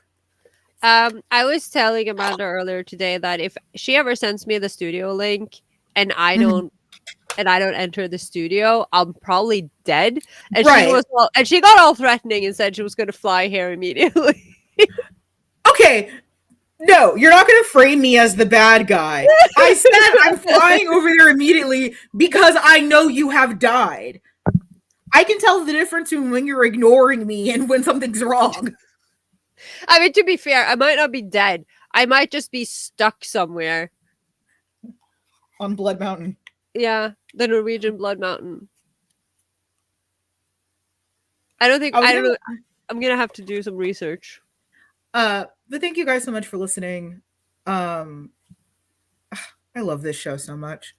I was telling Amanda earlier today that if she ever sends me the studio link and I don't enter the studio, I'm probably dead. And she got all threatening and said she was going to fly here immediately. Okay. No, you're not going to frame me as the bad guy. I said I'm flying over there immediately because I know you have died. I can tell the difference between when you're ignoring me and when something's wrong. I mean, to be fair, I might not be dead. I might just be stuck somewhere. On Blood Mountain. Yeah, the Norwegian Blood Mountain. I don't know. I'm going to have to do some research. But thank you guys so much for listening. I love this show so much.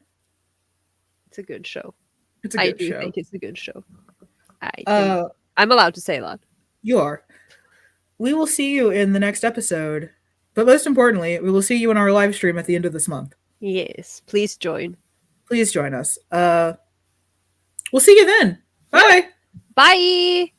It's a good show. I think it's a good show. I'm allowed to say that. You are. We will see you in the next episode. But most importantly, we will see you in our live stream at the end of this month. Yes. Please join. Please join us. We'll see you then. Bye. Bye.